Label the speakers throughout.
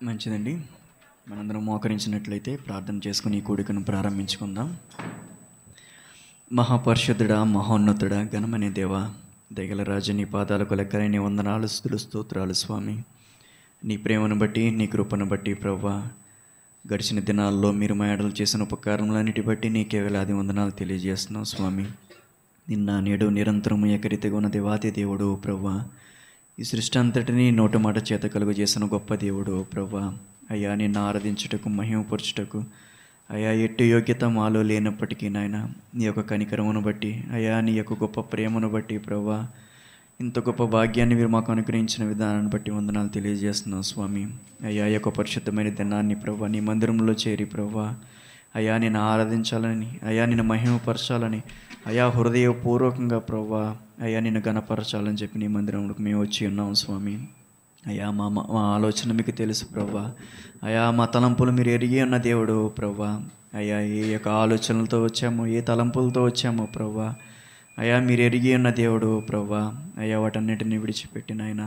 Speaker 1: మంచిదండి. మనందరం మోకరించినట్లయితే ప్రార్థన చేసుకుని ఈ కూడికను ప్రారంభించుకుందాం. మహాపరిశుద్ధుడా, మహోన్నతుడా, ఘనమనే దేవా, దయగల రాజు, నీ పాదాలకు లెక్కలేని వందనాలు, స్తుతులు, స్తోత్రాలు స్వామి. నీ ప్రేమను బట్టి, నీ కృపను బట్టి ప్రభువా, గడిచిన దినాల్లో మీరు మా ఎడలు చేసిన ఉపకారములన్నిటి బట్టి నీకే వేలాది వందనాలు తెలియజేస్తున్నాం స్వామి. నిన్న నేడు నిరంతరము ఏకరీతిగా ఉన్న దేవాది దేవుడు ప్రభువా, ఈ సృష్టి అంతటినీ నోటు మాట చేత కలుగు చేసిన గొప్ప దేవుడు ప్రభువా. అయ్యా, నిన్ను ఆరాధించుటకు, మహిమపరచుటకు అయ్యా ఎట్టి యోగ్యత మాలో లేనప్పటికీ నాయన, నీ యొక్క కనికరమును బట్టి అయ్యా, నీ యొక్క గొప్ప ప్రేమను బట్టి ప్రభువా, ఇంత గొప్ప భాగ్యాన్ని మీరు మాకు అనుగ్రహించిన విధానాన్ని బట్టి వందనాలు తెలియజేస్తున్నాం స్వామి. అయ్యా, ఈ యొక్క పరిశుద్ధమైన దినాన్ని ప్రభువా, నీ మందిరంలో చేరి ప్రభువా అయ్యా నిన్ను ఆరాధించాలని, అయ్యా నిన్ను మహిమపరచాలని, అయ్యా హృదయపూర్వకంగా ప్రభువా అయ్యా నిన్ను ఘనపరచాలని చెప్పి నీ మందిరంలోకి మేము వచ్చి ఉన్నాం స్వామి. అయ్యా మా మా ఆలోచన మీకు తెలుసు ప్రభువా. అయ్యా మా తలంపులు మీరు ఎరిగి ఉన్న దేవుడు ప్రభువా. అయ్యా ఏ యొక్క ఆలోచనలతో వచ్చామో, ఏ తలంపులతో వచ్చామో ప్రభువా, అయ్యా మీరు ఎరిగి ఉన్న దేవుడు ప్రభువా. అయ్యా వాటన్నిటిని విడిచిపెట్టిన ఆయన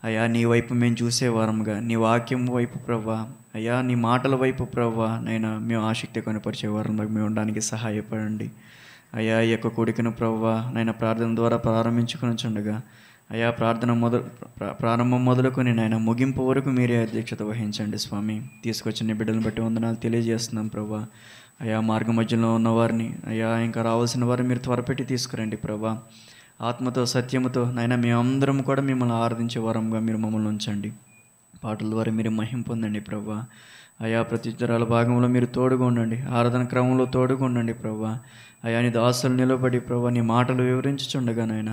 Speaker 1: అయ్యా నీ వైపు మేము చూసే వారముగా, నీ వాక్యం వైపు ప్రభువా, అయ్యా నీ మాటల వైపు ప్రభువా నైనా మేము ఆసక్తి కనపరిచే వారంలో మేము ఉండడానికి సహాయపడండి. అయ్యా ఈ యొక్క కూడికను ప్రభువా నైనా ప్రార్థన ద్వారా ప్రారంభించుకొనిచుండగా అయ్యా ప్రారంభం మొదలుకొని నాయన ముగింపు వరకు మీరే అధ్యక్షత వహించండి స్వామి. తీసుకొచ్చిన బిడ్డలను బట్టి వందనాలు తెలియజేస్తున్నాం ప్రభా. అయ్యా మార్గ మధ్యలో ఉన్నవారిని అయ్యా ఇంకా రావాల్సిన వారిని మీరు త్వరపెట్టి తీసుకురండి ప్రభా. ఆత్మతో సత్యముతో నాయన మేమందరం కూడా మిమ్మల్ని ఆరాధించే వారంగా మీరు మమ్మల్ని ఉంచండి. పాటల ద్వారా మీరు మహిమ పొందండి ప్రభా. అయా ప్రతి తరాల భాగంలో మీరు తోడుగా ఉండండి, ఆరాధన క్రమంలో తోడుగా ఉండండి ప్రభా. అయా నీ దాసులు నిలబడి ప్రభా నీ మాటలు వివరించుచుండగా నాయన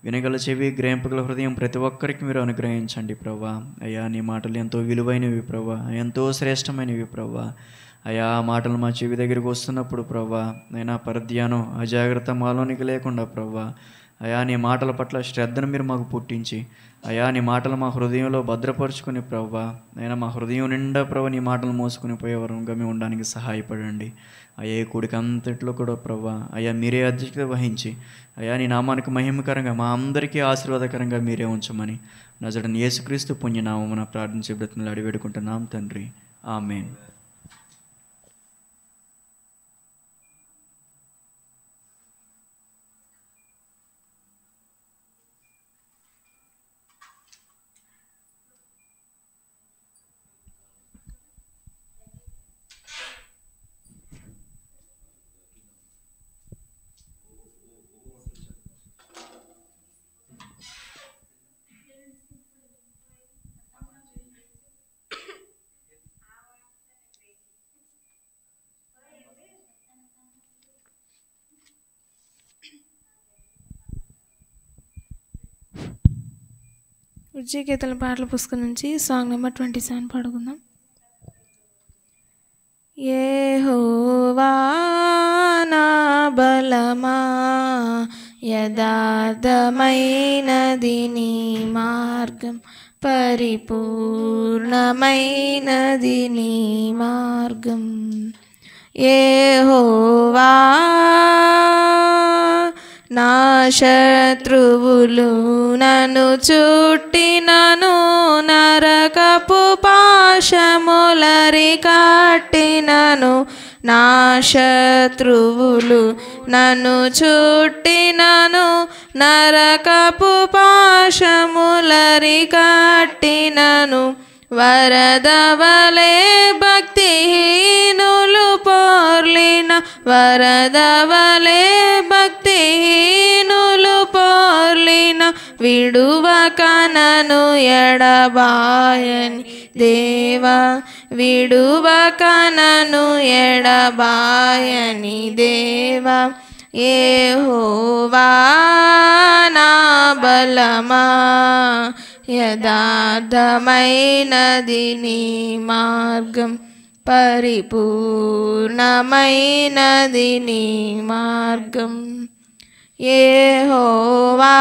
Speaker 1: వినగల చెవి, గ్రహింపగల హృదయం ప్రతి ఒక్కరికి మీరు అనుగ్రహించండి ప్రభా. అయ్యా నీ మాటలు ఎంతో విలువైనవి ప్రభా, ఎంతో శ్రేష్టమైనవి ప్రభా. అయా ఆ మాటలు మా చెవి దగ్గరికి వస్తున్నప్పుడు ప్రభా నైనా పరధ్యానం, అజాగ్రత్త మాలోనికి లేకుండా ప్రభా అయా నీ మాటల పట్ల శ్రద్ధను మీరు మాకు పుట్టించి అయా నీ మాటలు మా హృదయంలో భద్రపరుచుకుని ప్రభా నైనా మా హృదయం నిండా ప్రభా నీ మాటలు మోసుకుని పోయేవారంగా మేము ఉండడానికి సహాయపడండి. అయ్యే కూడిక అంతట్లో కూడా ప్రభా అయ్యా మీరే అధ్యక్షత వహించి అయ్యా నీ నామానికి మహిమకరంగా మా అందరికీ ఆశీర్వాదకరంగా మీరే ఉంచమని నజరేయుడైన యేసుక్రీస్తు పుణ్యనామమున ప్రార్థించి బ్రతిమలాడి వేడుకుంటున్నాం తండ్రి, ఆమేన్.
Speaker 2: విజయకేతల పాటల పుస్తకం నుంచి సాంగ్ నెంబర్ 27 పాడుకుందాం. యెహోవా నా బలమా, యథార్థమైనది నీ మార్గం, పరిపూర్ణమైనది నీ మార్గం. యెహోవా నా శత్రువులు నన్ను చుట్టినను, నరకపు పాశములరి కట్టినను. నా శత్రువులు నన్ను చుట్టినను, నరకపు పాశములరి కట్టినను. వరదవలే భక్తిహీనులు పోర్లిన, వరదవలే భక్తిహీనులు పోర్లిన, విడువక నన్ను ఎడబాయని దేవా, విడువక నన్ను ఎడబాయని దేవా. యెహోవా నా బలమా, యథార్థమైనది నీ మార్గం, పరిపూర్ణమైనది నీ మార్గం. యెహోవా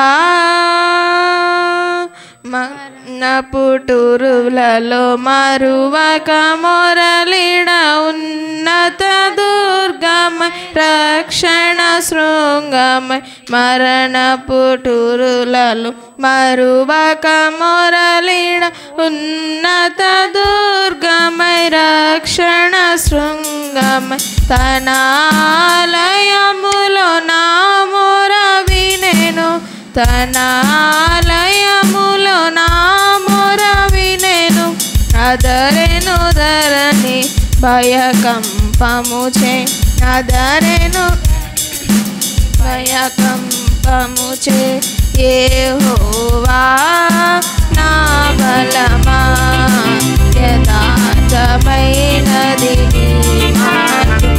Speaker 3: పుటూరులలో మరువక మొరలిడ ఉన్నత దుర్గమై రక్షణ శృంగమై మరణ పుటూరులలో మరువక మొరలిడ ఉన్నత దుర్గమై రక్షణ శృంగమై తన ఆలయములో నా మొర వినెను తన ఆలయములో నా మొర వినెను అదరెను ధరణి భయకంపముచే అదరెను భయకంపముచే యెహోవా నా బలమా యథార్థమైనది నీ మార్గం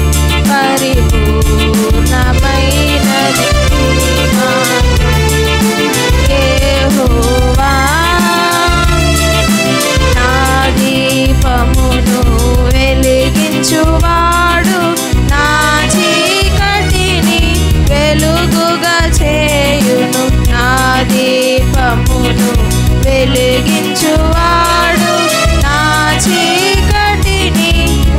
Speaker 3: పరిపూర్ణమైనది నీ మార్గం యెహోవా నా దీపమును వెలిగించువాడు నా చీకటిని వెలుగుగా చేయును నా దీపమును వెలిగించువాడు నా చీకటిని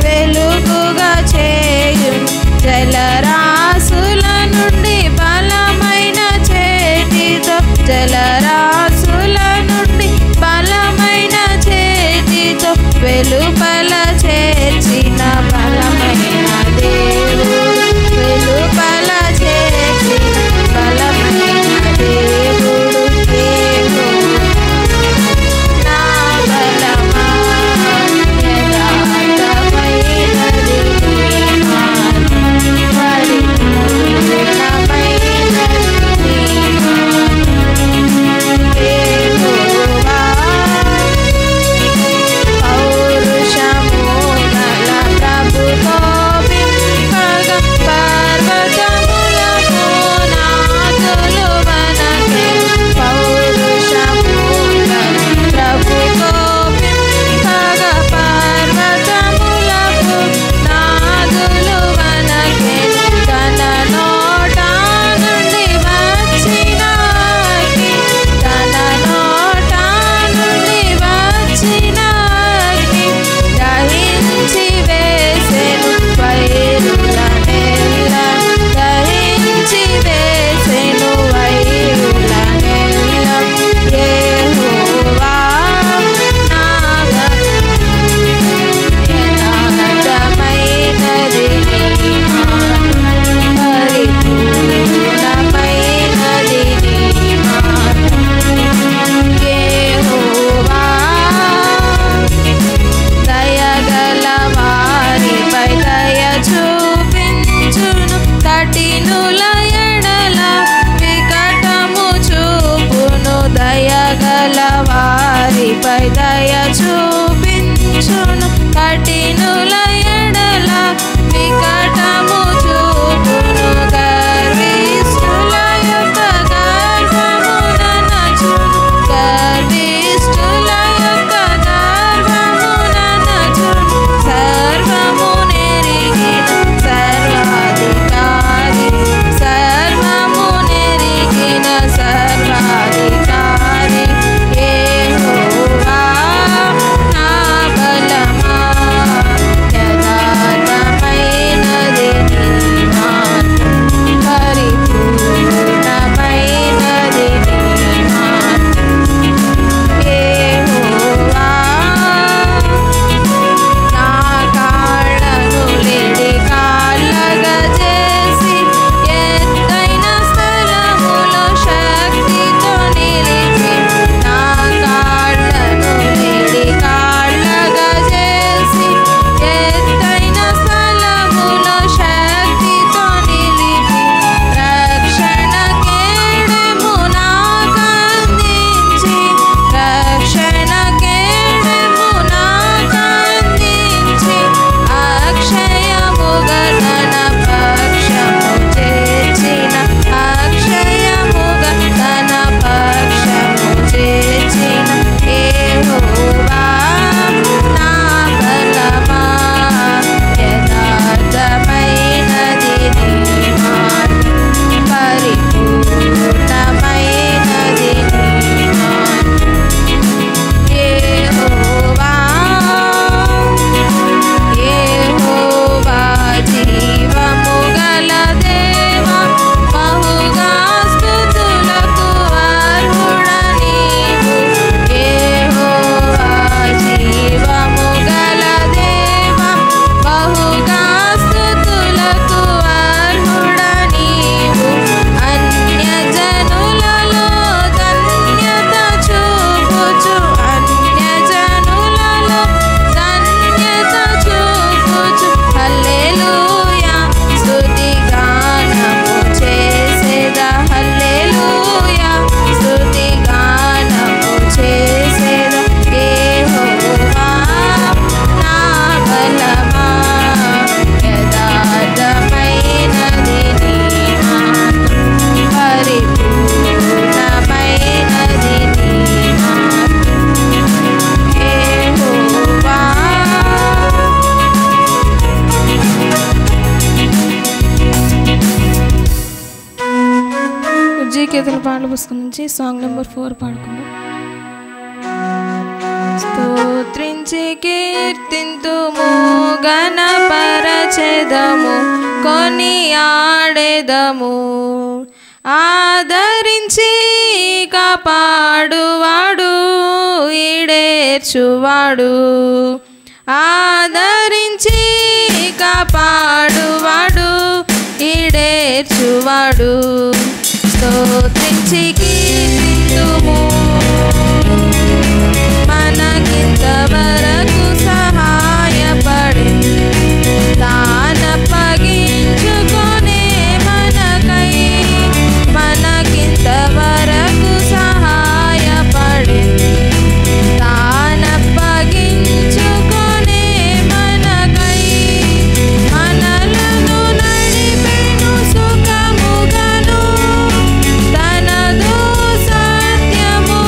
Speaker 3: వెలుగుగా చేయును జలరాశుల నుండి బలమైన చేతితో జలరాశుల నుండి బలమైన చేతితో వెలుపల చేర్చిన బలమైన దేవుడు వెలుపల చేర్చిన బలమైన దేవుడు నా బలమా యథార్థమైనది నీ మార్గం పరిపూర్ణమైనది నీ మార్గం యెహోవా పౌరుషము గల ప్రభుతో బింపగా పర్వతములకు నాదులు వనకే పౌరుషము గల ప్రభుతో బింపగా పర్వతములకు నాదులు వనకే తన నోట నుండి వచ్చిన అగ్ని తన నోట నుండి వచ్చిన అగ్ని దహించి వేసెను వైరులనెల్ల దహించి వేసెను వైరులనెల్ల యెహోవా నా యథార్థమైనది నీ మార్గం పరిపూర్ణమైనది నీ మార్గం యెహోవా దయగల వారిపై దయ చూపించును కఠినుల ఎడల వికటము చూపును దయగల వారిపై దయ చూపించును కఠినుల ఎడల వికటము చూపును గర్విష్ఠుల యొక్క గర్వమున నచును గర్విష్ఠుల యొక్క గర్వమున నచును సర్వము నెరిగిన సర్వాధికారి సర్వము నెరిగిన సర్వాధికారి యెహోవా నా బలమా యథార్థమైనది
Speaker 2: పుస్తకం నుంచి సాంగ్ నెంబర్ 4 పాడుకుందాం.
Speaker 3: స్తోత్రించి కీర్తింతుము, గణపరచెదము, కొనియాడెదము. ఆదరించి కాపాడువాడు, ఈడేర్చువాడు. ఆదరించి కాపాడువాడు, ఈడేర్చువాడు. స్తోత్రించి కీర్తింతుము, మనకింతవరకు సహాయపడి తానప్పగించుకొనే మనకై. మనకింతవరకు సహాయపడి తానప్పగించుకొనే మనకై. మనలను నడిపెను సుఖముగను, తనదు సత్యము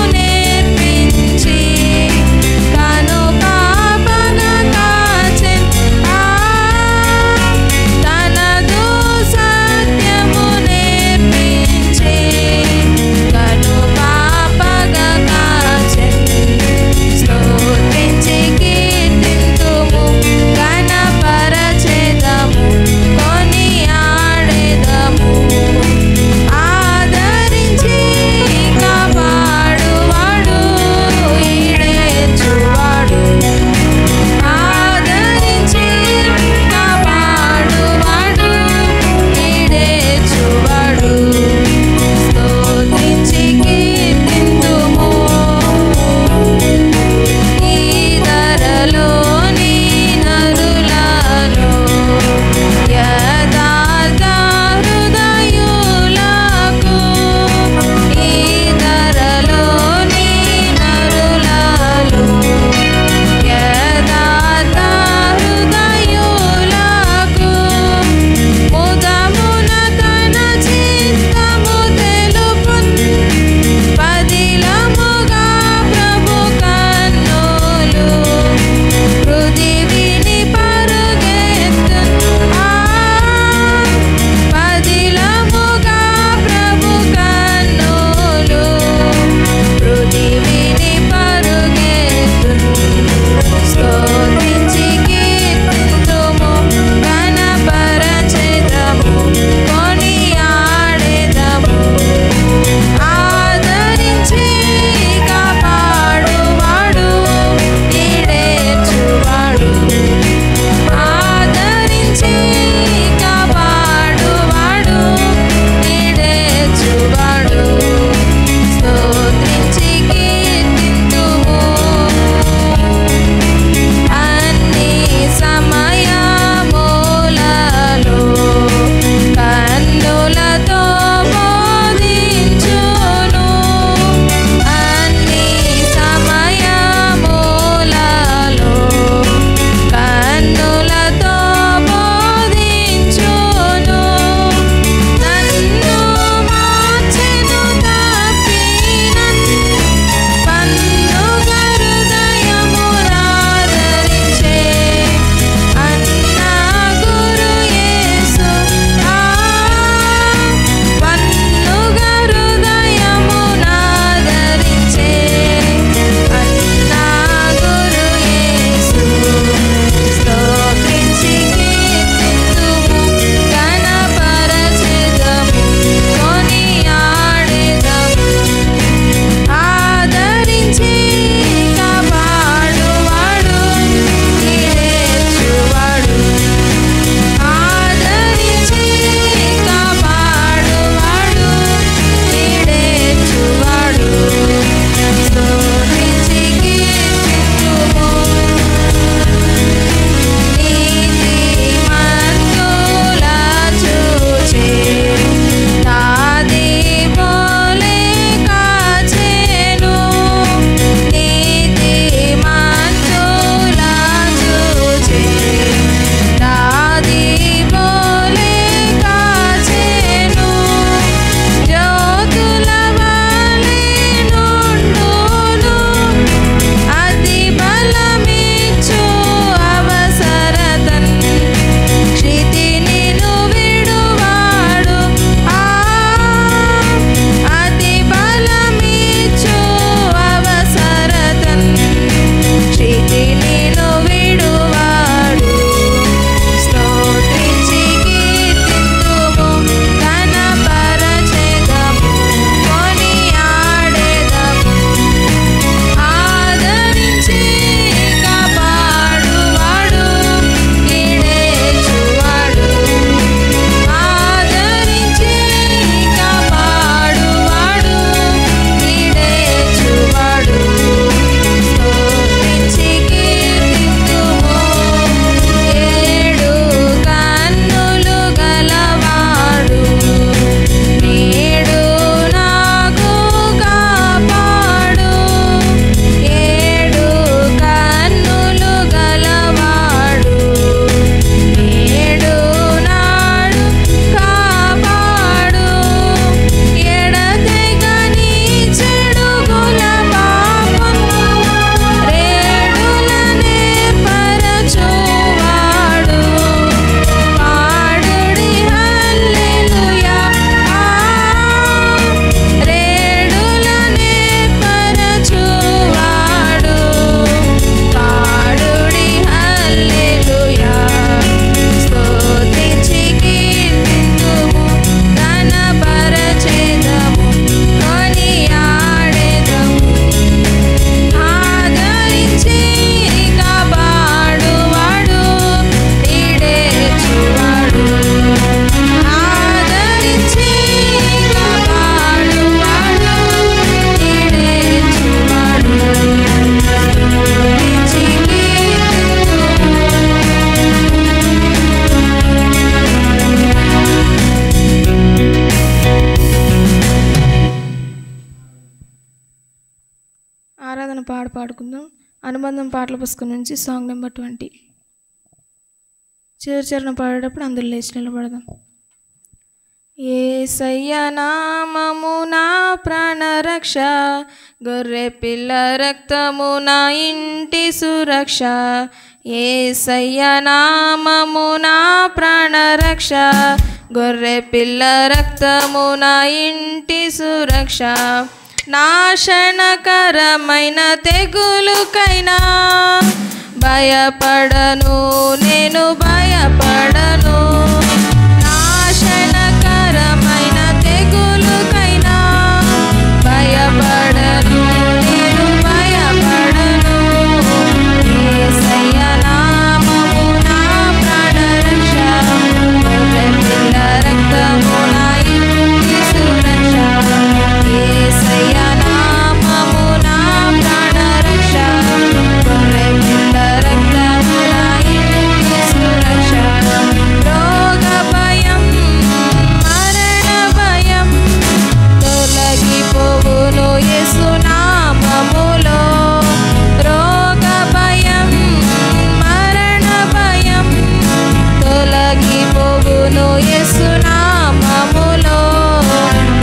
Speaker 2: పాడుకుందాం. అనుబంధం పాటల పుస్తకం నుంచి సాంగ్ నెంబర్ 20. చివరి చరణం పాడేటప్పుడు అందరూ లేచి నిలబడదాం. యేసయ్య నామము నా ప్రాణరక్ష, గొర్రె పిల్ల రక్తము నా ఇంటి సురక్ష. యేసయ్య నామము నా ప్రాణరక్ష, గొర్రె పిల్ల రక్తము నా ఇంటి సురక్ష. నాశనకరమైన తెగులుకైనా భయపడను, నేను భయపడను. నాశనకరమైన తెగులుకైనా భయపడను, నేను భయపడను. యేసయ్య నామము నా ప్రాణరక్ష, గొర్రె పిల్ల రక్తము నా ఇంటి సురక్ష. యేసయ్య నామము నా ప్రాణరక్ష, గొర్రె పిల్ల రక్తము నా ఇంటి సురక్ష. రోగ భయం మరణ భయం తొలగిపోవును యేసు నామములో. రోగ భయం మరణ భయం తొలగిపోవును యేసు నామములో.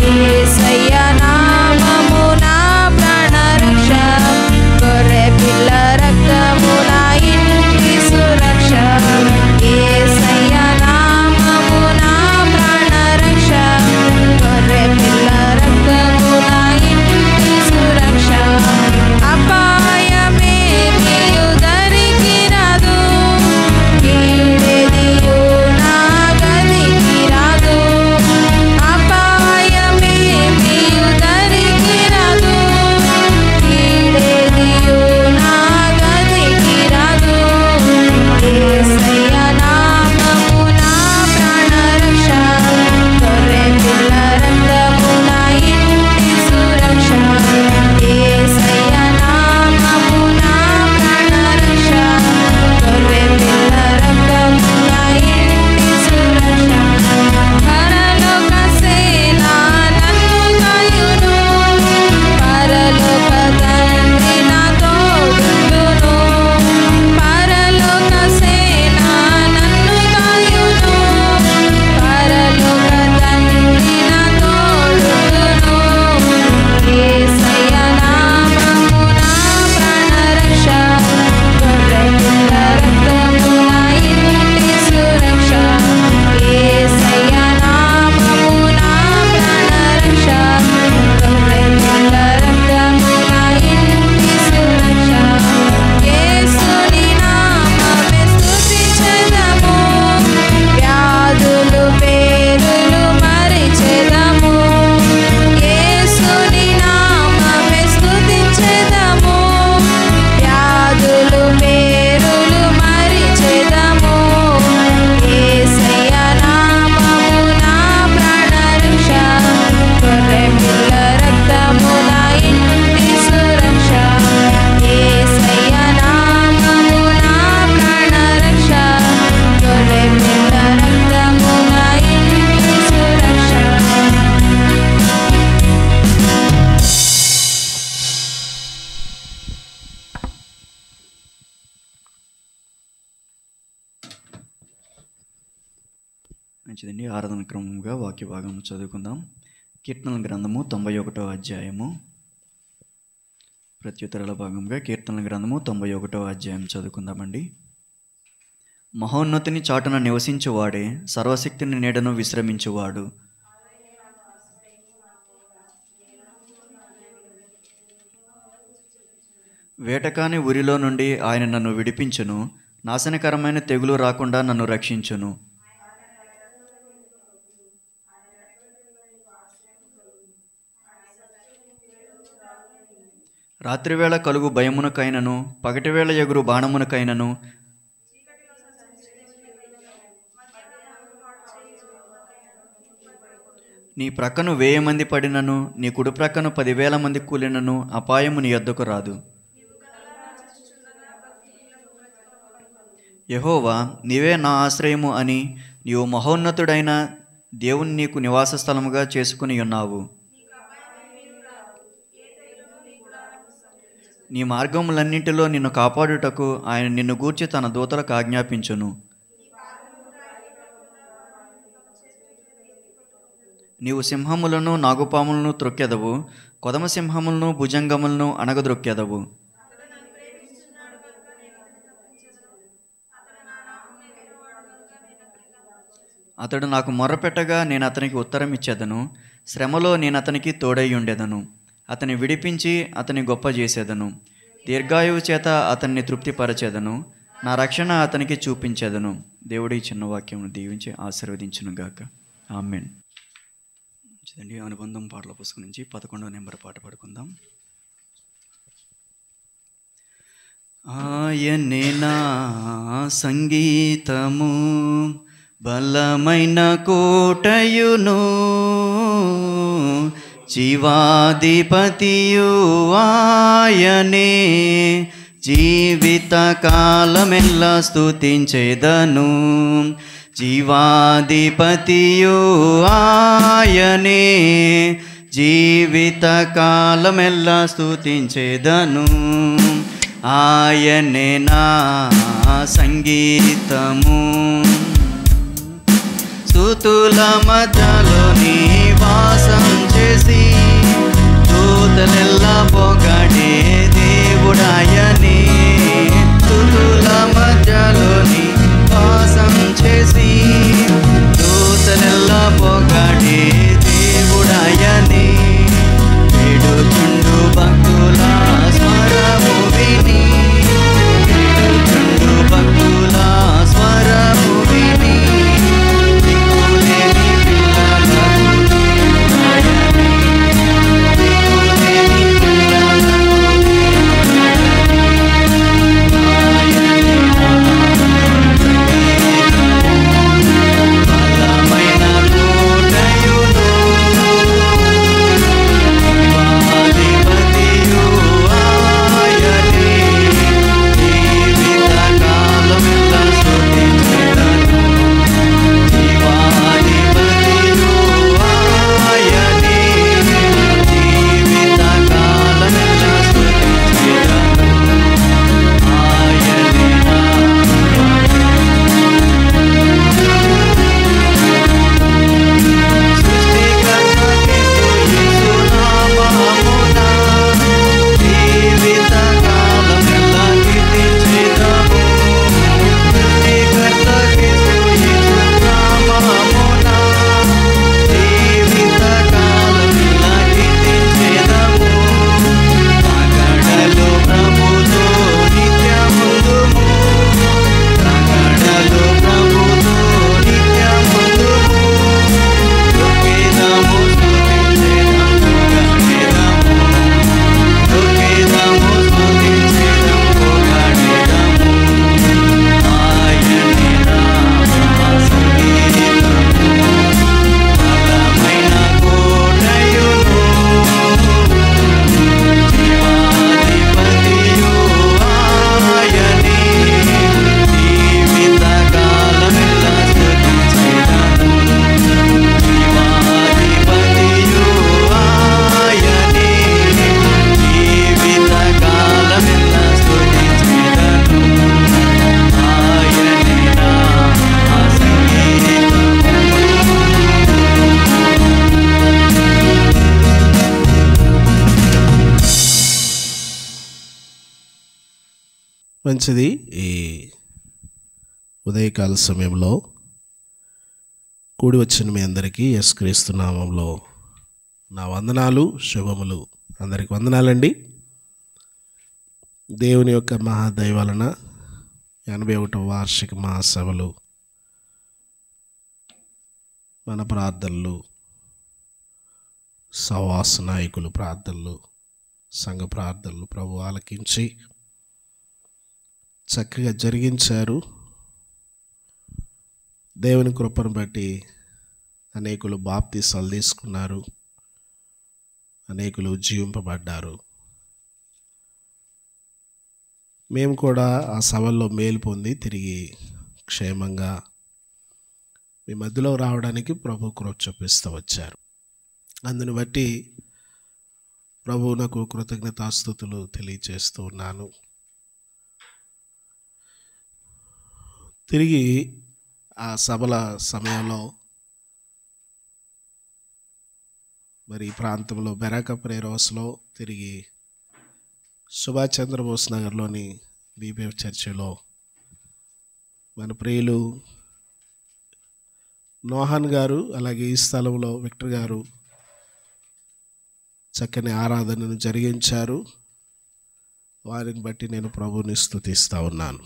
Speaker 2: యేసయ్య నామము నా ప్రాణరక్ష, గొర్రె పిల్ల రక్తము నా ఇంటి సురక్ష. యేసయ్య నామము నా ప్రాణరక్ష, గొర్రె పిల్ల రక్తము నా ఇంటి సురక్ష. అపాయమేమియు దరికి రాదు, కీడేదియు నా గదికి రాదు. అపాయమేమియు దరికి రాదు, కీడేదియు నా గదికి రాదు. యేసయ్య నామము నా ప్రాణరక్ష, గొర్రె పిల్ల రక్తము నా ఇంటి సురక్ష. యేసయ్య నామము నా ప్రాణరక్ష, గొర్రె పిల్ల రక్తము నా ఇంటి సురక్ష. పరలోక సేన నన్ను కాయును, పరలోక తండ్రి నా తోడుండును. పరలోక సేన నన్ను కాయును, పరలోక తండ్రి నా తోడుండును. యేసయ్య నామము నా ప్రాణరక్ష, గొర్రె పిల్ల రక్తము నా ఇంటి సురక్ష. యేసయ్య నామము నా ప్రాణరక్ష, గొర్రె పిల్ల రక్తము నా ఇంటి సురక్ష. యేసుని నామమే స్తుతించెదము, వ్యాధులు పేరులు మరిచెదము. యేసుని నామమే స్తుతించెదము, వ్యాధులు పేరులు మరిచెదము. యేసయ్య నామము నా ప్రాణరక్ష, గొర్రె పిల్ల రక్తము నా ఇంటి సురక్ష. యేసయ్య నామము నా ప్రాణరక్ష, గొర్రె పిల్ల రక్తము నా ఇంటి సురక్ష.
Speaker 1: మంచిదండి. ఆరాధన క్రమంగా వాక్య భాగం చదువుకుందాం. కీర్తనల గ్రంథము 91వ అధ్యాయము. ప్రత్యుత్తరాల భాగంగా కీర్తనల గ్రంథము 91వ అధ్యాయం చదువుకుందామండి. మహోన్నతిని చాటున నివసించువాడే, సర్వశక్తిని నీడను విశ్రమించువాడు. వేటకాని ఉరిలో నుండి ఆయన నన్ను విడిపించును, నాశనకరమైన తెగులు రాకుండా నన్ను రక్షించును. రాత్రివేళ కలుగు భయమునకైనను, పగటివేళ ఎగురు బాణమునకైనను, నీ ప్రక్కను 1000 మంది పడినను, నీ కుడి ప్రక్కను 10,000 మంది కూలినను అపాయము నీ యొద్దకు రాదు. యెహోవా, నీవే నా ఆశ్రయము అని నీవు మహోన్నతుడైన దేవుని నీకు నివాస స్థలముగా చేసుకుని ఉన్నావు. నీ మార్గములన్నింటిలో నిన్ను కాపాడుటకు ఆయన నిన్ను గూర్చి తన దూతలకు ఆజ్ఞాపించును. నీవు సింహములను నాగుపాములను త్రొక్కెదవు, కొదమ సింహములను భుజంగములను అణగద్రొక్కెదవు. అతడు నాకు మొర్రపెట్టగా నేను అతనికి ఉత్తరం ఇచ్చేదను. శ్రమలో నేను అతనికి తోడై ఉండేదను. అతని విడిపించి అతని గొప్ప చేసేదను. దీర్ఘాయువు చేత అతన్ని తృప్తిపరచేదను. నా రక్షణ అతనికి చూపించేదను. దేవుడి చిన్న వాక్యమును దీవించి ఆశీర్వదించునుగాక. ఆమేన్. మంచిదండి. అనుబంధం పాటల పుస్తకం నుంచి 11వ నెంబర్ పాట పాడుకుందాం. ఆయనే నా సంగీతము, బలమైన కోటయును, జీవాధిపతియు ఆయనే, జీవిత కాలమెల్లా స్తుతించెదను. జీవాధిపతియు ఆయనే, జీవిత కాలమెల్లా స్తుతించెదను. ఆయనే నా సంగీతము, స్తుతుల మధ్యలో నివాసం చేసి దూతలెల్లా పొగడే దేవుడాయనే. స్తుతుల మధ్యలో నివాసం చేసి దూతలెల్లా పొగడే దేవుడాయనే. వేడుచుండు భక్తుల స్వరము విని, వేడుచుండు భక్తుల స్వరము విని, దిక్కులేని పిల్లలకు దేవుడాయనే. దిక్కులేని పిల్లలకు దేవుడాయనే. ఆయనే నా బలమైన కోటయును, జీవాధిపతియు ఆయనే, జీవిత కాలమెల్లా స్తుతించెదను. జీవాధిపతియు ఆయనే, జీవిత కాలమెల్లా స్తుతించెదను. ఆయనే నా సృష్టికర్త క్రీస్తు యేసు నామమున జీవిత కాలమెల్లా కీర్తించెదము. సృష్టికర్త క్రీస్తు యేసు నామమున జీవిత కాలమెల్లా కీర్తించెదము. ప్రకటనలో ప్రభుతో నిత్యముందుము, ప్రకటనలో ప్రభుతో నిత్యముందుము. దుఃఖితము స్తుతించెదం పొగడెదము, దుఃఖితము స్తుతించెదం పొగడెదము. ఆయనే నా సంగీతము, బలమైన కోటయును, జీవాధిపతియు ఆయనే, జీవిత కాలమెల్లా స్తుతించెదను. జీవాధిపతియు ఆయనే, జీవిత కాలమెల్లా స్తుతించెదను. ఆయనే నా సంగీతము.
Speaker 4: మంచిది. ఈ ఉదయకాల సమయంలో కూడి వచ్చిన మీ అందరికీ యేసుక్రీస్తు నామంలో నా వందనాలు, శుభములు. అందరికి వందనాలండి. దేవుని యొక్క మహాదయ వలన 81వ వార్షిక మహాసభలు, మన ప్రార్థనలు, సహవాస నాయకులు ప్రార్థనలు, సంఘ ప్రార్థనలు ప్రభు ఆలకించి చక్కగా జరిగించారు. దేవుని కృపను బట్టి అనేకులు బాప్తీసాలు తీసుకున్నారు, అనేకులు జీవింపబడ్డారు. మేము కూడా ఆ సభల్లో మేలు పొంది తిరిగి క్షేమంగా మీ మధ్యలో రావడానికి ప్రభు కృప చూపిస్తూ వచ్చారు. అందుని బట్టి ప్రభువునకు కృతజ్ఞతాస్తుతులు తెలియజేస్తూ ఉన్నాను. తిరిగి ఆ సభల సమయంలో మరి ఈ ప్రాంతంలో బెరాక ప్రేరోస్లో తిరిగి సుభాష్ చంద్రబోస్ నగర్లోని బీబీఎఫ్ చర్చిలో మన ప్రియులు నోహన్ గారు, అలాగే ఈ స్థలంలో విక్టర్ గారు చక్కని ఆరాధనను జరిగించారు. వారిని బట్టి నేను ప్రభువుని స్తుతిస్తూ ఉన్నాను.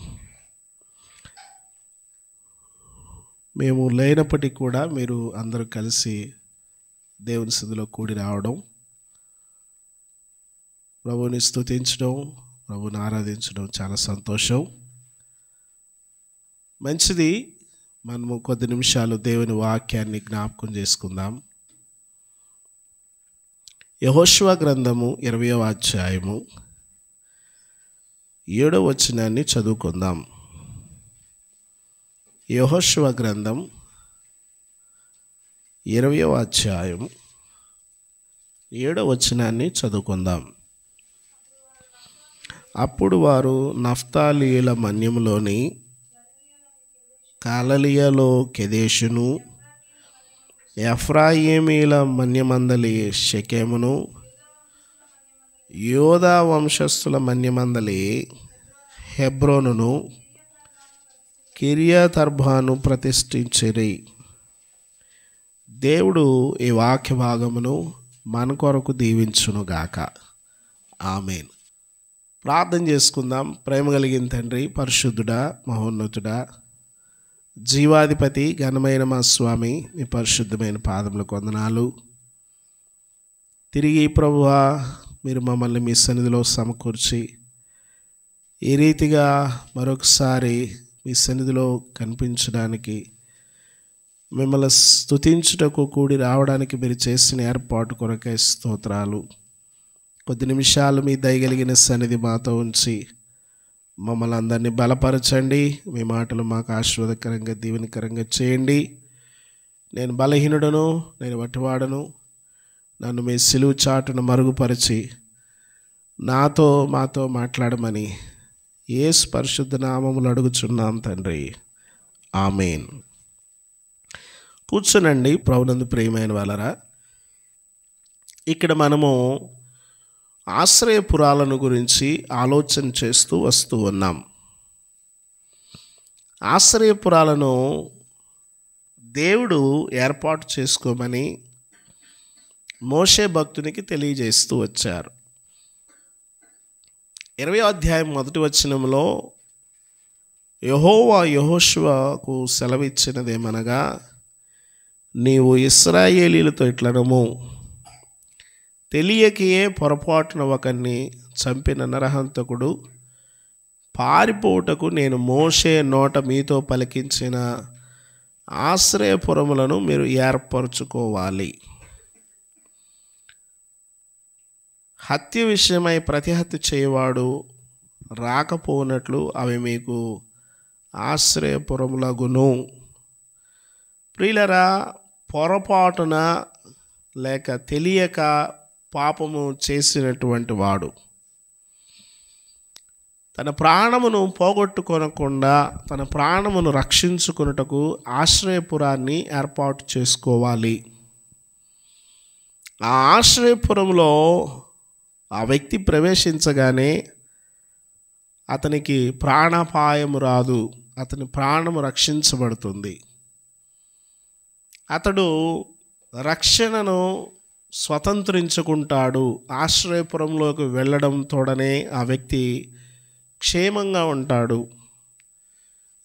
Speaker 4: మేము లేనప్పటికీ కూడా మీరు అందరూ కలిసి దేవుని సన్నిధిలో కూడి రావడం, ప్రభువుని స్తుతించడం, ప్రభువుని ఆరాధించడం చాలా సంతోషం. మంచిది. మనము కొద్ది నిమిషాలు దేవుని వాక్యాన్ని జ్ఞాపకం చేసుకుందాం. యెహోషువ గ్రంథము 20వ అధ్యాయము 7వ వచనాన్ని చదువుకుందాం. యెహోషువ గ్రంథం 20వ అధ్యాయం 7వ వచనాన్ని చదువుకుందాం. అప్పుడు వారు నఫ్తాలీయుల మన్యములోని కాలలియలో కెదేషును, ఎఫ్రాయిమీల మన్యమందలి షెకెమును, యోదా వంశస్థుల మన్యమందలి హెబ్రోనును, కిర్యతర్బాను ప్రతిష్ఠించిరి. దేవుడు ఈ వాక్య భాగమును మన కొరకు దీవించునుగాక. ఆమేన్. ప్రార్థన చేసుకుందాం. ప్రేమ కలిగిన తండ్రి, పరిశుద్ధుడా, మహోన్నతుడా, జీవాధిపతి, ఘనమైన మా స్వామి, మీ పరిశుద్ధమైన పాదములకు వందనాలు. తిరిగి ప్రభువా, మీరు మమ్మల్ని మీ సన్నిధిలో సమకూర్చి ఈ రీతిగా మరొకసారి మీ సన్నిధిలో కనిపించడానికి, మిమ్మల్ని స్తుతించుటకు కూడి రావడానికి మీరు చేసిన ఏర్పాటు కొరకై స్తోత్రాలు. కొద్ది నిమిషాలు మీ దయగలిగిన సన్నిధి మాతో ఉంచి మమ్మల్ని అందరినీ బలపరచండి. మీ మాటలు మాకు ఆశీర్వాదకరంగా, దీవెనకరంగా చేయండి. నేను బలహీనుడను, నేను వట్టివాడను. నన్ను మీ సిలువ చాటును మరుగుపరిచి మాతో మాట్లాడమని యేసు పరిశుద్ధ నామములు అడుగుచున్నాం తండ్రి. ఆమేన్. కూర్చోనండి. ప్రభునందు ప్రియమైన వాళ్ళరా, ఇక్కడ మనము ఆశ్రయపురాలను గురించి ఆలోచన చేస్తూ వస్తూ ఉన్నాం. ఆశ్రయపురాలను దేవుడు ఏర్పాటు చేసుకోమని మోషే భక్తునికి తెలియజేస్తూ వచ్చారు. 20వ అధ్యాయం 1వ వచనంలో యెహోవా యెహోషువకు సెలవిచ్చినదేమనగా, నీవు ఇశ్రాయేలీలతో ఇట్లనము, తెలియకయే పొరపాటున ఒకరిని చంపిన నరహంతకుడు పారిపోవుటకు నేను మోషే నోట మీతో పలికించిన ఆశ్రయపురములను మీరు ఏర్పరచుకోవాలి. హత్య విషయమై ప్రతిహత్య చేయవాడు రాకపోనట్లు అవి మీకు ఆశ్రయపురములగును. ప్రియులరా, పొరపాటున లేక తెలియక పాపము చేసినటువంటి వాడు తన ప్రాణమును పోగొట్టుకొనకుండా తన ప్రాణమును రక్షించుకొనుటకు ఆశ్రయపురాన్ని ఏర్పాటు చేసుకోవాలి. ఆ ఆశ్రయపురంలో ఆ వ్యక్తి ప్రవేశించగానే అతనికి ప్రాణాపాయము రాదు, అతని ప్రాణము రక్షించబడుతుంది. అతడు రక్షణను స్వతంత్రించుకుంటాడు. ఆశ్రయపురంలోకి వెళ్ళడంతోడనే ఆ వ్యక్తి క్షేమంగా ఉంటాడు.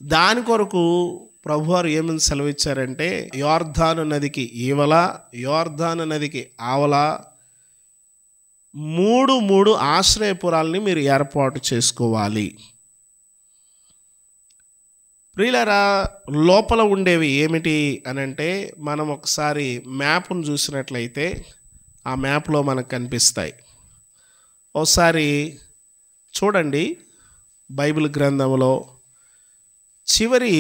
Speaker 4: దాని కొరకు ప్రభువారు ఏమని సెలవిచ్చారంటే, యోర్దాను నదికి ఈవల, యోర్దాను నదికి ఆవల 3 ఆశ్రయపురాలని మీరు ఏర్పాటు చేసుకోవాలి. ప్రియులారా, లోపల ఉండేవి ఏమిటి అనంటే, మనం ఒకసారి మ్యాప్ను చూసినట్లయితే ఆ మ్యాప్లో మనకు కనిపిస్తాయి. ఒకసారి చూడండి, బైబిల్ గ్రంథంలో చివరి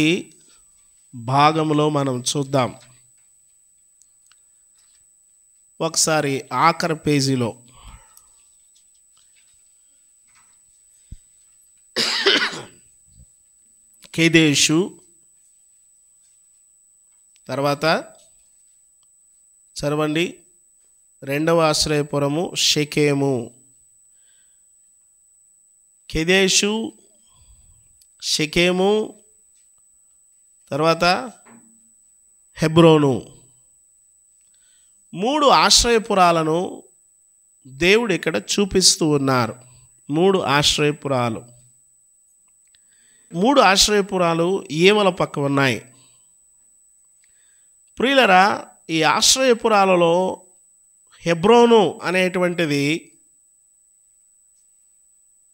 Speaker 4: భాగంలో మనం చూద్దాం. ఒకసారి ఆఖరి పేజీలో కేదేషు, తర్వాత చదవండి, రెండవ ఆశ్రయపురము షెకెము. కేదేషు, షెకెము, తర్వాత హెబ్రోను. 3 ఆశ్రయపురాలను దేవుడు ఇక్కడ చూపిస్తూ ఉన్నారు. 3 ఆశ్రయపురాలు. 3 ఆశ్రయపురాలు ఈవల పక్క ఉన్నాయి. ప్రియులరా, ఈ ఆశ్రయపురాలలో హెబ్రోను అనేటువంటిది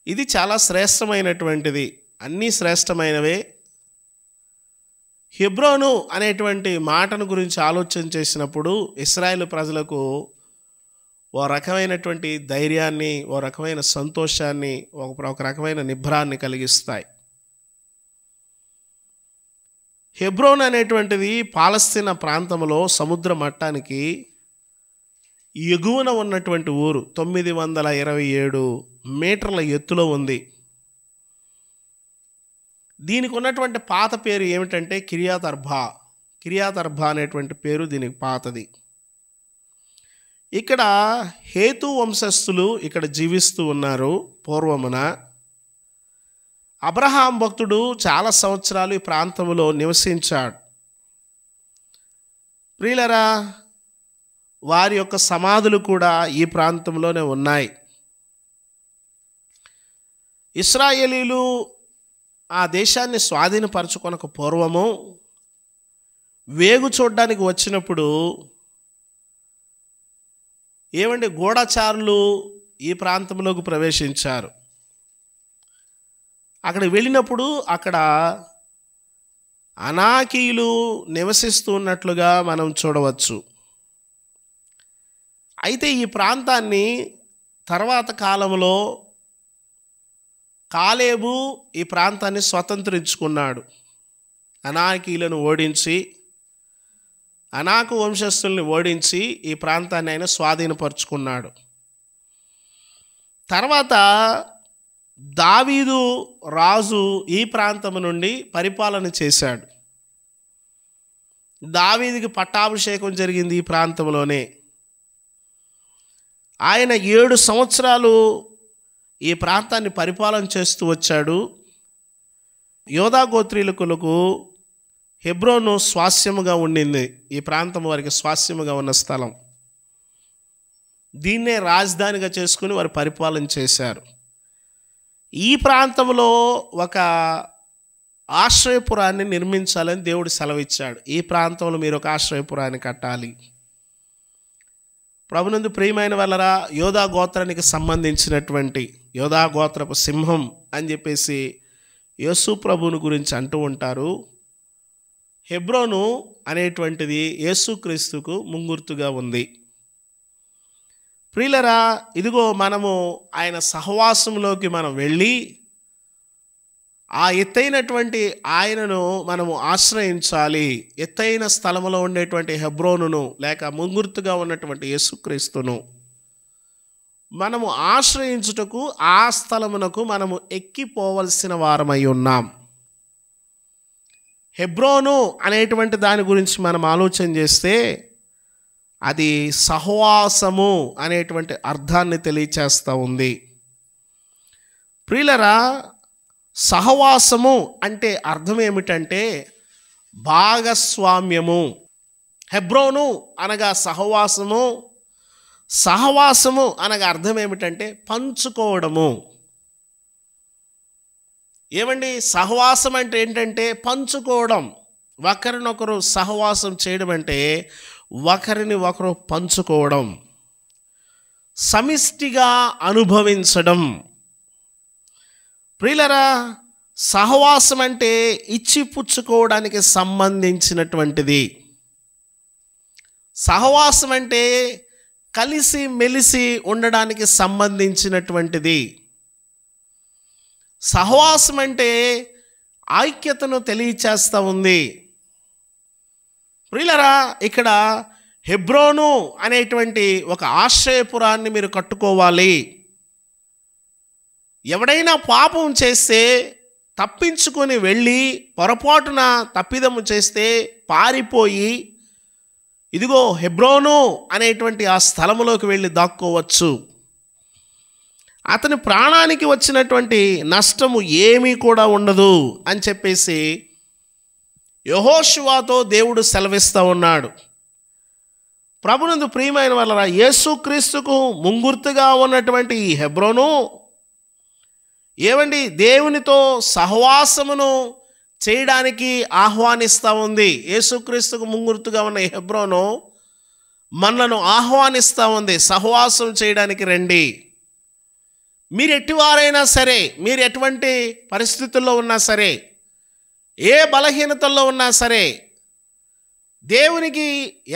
Speaker 4: ఇది చాలా శ్రేష్టమైనటువంటిది. అన్నీ శ్రేష్టమైనవే. హెబ్రోను అనేటువంటి మాటను గురించి ఆలోచన చేసినప్పుడు ఇశ్రాయేలు ప్రజలకు ఓ రకమైనటువంటి ధైర్యాన్ని, ఓ రకమైన సంతోషాన్ని, ఒక రకమైన నిభ్రాన్ని కలిగిస్తాయి. హెబ్రోన్ అనేటువంటిది పాలస్తీనా ప్రాంతంలో సముద్ర మట్టానికి ఎగువన ఉన్నటువంటి ఊరు. 927 మీటర్ల ఎత్తులో ఉంది. దీనికి ఉన్నటువంటి పాత పేరు ఏమిటంటే కిర్యాత్ అర్బా. కిర్యాత్ అర్బా అనేటువంటి పేరు దీనికి పాతది. ఇక్కడ హేతు వంశస్థులు ఇక్కడ జీవిస్తూ ఉన్నారు. పూర్వమున అబ్రహాం భక్తుడు చాలా సంవత్సరాలు ఈ ప్రాంతంలో నివసించాడు. ప్రియులరా, వారి యొక్క సమాధులు కూడా ఈ ప్రాంతంలోనే ఉన్నాయి. ఇశ్రాయేలీలు ఆ దేశాన్ని స్వాధీనపరచుకొనక పూర్వము వేగు చూడడానికి వచ్చినప్పుడు గూఢచారులు ఈ ప్రాంతంలోకి ప్రవేశించారు. అక్కడ వెళ్ళినప్పుడు అక్కడ అనాకీయులు నివసిస్తూ ఉన్నట్లుగా మనం చూడవచ్చు. అయితే ఈ ప్రాంతాన్ని తర్వాత కాలంలో కాలేబు ఈ ప్రాంతాన్ని స్వతంత్రించుకున్నాడు. అనాకీయులను ఓడించి, అనాకు వంశస్థుల్ని ఓడించి ఈ ప్రాంతాన్ని ఆయన స్వాధీనపరుచుకున్నాడు. తర్వాత దావీదు రాజు ఈ ప్రాంతం నుండి పరిపాలన చేశాడు. దావీదుకి పట్టాభిషేకం జరిగింది ఈ ప్రాంతంలోనే. ఆయన 7 సంవత్సరాలు ఈ ప్రాంతాన్ని పరిపాలన చేస్తూ వచ్చాడు. యోధా గోత్రీకులకు హెబ్రోను స్వాస్యముగా ఉండింది. ఈ ప్రాంతం వారికి స్వాస్యముగా ఉన్న స్థలం. దీన్నే రాజధానిగా చేసుకుని వారు పరిపాలన చేశారు. ఈ ప్రాంతంలో ఒక ఆశ్రయపురాన్ని నిర్మించాలని దేవుడు సెలవిచ్చాడు. ఈ ప్రాంతంలో మీరు ఒక ఆశ్రయపురాన్ని కట్టాలి. ప్రభునందు ప్రియమైన వాళ్ళరా, యోధా గోత్రానికి సంబంధించినటువంటి యోధా గోత్రపు సింహం అని చెప్పేసి యేసు ప్రభువుని గురించి అంటూ ఉంటారు. హెబ్రోను అనేటువంటిది యేసుక్రీస్తుకు ముంగుర్తుగా ఉంది. ప్రియులరా, ఇదిగో మనము ఆయన సహవాసంలోకి మనం వెళ్ళి ఆ ఎత్తైనటువంటి ఆయనను మనము ఆశ్రయించాలి. ఎత్తైన స్థలంలో ఉండేటువంటి హెబ్రోనును లేక ముంగుర్తుగా ఉన్నటువంటి యేసుక్రీస్తును మనము ఆశ్రయించుటకు ఆ స్థలమునకు మనము ఎక్కిపోవలసిన వారమై ఉన్నాం. హెబ్రోను అనేటువంటి దాని గురించి మనం ఆలోచన చేస్తే అది సహవాసము అనేటువంటి అర్థాన్ని తెలియచేస్తూ ఉంది. ప్రియులరా, సహవాసము అంటే అర్థం ఏమిటంటే భాగస్వామ్యము. హెబ్రోను అనగా సహవాసము, సహవాసము అనగా అర్థం ఏమిటంటే పంచుకోవడము. సహవాసం అంటే ఏంటంటే పంచుకోవడం. ఒకరినొకరు సహవాసం చేయడం అంటే ఒకరిని ఒకరు పంచుకోవడం, సమిష్టిగా అనుభవించడం. ప్రియులరా, సహవాసం అంటే ఇచ్చిపుచ్చుకోవడానికి సంబంధించినటువంటిది. సహవాసం అంటే కలిసి మెలిసి ఉండడానికి సంబంధించినటువంటిది. సహవాసం అంటే ఐక్యతను తెలియచేస్తూ ఉంది. ప్రియులరా, ఇక్కడ హెబ్రోను అనేటువంటి ఒక ఆశ్రయపురాన్ని మీరు కట్టుకోవాలి. ఎవడైనా పాపం చేస్తే తప్పించుకొని వెళ్ళి పొరపాటున తప్పిదము చేస్తే పారిపోయి ఇదిగో హెబ్రోను అనేటువంటి ఆ స్థలములోకి వెళ్ళి దాక్కోవచ్చు. అతని ప్రాణానికి వచ్చినటువంటి నష్టము ఏమీ కూడా ఉండదు అని చెప్పేసి యెహోషువతో దేవుడు సెలవిస్తూ ఉన్నాడు. ప్రభునందు ప్రియమైన వాళ్ళరా, యేసుక్రీస్తుకు ముంగుర్తుగా ఉన్నటువంటి ఈ హెబ్రోను ఏమండి దేవునితో సహవాసమును చేయడానికి ఆహ్వానిస్తూ ఉంది. యేసుక్రీస్తుకు ముంగుర్తుగా ఉన్న ఈ హెబ్రోను మనలను ఆహ్వానిస్తూ ఉంది, సహవాసం చేయడానికి రండి. మీరు ఎట్టివారైనా సరే, మీరు ఎటువంటి పరిస్థితుల్లో ఉన్నా సరే, ఏ బలహీనతల్లో ఉన్నా సరే, దేవునికి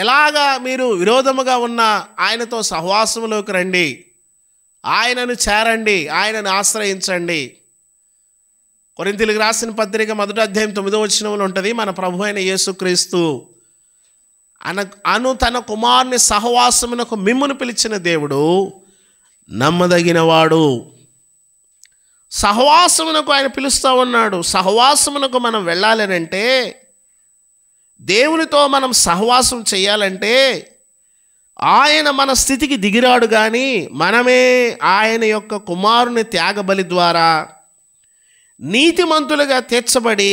Speaker 4: ఎలాగా మీరు విరోధముగా ఉన్నా ఆయనతో సహవాసంలోకి రండి, ఆయనను చేరండి, ఆయనను ఆశ్రయించండి. కొరింథీయులకు రాసిన పత్రిక 1వ అధ్యాయం 9వ వచనంలో ఉంటుంది, మన ప్రభు అయిన యేసుక్రీస్తు తన కుమారుని సహవాసమునకు మిమ్మును పిలిచిన దేవుడు నమ్మదగినవాడు. సహవాసమునకు ఆయన పిలుస్తూ ఉన్నాడు. సహవాసమునకు మనం వెళ్ళాలనంటే, దేవునితో మనం సహవాసం చేయాలంటే ఆయన మన స్థితికి దిగిరాడు, కానీ మనమే ఆయన యొక్క కుమారుని త్యాగబలి ద్వారా నీతిమంతులుగా తీర్చబడి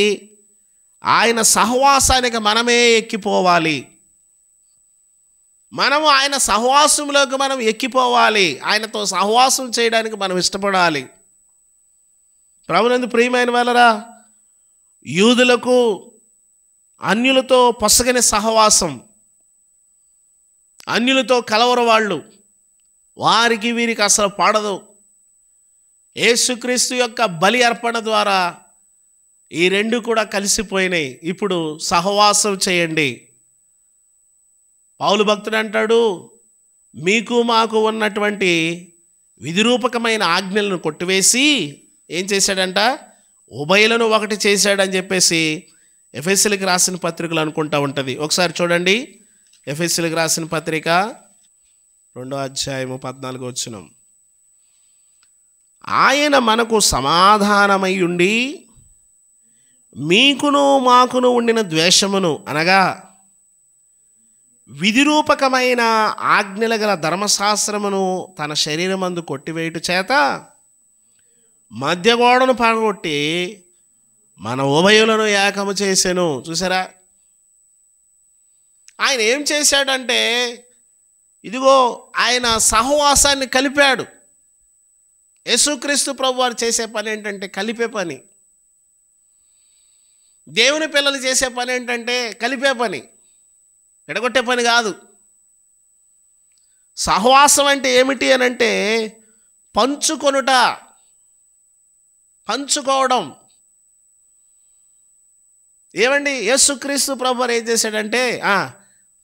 Speaker 4: ఆయన సహవాసానికి మనమే ఎక్కిపోవాలి. మనము ఆయన సహవాసంలోకి మనం ఎక్కిపోవాలి. ఆయనతో సహవాసం చేయడానికి మనం ఇష్టపడాలి. ప్రభునందు ప్రియమైన వాళ్ళరా, యూదులకు అన్యులతో పొసగని సహవాసం, అన్యులతో కలవరవాళ్ళు, వారికి వీరికి అసలు పడదు. యేసుక్రీస్తు యొక్క బలి అర్పణ ద్వారా ఈ రెండు కూడా కలిసిపోయినాయి. ఇప్పుడు సహవాసం చేయండి. పౌలు భక్తుడు అంటాడు, మీకు మాకు ఉన్నటువంటి విధిరూపకమైన ఆజ్ఞలను కొట్టివేసి ఏం చేశాడంట, ఉభయులను ఒకటి చేశాడని చెప్పేసి ఎఫెసీయులకు రాసిన పత్రికలు అనుకుంటా ఉంటుంది. ఒకసారి చూడండి, ఎఫెసీయులకు రాసిన పత్రిక 2వ అధ్యాయము 14వ వచనం. ఆయన మనకు సమాధానమై ఉండి మీకును మాకును ఉండిన ద్వేషమును, అనగా విధిరూపకమైన ఆజ్ఞల గల ధర్మశాస్త్రమును తన శరీరమందు కొట్టివేయుట చేత మధ్య గోడను పడగొట్టి మన ఉభయులను ఏకము చేసెను. చూసారా, ఆయన ఏం చేశాడంటే, ఇదిగో ఆయన సహవాసాన్ని కలిపాడు. యేసుక్రీస్తు ప్రభు వారు చేసే పని ఏంటంటే కలిపే పని. దేవుని పిల్లలు చేసే పని ఏంటంటే కలిపే పని, ఎడగొట్టే పని కాదు. సహవాసం అంటే ఏమిటి అని అంటే పంచుకొనుట, పంచుకోవడం. ఏమండి, యేసుక్రీస్తు ప్రభు వారు ఏం చేశాడంటే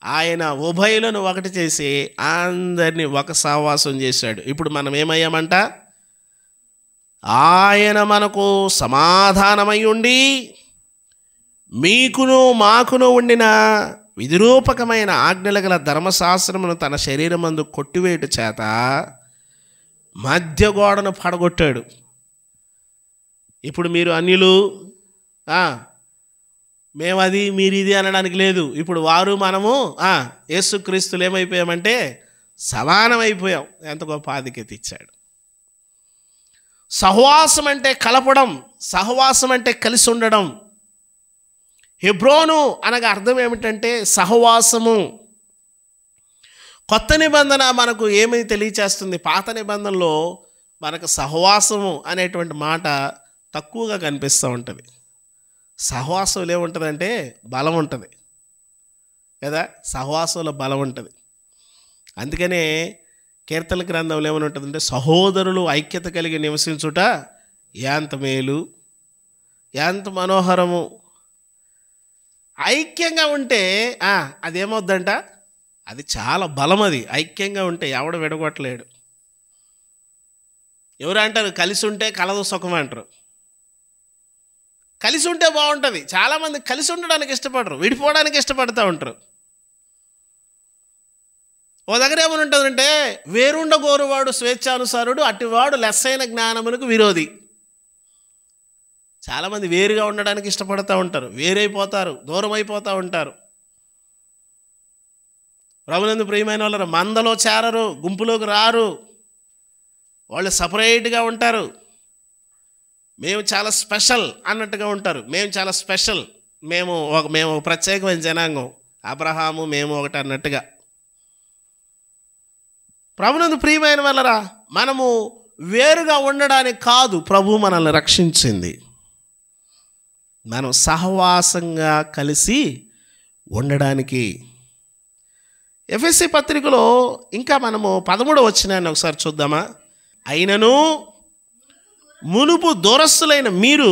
Speaker 4: ఆయన ఉభయులను ఒకటి చేసి అందరినీ ఒక సహవాసం చేశాడు. ఇప్పుడు మనం ఏమయ్యామంట, ఆయన మనకు సమాధానమై ఉండి మీకును మాకును ఉండిన విధిరూపకమైన ఆజ్ఞల గల ధర్మశాస్త్రమును తన శరీరమందు కొట్టివేయుట చేత మధ్య గోడను పడగొట్టాడు. ఇప్పుడు మీరు అన్యులు, మేమది మీరు ఇది అనడానికి లేదు. ఇప్పుడు వారు మనము యేసుక్రీస్తులు ఏమైపోయామంటే సమానమైపోయాం. ఎంత గొప్ప ఆధిక్యత ఇచ్చాడు. సహవాసం అంటే కలపడం, సహవాసం అంటే కలిసి ఉండడం. హెబ్రోను అనగా అర్థం ఏమిటంటే సహవాసము. కొత్త నిబంధన మనకు ఏమి తెలియచేస్తుంది? పాత నిబంధనలో మనకు సహవాసము అనేటువంటి మాట తక్కువగా కనిపిస్తూ ఉంటుంది. సహవాసంలో ఏముంటుందంటే బలం ఉంటుంది కదా, సహవాసంలో బలం ఉంటుంది. అందుకనే కీర్తన గ్రంథంలో ఏమని ఉంటుందంటే, సహోదరులు ఐక్యత కలిగి నివసించుట ఎంత మేలు, ఎంత మనోహరము. ఐక్యంగా ఉంటే అదేమవుద్దంట, అది చాలా బలం. అది ఐక్యంగా ఉంటే ఎవడు విడగొట్టలేడు. ఎవరు అంటారు కలిసి ఉంటే కలదు సుఖం అంటారు. కలిసి ఉంటే బాగుంటుంది. చాలామంది కలిసి ఉండడానికి ఇష్టపడరు, విడిపోవడానికి ఇష్టపడుతూ ఉంటారు. ఓ దగ్గర ఏమని ఉంటుందంటే, వేరుండ గోరువాడు స్వేచ్ఛానుసారుడు, అటివాడు లెస్సైన జ్ఞానమునకు విరోధి. చాలామంది వేరుగా ఉండడానికి ఇష్టపడుతూ ఉంటారు, వేరైపోతారు, దూరం అయిపోతూ ఉంటారు. ప్రభునందు ప్రియమైన వాళ్ళరు, మందలో చేరరు, గుంపులోకి రారు, వాళ్ళు సపరేట్గా ఉంటారు. మేము చాలా స్పెషల్ అన్నట్టుగా ఉంటారు. మేము చాలా స్పెషల్, మేము ఒక ప్రత్యేకమైన జనాంగం, అబ్రహాము మేము ఒకటి అన్నట్టుగా. ప్రభునందు ప్రియమైన వాళ్ళరా, మనము వేరుగా ఉండడానికి కాదు ప్రభు మనల్ని రక్షించింది, మనం సహవాసంగా కలిసి ఉండడానికి. ఎఫెసీ పత్రికలో ఇంకా మనము 13వ వచనాన్ని ఒకసారి చూద్దామా? అయినను మునుపు దూరస్తులైన మీరు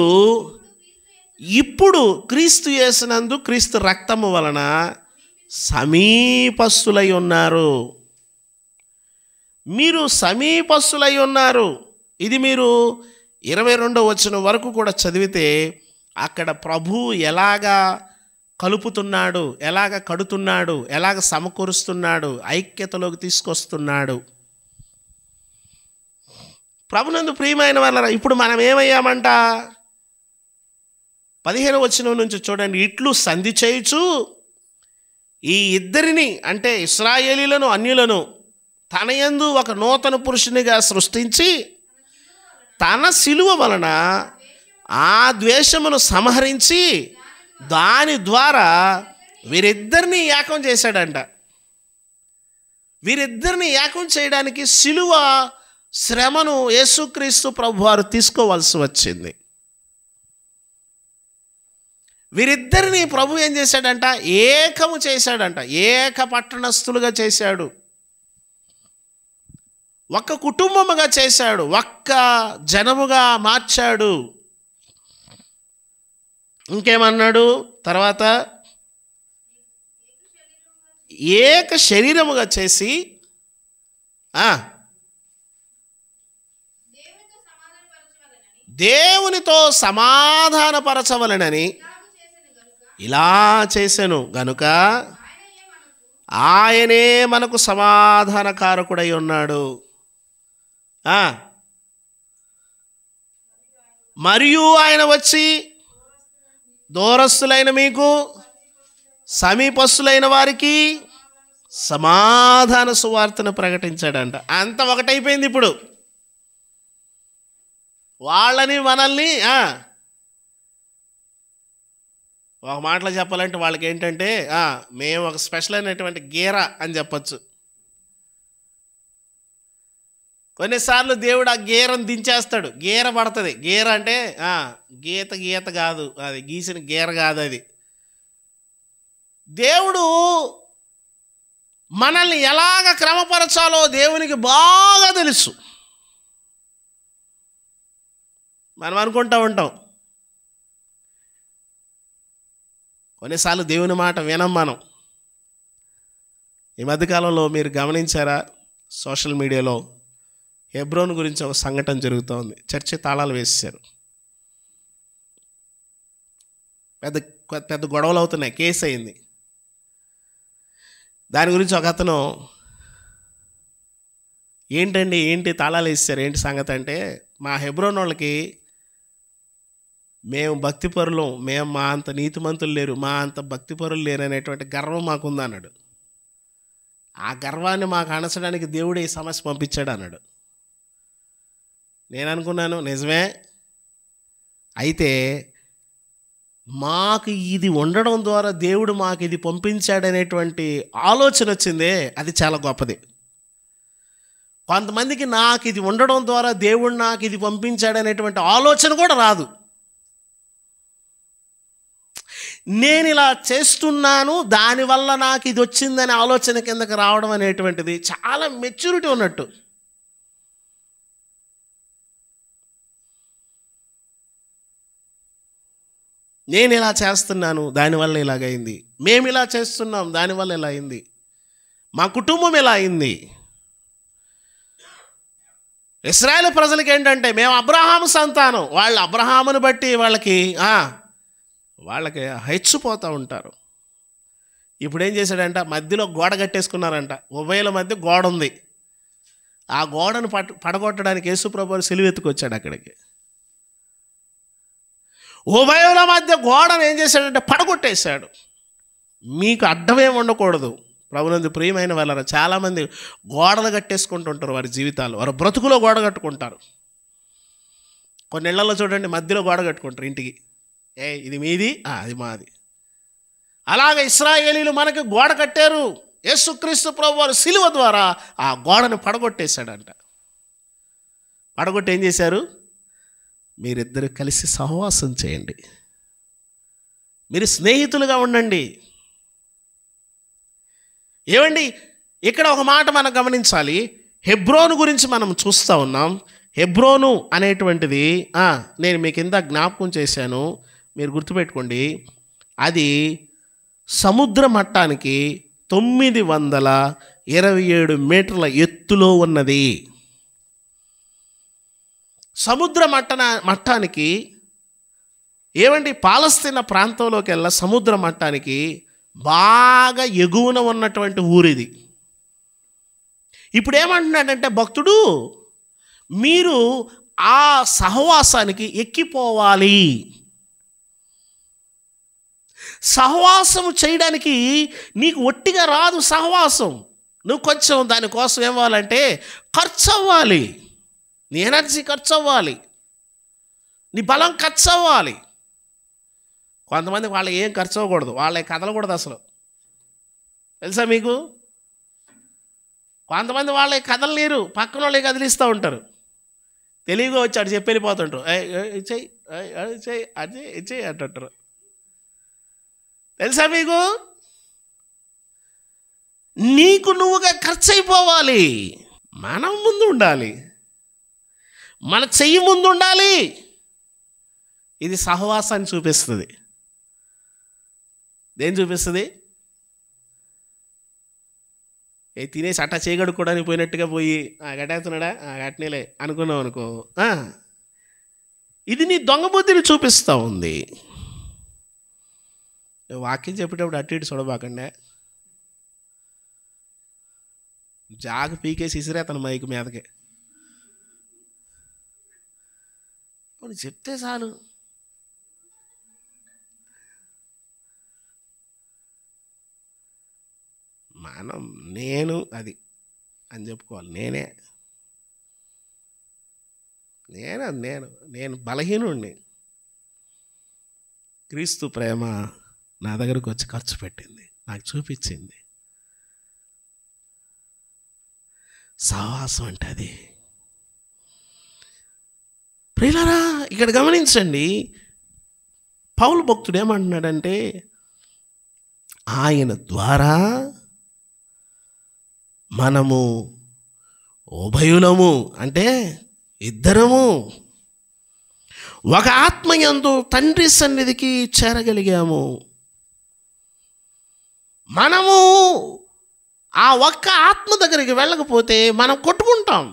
Speaker 4: ఇప్పుడు క్రీస్తు యేసునందు క్రీస్తు రక్తము వలన సమీపస్తులై ఉన్నారు. మీరు సమీపస్తులై ఉన్నారు. ఇది మీరు 22వ వచనం వరకు కూడా చదివితే అక్కడ ప్రభు ఎలాగా కలుపుతున్నాడు, ఎలాగ కడుతున్నాడు, ఎలాగ సమకూరుస్తున్నాడు, ఐక్యతలోకి తీసుకొస్తున్నాడు. ప్రభునందు ప్రియమైన వాళ్ళ, ఇప్పుడు మనం ఏమయ్యామంట? 15వ వచనం నుంచి చూడండి. ఇట్లు సంధి చేయుచు ఈ ఇద్దరిని, అంటే ఇశ్రాయేలీలను అన్యులను తన యందు ఒక నూతన పురుషునిగా సృష్టించి తన శిలువ వలన ఆ ద్వేషమును సంహరించి దాని ద్వారా వీరిద్దరిని ఏకం చేశాడంట. వీరిద్దరిని ఏకం చేయడానికి శిలువ శ్రమను యేసుక్రీస్తు ప్రభువారు తీసుకోవాల్సి వచ్చింది. వీరిద్దరిని ప్రభు ఏం చేశాడంట? ఏకము చేశాడంట, ఏక పట్టణస్థులుగా చేశాడు, ఒక్క కుటుంబముగా చేశాడు, ఒక్క జనముగా మార్చాడు. ఇంకేమన్నాడు తర్వాత? ఏక శరీరముగా చేసి దేవునితో సమాధానపరచవలెనని ఇలా చేసెను గనుక ఆయనే మనకు సమాధానకారకుడై ఉన్నాడు. మరియు ఆయన వచ్చి దూరస్తులైన మీకు సమీపస్తులైన వారికి సమాధాన సువార్తను ప్రకటించాడంట. అంత ఒకటైపోయింది. ఇప్పుడు వాళ్ళని మనల్ని ఒక మాటలో చెప్పాలంటే వాళ్ళకి ఏంటంటే మేము ఒక స్పెషల్ అయినటువంటి గీర అని చెప్పచ్చు. కొన్నిసార్లు దేవుడు ఆ గీరను దించేస్తాడు, గీర పడుతుంది. గీర అంటే గీత కాదు, అది గీసిన గీర కాదు. అది దేవుడు మనల్ని ఎలాగ క్రమపరచాలో దేవునికి బాగా తెలుసు. మనం అనుకుంటూ ఉంటాం, కొన్నిసార్లు దేవుని మాట వినం మనం. ఈ మధ్యకాలంలో మీరు గమనించారా, సోషల్ మీడియాలో హెబ్రోన్ గురించి ఒక సంఘటన జరుగుతూ ఉంది. చర్చి తాళాలు వేసేశారు, పెద్ద పెద్ద గొడవలు అవుతున్నాయి, కేసు అయింది. దాని గురించి ఒక అతను ఏంటి తాళాలు వేసేశారు, ఏంటి సంగతి అంటే, మా హెబ్రోన్ వాళ్ళకి మేము భక్తిపరులం, మేము మా అంత నీతిమంతులు లేరు, మా అంత భక్తిపరులు లేరు అనేటువంటి గర్వం మాకుంది అన్నాడు. ఆ గర్వాన్ని మాకు అణచడానికి దేవుడే ఈ సమస్య పంపించాడు అన్నాడు. నేను అనుకున్నాను, నిజమే, అయితే మాకు ఇది ఉండడం ద్వారా దేవుడు మాకు ఇది పంపించాడనేటువంటి ఆలోచన వచ్చిందే, అది చాలా గొప్పది. కొంతమందికి నాకు ఇది ఉండడం ద్వారా దేవుడు నాకు ఇది పంపించాడనేటువంటి ఆలోచన కూడా రాదు. నేను ఇలా చేస్తున్నాను దానివల్ల నాకు ఇది వచ్చిందనే ఆలోచన కిందకి రావడం అనేటువంటిది చాలా మెచ్యూరిటీ ఉన్నట్టు. నేను ఇలా చేస్తున్నాను దానివల్ల ఇలాగైంది, మేము ఇలా చేస్తున్నాం దానివల్ల ఇలా అయింది, మా కుటుంబం ఇలా అయింది. ఇశ్రాయేలు ప్రజలకి ఏంటంటే, మేము అబ్రహాము సంతానం, వాళ్ళు అబ్రహామును బట్టి వాళ్ళకి హెచ్చిపోతూ ఉంటారు. ఇప్పుడు ఏం చేశాడంట, మధ్యలో గోడ కట్టేసుకున్నారంట, ఉభయల మధ్య గోడ ఉంది. ఆ గోడను పడగొట్టడానికి యేసుప్రభువు సిలువ ఎత్తుకొచ్చాడు అక్కడికి. ఉభయుల మధ్య గోడను ఏం చేశాడంటే పడగొట్టేశాడు. మీకు అడ్డమేం ఉండకూడదు. ప్రభునందు ప్రియమైన వాళ్ళరా, చాలామంది గోడలు కట్టేసుకుంటుంటారు వారి జీవితాలు, వారి బ్రతుకులో గోడ కట్టుకుంటారు. కొన్ని ఇళ్లలో చూడండి, మధ్యలో గోడ కట్టుకుంటారు ఇంటికి. ఇది మీది, అది మాది. అలాగే ఇశ్రాయేలీలు మనకి గోడ కట్టారు. యేసుక్రీస్తు ప్రభువారు సిలువ ద్వారా ఆ గోడను పడగొట్టేశాడంట. పడగొట్టి ఏం చేశారు? మీరిద్దరు కలిసి సహవాసం చేయండి, మీరు స్నేహితులుగా ఉండండి. ఏమండి, ఇక్కడ ఒక మాట మనం గమనించాలి. హెబ్రోను గురించి మనం చూస్తూ ఉన్నాం. హెబ్రోను అనేటువంటిది నేను మీకు ఇంత జ్ఞాపకం చేశాను, మీరు గుర్తుపెట్టుకోండి. అది సముద్ర మట్టానికి 927 మీటర్ల ఎత్తులో ఉన్నది. సముద్ర మట్టానికి ఏమండి, పాలస్తీనా ప్రాంతంలోకి వెళ్ళా సముద్ర మట్టానికి బాగా ఎగువన ఉన్నటువంటి ఊరిది. ఇప్పుడు ఏమంటున్నాడంటే భక్తుడు, మీరు ఆ సహవాసానికి ఎక్కిపోవాలి. సహవాసం చేయడానికి నీకు ఒట్టిగా రాదు సహవాసం. నువ్వు కొంచెం దానికోసం ఏమవ్వాలంటే ఖర్చు అవ్వాలి, నీ ఎనర్జీ ఖర్చు అవ్వాలి, నీ బలం ఖర్చు అవ్వాలి. కొంతమంది వాళ్ళకి ఏం ఖర్చు అవ్వకూడదు, వాళ్ళకి కదలకూడదు అసలు, తెలుసా మీకు? కొంతమంది వాళ్ళకి కదలలేరు, పక్కన వాళ్ళకి కదిలిస్తూ ఉంటారు. తెలివిగా వచ్చి అటు చెప్పి వెళ్ళిపోతుంటారు. చెయ్యి చెయ్యి అది చెయ్యి అంటుంటారు, తెలుసా మీకు? నీకు నువ్వుగా ఖర్చు అయిపోవాలి. మనం ముందు ఉండాలి, మన చెయ్యి ముందు ఉండాలి. ఇది సహవాసాన్ని చూపిస్తుంది. దేని చూపిస్తుంది? తినేసి అట్టా చేయగడుక్కోవడానికి పోయినట్టుగా పోయి గట్టేస్తున్నాడా గట్టనేలే అనుకున్నావు అనుకో, ఇది నీ దొంగ బుద్ధిని చూపిస్తూ ఉంది. వాక్యం చెప్పేటప్పుడు అటు ఇటు చూడబాకండి, జాగ పీకేసి ఇసిరేతను మైకు మీదకే. చెప్తే చాలు. నేను అది అని చెప్పుకోవాలి. నేను బలహీనుణ్ణి. క్రీస్తు ప్రేమ నా దగ్గరకు వచ్చి ఖర్చు పెట్టింది, నాకు చూపించింది. సహవాసం అంటే అది. ప్రియులారా, ఇక్కడ గమనించండి, పౌలు భక్తుడు ఏమంటున్నాడంటే, ఆయన ద్వారా మనము ఉభయులము, అంటే ఇద్దరము ఒక ఆత్మయందు తండ్రి సన్నిధికి చేరగలిగాము. మనము ఆ ఒక్క ఆత్మ దగ్గరికి వెళ్ళకపోతే మనం కొట్టుకుంటాం.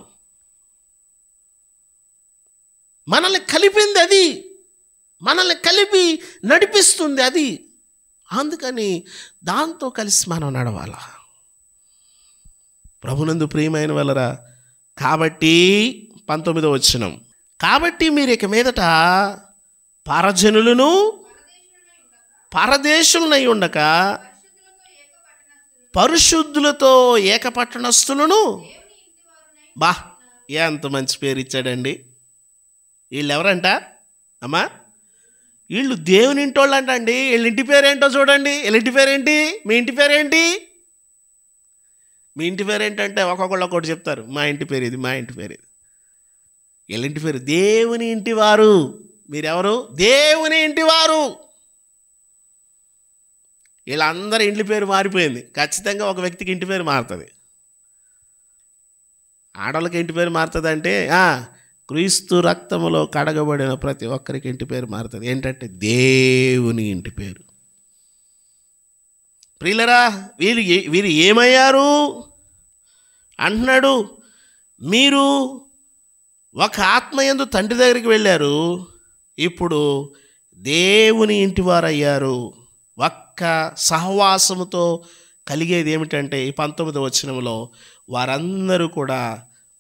Speaker 4: మనల్ని కలిపింది అది, మనల్ని కలిపి నడిపిస్తుంది అది. అందుకని దాంతో కలిసి మనం నడవాలా. ప్రభునందు ప్రియమైన వాళ్ళరా, కాబట్టి 19వ వచనం, కాబట్టి మీరు ఇక మీదట పరజనులను పరదేశులనై ఉండక పరిశుద్ధులతో ఏకపట్టణస్థులను. ఎంత మంచి పేరు ఇచ్చాడండి. వీళ్ళు ఎవరంట అమ్మా? వీళ్ళు దేవుని ఇంటోళ్ళు అంట అండి. వీళ్ళ ఇంటి పేరేంటో చూడండి. వీళ్ళ ఇంటి పేరేంటి? మీ ఇంటి పేరేంటి? మీ ఇంటి పేరు ఏంటంటే ఒక్కొక్కళ్ళు ఒక్కొక్కటి చెప్తారు. మా ఇంటి పేరు ఇది, మా ఇంటి పేరు ఇది. వీళ్ళ ఇంటి పేరు దేవుని ఇంటివారు. మీరెవరు? దేవుని ఇంటివారు. వీళ్ళందరి ఇంటి పేరు మారిపోయింది. ఖచ్చితంగా ఒక వ్యక్తికి ఇంటి పేరు మారుతుంది. ఆడవాళ్ళకి ఇంటి పేరు మారుతుంది అంటే క్రీస్తు రక్తములో కడగబడిన ప్రతి ఒక్కరికి ఇంటి పేరు మారుతుంది. ఏంటంటే దేవుని ఇంటి పేరు. ప్రియులరా, వీరు ఏమయ్యారు అంటున్నాడు? మీరు ఒక ఆత్మయందు తండ్రి దగ్గరికి వెళ్ళారు, ఇప్పుడు దేవుని ఇంటివారు అయ్యారు. ఒక్క సహవాసముతో కలిగేది ఏమిటంటే ఈ 19వ వచనంలో వారందరూ కూడా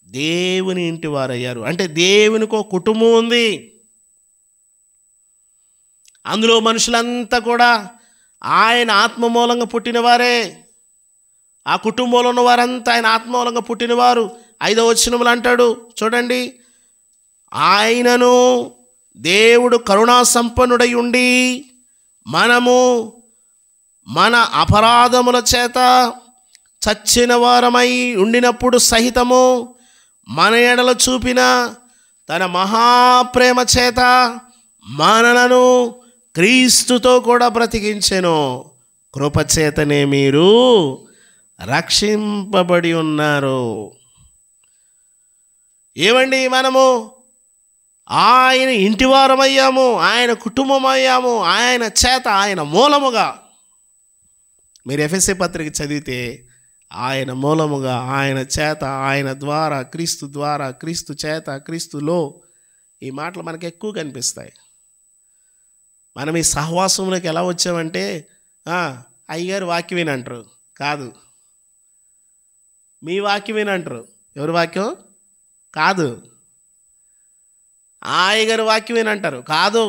Speaker 4: దేవుని ఇంటి వారయ్యారు. అంటే దేవునికి ఒక కుటుంబం ఉంది. అందులో మనుషులంతా కూడా ఆయన ఆత్మ మూలంగా పుట్టినవారే. ఆ కుటుంబంలో ఉన్న వారంతా ఆయన ఆత్మ మూలంగా పుట్టినవారు. 5వ వచనములు అంటాడు చూడండి, ఆయనను దేవుడు కరుణా సంపన్నుడై ఉండి మనము మన అపరాధముల చేత చచ్చిన వారమై ఉండినప్పుడు సహితము మన ఎడల చూపిన తన మహాప్రేమ చేత మనలను క్రీస్తుతో కూడా బ్రతికించెను. కృపచేతనే మీరు రక్షింపబడి ఉన్నారు. ఏమండి, మనము ఆయన ఇంటివారమయ్యాము, ఆయన కుటుంబం అయ్యాము, ఆయన చేత, ఆయన మూలముగా. మీరు ఎఫెసీ పత్రిక చదివితే ఆయన మూలముగా, ఆయన చేత, ఆయన ద్వారా, క్రీస్తు చేత, క్రీస్తులో, ఈ మాటలు మనకు ఎక్కువ కనిపిస్తాయి. మనం ఈ సహవాసంలోకి ఎలా వచ్చామంటే అయ్యగారు వాక్యం అంటారు, కాదు. మీ వాక్యం అంటారు, ఎవరి వాక్యం కాదు. అయ్యగారు వాక్యం అంటారు, కాదు.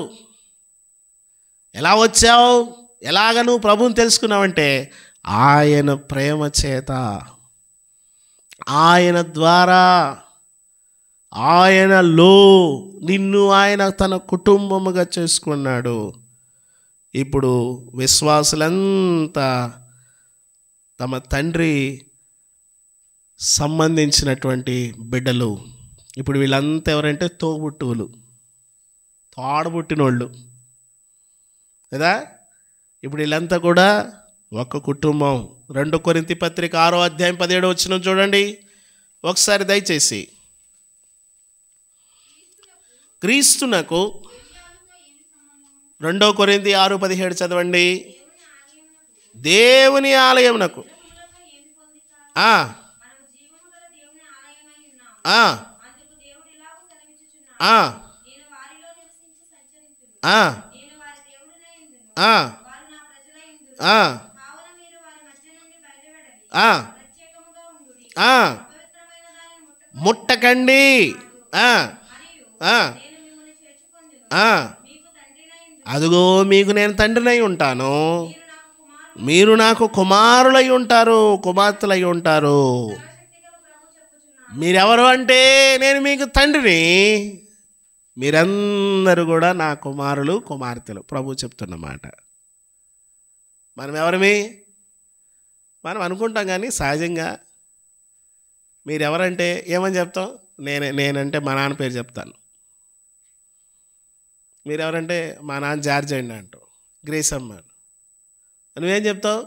Speaker 4: ఎలా వచ్చావు, ఎలాగ నువ్వు ప్రభువుని తెలుసుకున్నావంటే ఆయన ప్రేమ చేత, ఆయన ద్వారా, ఆయనలో నిన్ను ఆయన తన కుటుంబముగా చేసుకున్నాడు. ఇప్పుడు విశ్వాసులంతా తమ తండ్రి సంబంధించినటువంటి బిడ్డలు. ఇప్పుడు వీళ్ళంతా ఎవరంటే తోబుట్టువులు, తోడబుట్టినోళ్ళు కదా. ఇప్పుడు వీళ్ళంతా కూడా ఒక కుటుంబం. 2 కొరింథీ పత్రిక 6వ అధ్యాయం 17వ వచనం చూడండి ఒకసారి దయచేసి. క్రీస్తునకు 2 కొరింథీ 6:17 చదవండి. దేవుని ఆలయమునకు ముట్టకండి, అదిగో మీకు నేను తండ్రినై ఉంటాను, మీరు నాకు కుమారులై ఉంటారు, కుమార్తెలై ఉంటారు. మీరెవరు అంటే నేను మీకు తండ్రిని, మీరందరూ కూడా నా కుమారులు, కుమార్తెలు. ప్రభు చెప్తున్నమాట. మనం ఎవరిమి? మనం అనుకుంటాం కానీ సహజంగా మీరెవరంటే ఏమని చెప్తాం? నేనంటే మా నాన్న పేరు చెప్తాను. మీరెవరంటే మా నాన్న జార్జ్ అండి అంటావు, గ్రేస్ అమ్మ. నువ్వేం చెప్తావు?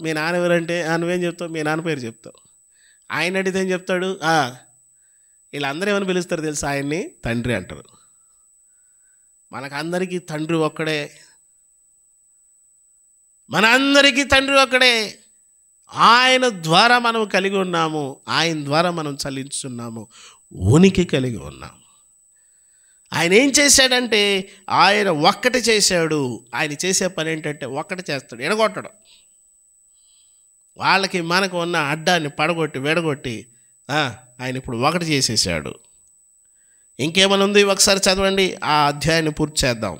Speaker 4: మీ నాన్న ఎవరంటే నువ్వేం చెప్తావు? మీ నాన్న పేరు చెప్తావు. ఆయన అడిగితే ఏం చెప్తాడు? వీళ్ళందరూ ఏమని పిలుస్తారు తెలుసా? ఆయన్ని తండ్రి అంటారు. మనకందరికీ తండ్రి ఒక్కడే, మనందరికీ తండ్రి ఒక్కడే. ఆయన ద్వారా మనం కలిగి ఉన్నాము, ఆయన ద్వారా మనం చలించున్నాము, ఉనికి కలిగి ఉన్నాము. ఆయన ఏం చేశాడంటే ఆయన ఒక్కటి చేశాడు. ఆయన చేసే పని ఏంటంటే ఒక్కటి చేస్తాడు, ఎడగొట్టడం. వాళ్ళకి మనకు ఉన్న అడ్డాన్ని పడగొట్టి విడగొట్టి ఆయన ఇప్పుడు ఒకటి చేసేసాడు. ఇంకేమైనా ఉంది? ఒకసారి చదవండి, ఆ అధ్యాయాన్ని పూర్తి చేద్దాం.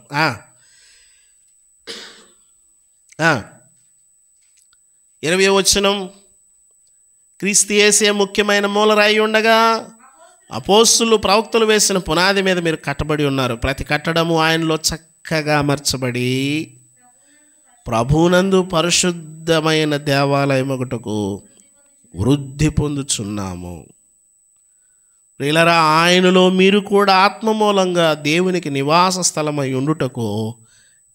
Speaker 4: 20వ వచనం. క్రీస్తు యేసే ముఖ్యమైన మూలరాయి ఉండగా అపోస్తులు ప్రవక్తలు వేసిన పునాది మీద మీరు కట్టబడి ఉన్నారు. ప్రతి కట్టడము ఆయనలో చక్కగా అమర్చబడి ప్రభువునందు పరిశుద్ధమైన దేవాలయం ఒకటకు వృద్ధి పొందుచున్నాము. ప్రియులారా, ఆయనలో మీరు కూడా ఆత్మ మూలంగా దేవునికి నివాస స్థలమై ఉండుటకు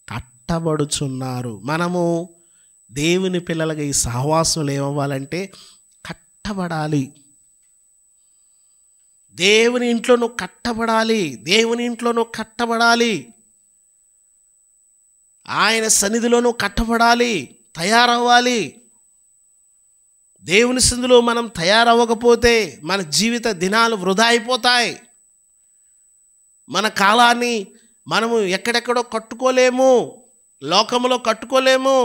Speaker 4: కట్టబడుచున్నారు. మనము దేవుని పిల్లలుగా ఈ సహవాసంలో ఏమవ్వాలంటే కట్టబడాలి. దేవుని ఇంట్లో నువ్వు కట్టబడాలి, దేవుని ఇంట్లో నువ్వు కట్టబడాలి, ఆయన సన్నిధిలో నువ్వు కట్టబడాలి, తయారవ్వాలి. దేవుని సన్నిధిలో మనం తయారవ్వకపోతే మన జీవిత దినాలు వృధా అయిపోతాయి. మన కాలాన్ని మనము ఎక్కడెక్కడో కట్టుకోలేము, లోకములో కట్టుకోలేము.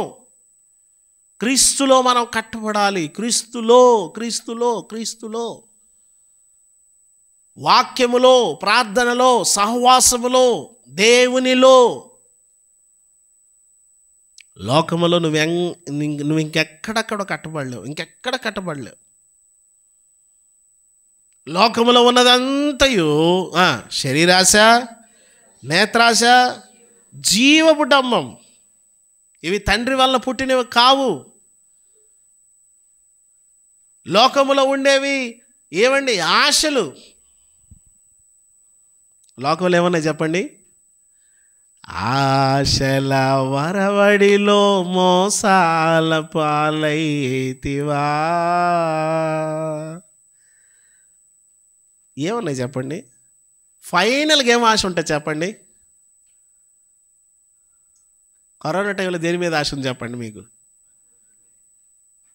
Speaker 4: క్రీస్తులో మనం కట్టబడాలి. క్రీస్తులో వాక్యములో, ప్రార్థనలో, సహవాసములో దేవునిలో. లోకములో నువ్వు ఇంకెక్కడెక్కడ కట్టబడలేవు, ఇంకెక్కడ కట్టబడలేవు. లోకములో ఉన్నదంతయు శరీరాశ, నేత్రాశ, జీవపు డంబం. ఇవి తండ్రి వల్ల పుట్టినవి కావు. లోకములో ఉండేవి ఏమండి? ఆశలు. లోకంలో ఏమన్నాయి చెప్పండి? ఆశల వరవడిలో మోసాల పాలైతివా. ఏమన్నాయి చెప్పండి? ఫైనల్గా ఏం ఆశ ఉంటుంది చెప్పండి? కరోనా టైంలో దేని మీద ఆశ ఉంది చెప్పండి మీకు?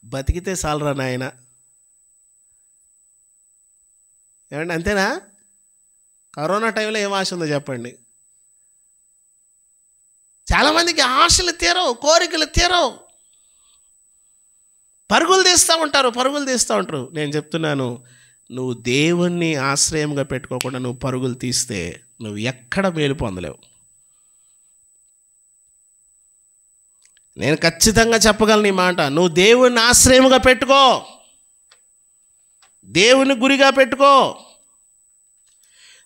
Speaker 4: బతికితే చాలరా నాయన. ఏమండి అంతేనా? కరోనా టైంలో ఏం ఆశ ఉందో చెప్పండి? చాలామందికి ఆశలు తీరవు, కోరికలు తీరవు. పరుగులు తీస్తూ ఉంటారు. నేను చెప్తున్నాను, నువ్వు దేవుణ్ణి ఆశ్రయంగా పెట్టుకోకుండా నువ్వు పరుగులు తీస్తే నువ్వు ఎక్కడ మేలు పొందలేవు. నేను ఖచ్చితంగా చెప్పగలను ఈ మాట. నువ్వు దేవుణ్ణి ఆశ్రయంగా పెట్టుకో, దేవుని గురిగా పెట్టుకో.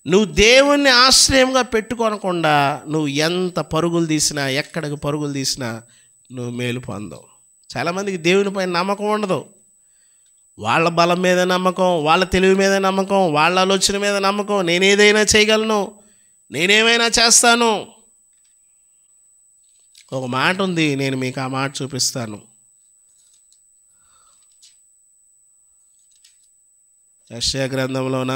Speaker 4: నువ్వు దేవుణ్ణి ఆశ్రయంగా పెట్టుకోనకుండా నువ్వు ఎంత పరుగులు తీసినా, ఎక్కడికి పరుగులు తీసినా నువ్వు మేలు పొందవు. చాలామందికి దేవునిపై నమ్మకం ఉండదు. వాళ్ళ బలం మీద నమ్మకం, వాళ్ళ తెలివి మీద నమ్మకం, వాళ్ళ ఆలోచన మీద నమ్మకం. నేనేదైనా చేయగలను, నేనేమైనా చేస్తాను. ఒక మాట ఉంది, నేను మీకు ఆ మాట చూపిస్తాను. యెషయా గ్రంథంలోన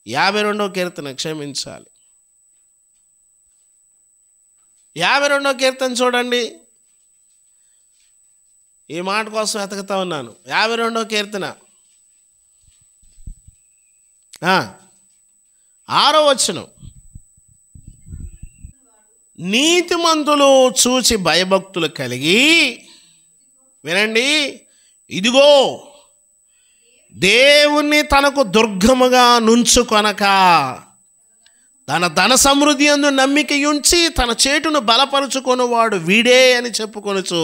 Speaker 4: 52వ కీర్తన, క్షమించాలి 52వ కీర్తన చూడండి. ఈ మాట కోసం వెతకుతా ఉన్నాను. 52వ కీర్తన 6వ వచనం. నీతిమంతులు చూచి భయభక్తులు కలిగి, వినండి, ఇదిగో దేవుణ్ణి తనకు దుర్గముగా నుంచుకొనక తన ధన సమృద్ధి యందు నమ్మికయుంచి తన చేటును బలపరుచుకొని వాడు వీడే అని చెప్పుకొనుచు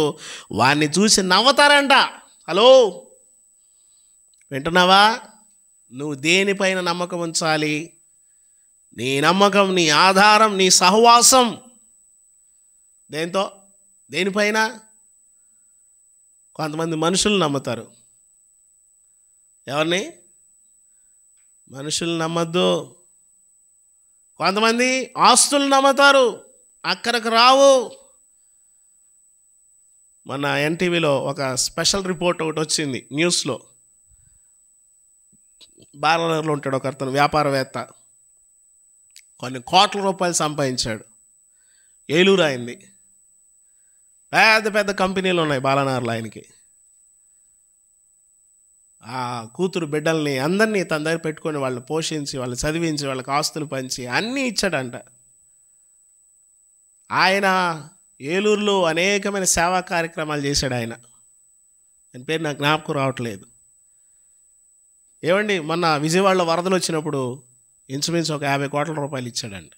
Speaker 4: వాడిని చూసి నవ్వుతారంట. హలో, వింటున్నావా? నువ్వు దేనిపైన నమ్మకం ఉంచాలి? నీ నమ్మకం, నీ ఆధారం, నీ సహవాసం దేంతో? దేనిపైన? కొంతమంది మనుషులు నమ్ముతారు. ఎవరిని? మనుషులు నమ్మద్దు. కొంతమంది ఆస్తులు నమ్ముతారు, అక్కడికి రావు. మన ఎన్టీవీలో ఒక స్పెషల్ రిపోర్ట్ ఒకటి వచ్చింది న్యూస్లో. బాలనగర్లో ఉంటాడు ఒక అతను, వ్యాపారవేత్త. కొన్ని కోట్ల రూపాయలు సంపాదించాడు. ఏలూరు అయింది. పెద్ద పెద్ద కంపెనీలు ఉన్నాయి బాలనగర్లో ఆయనకి. ఆ కూతురు బిడ్డల్ని అందరినీ తన దగ్గర పెట్టుకొని వాళ్ళని పోషించి, వాళ్ళని చదివించి, వాళ్ళకి ఆస్తులు పంచి అన్నీ ఇచ్చాడంట. ఆయన ఏలూరులో అనేకమైన సేవా కార్యక్రమాలు చేశాడు. ఆయన పేరు నాకు జ్ఞాపకం రావట్లేదు. ఏమండి, మొన్న విజయవాడలో వరదలు వచ్చినప్పుడు ఇంచుమించు ఒక 50 కోట్ల రూపాయలు ఇచ్చాడంట.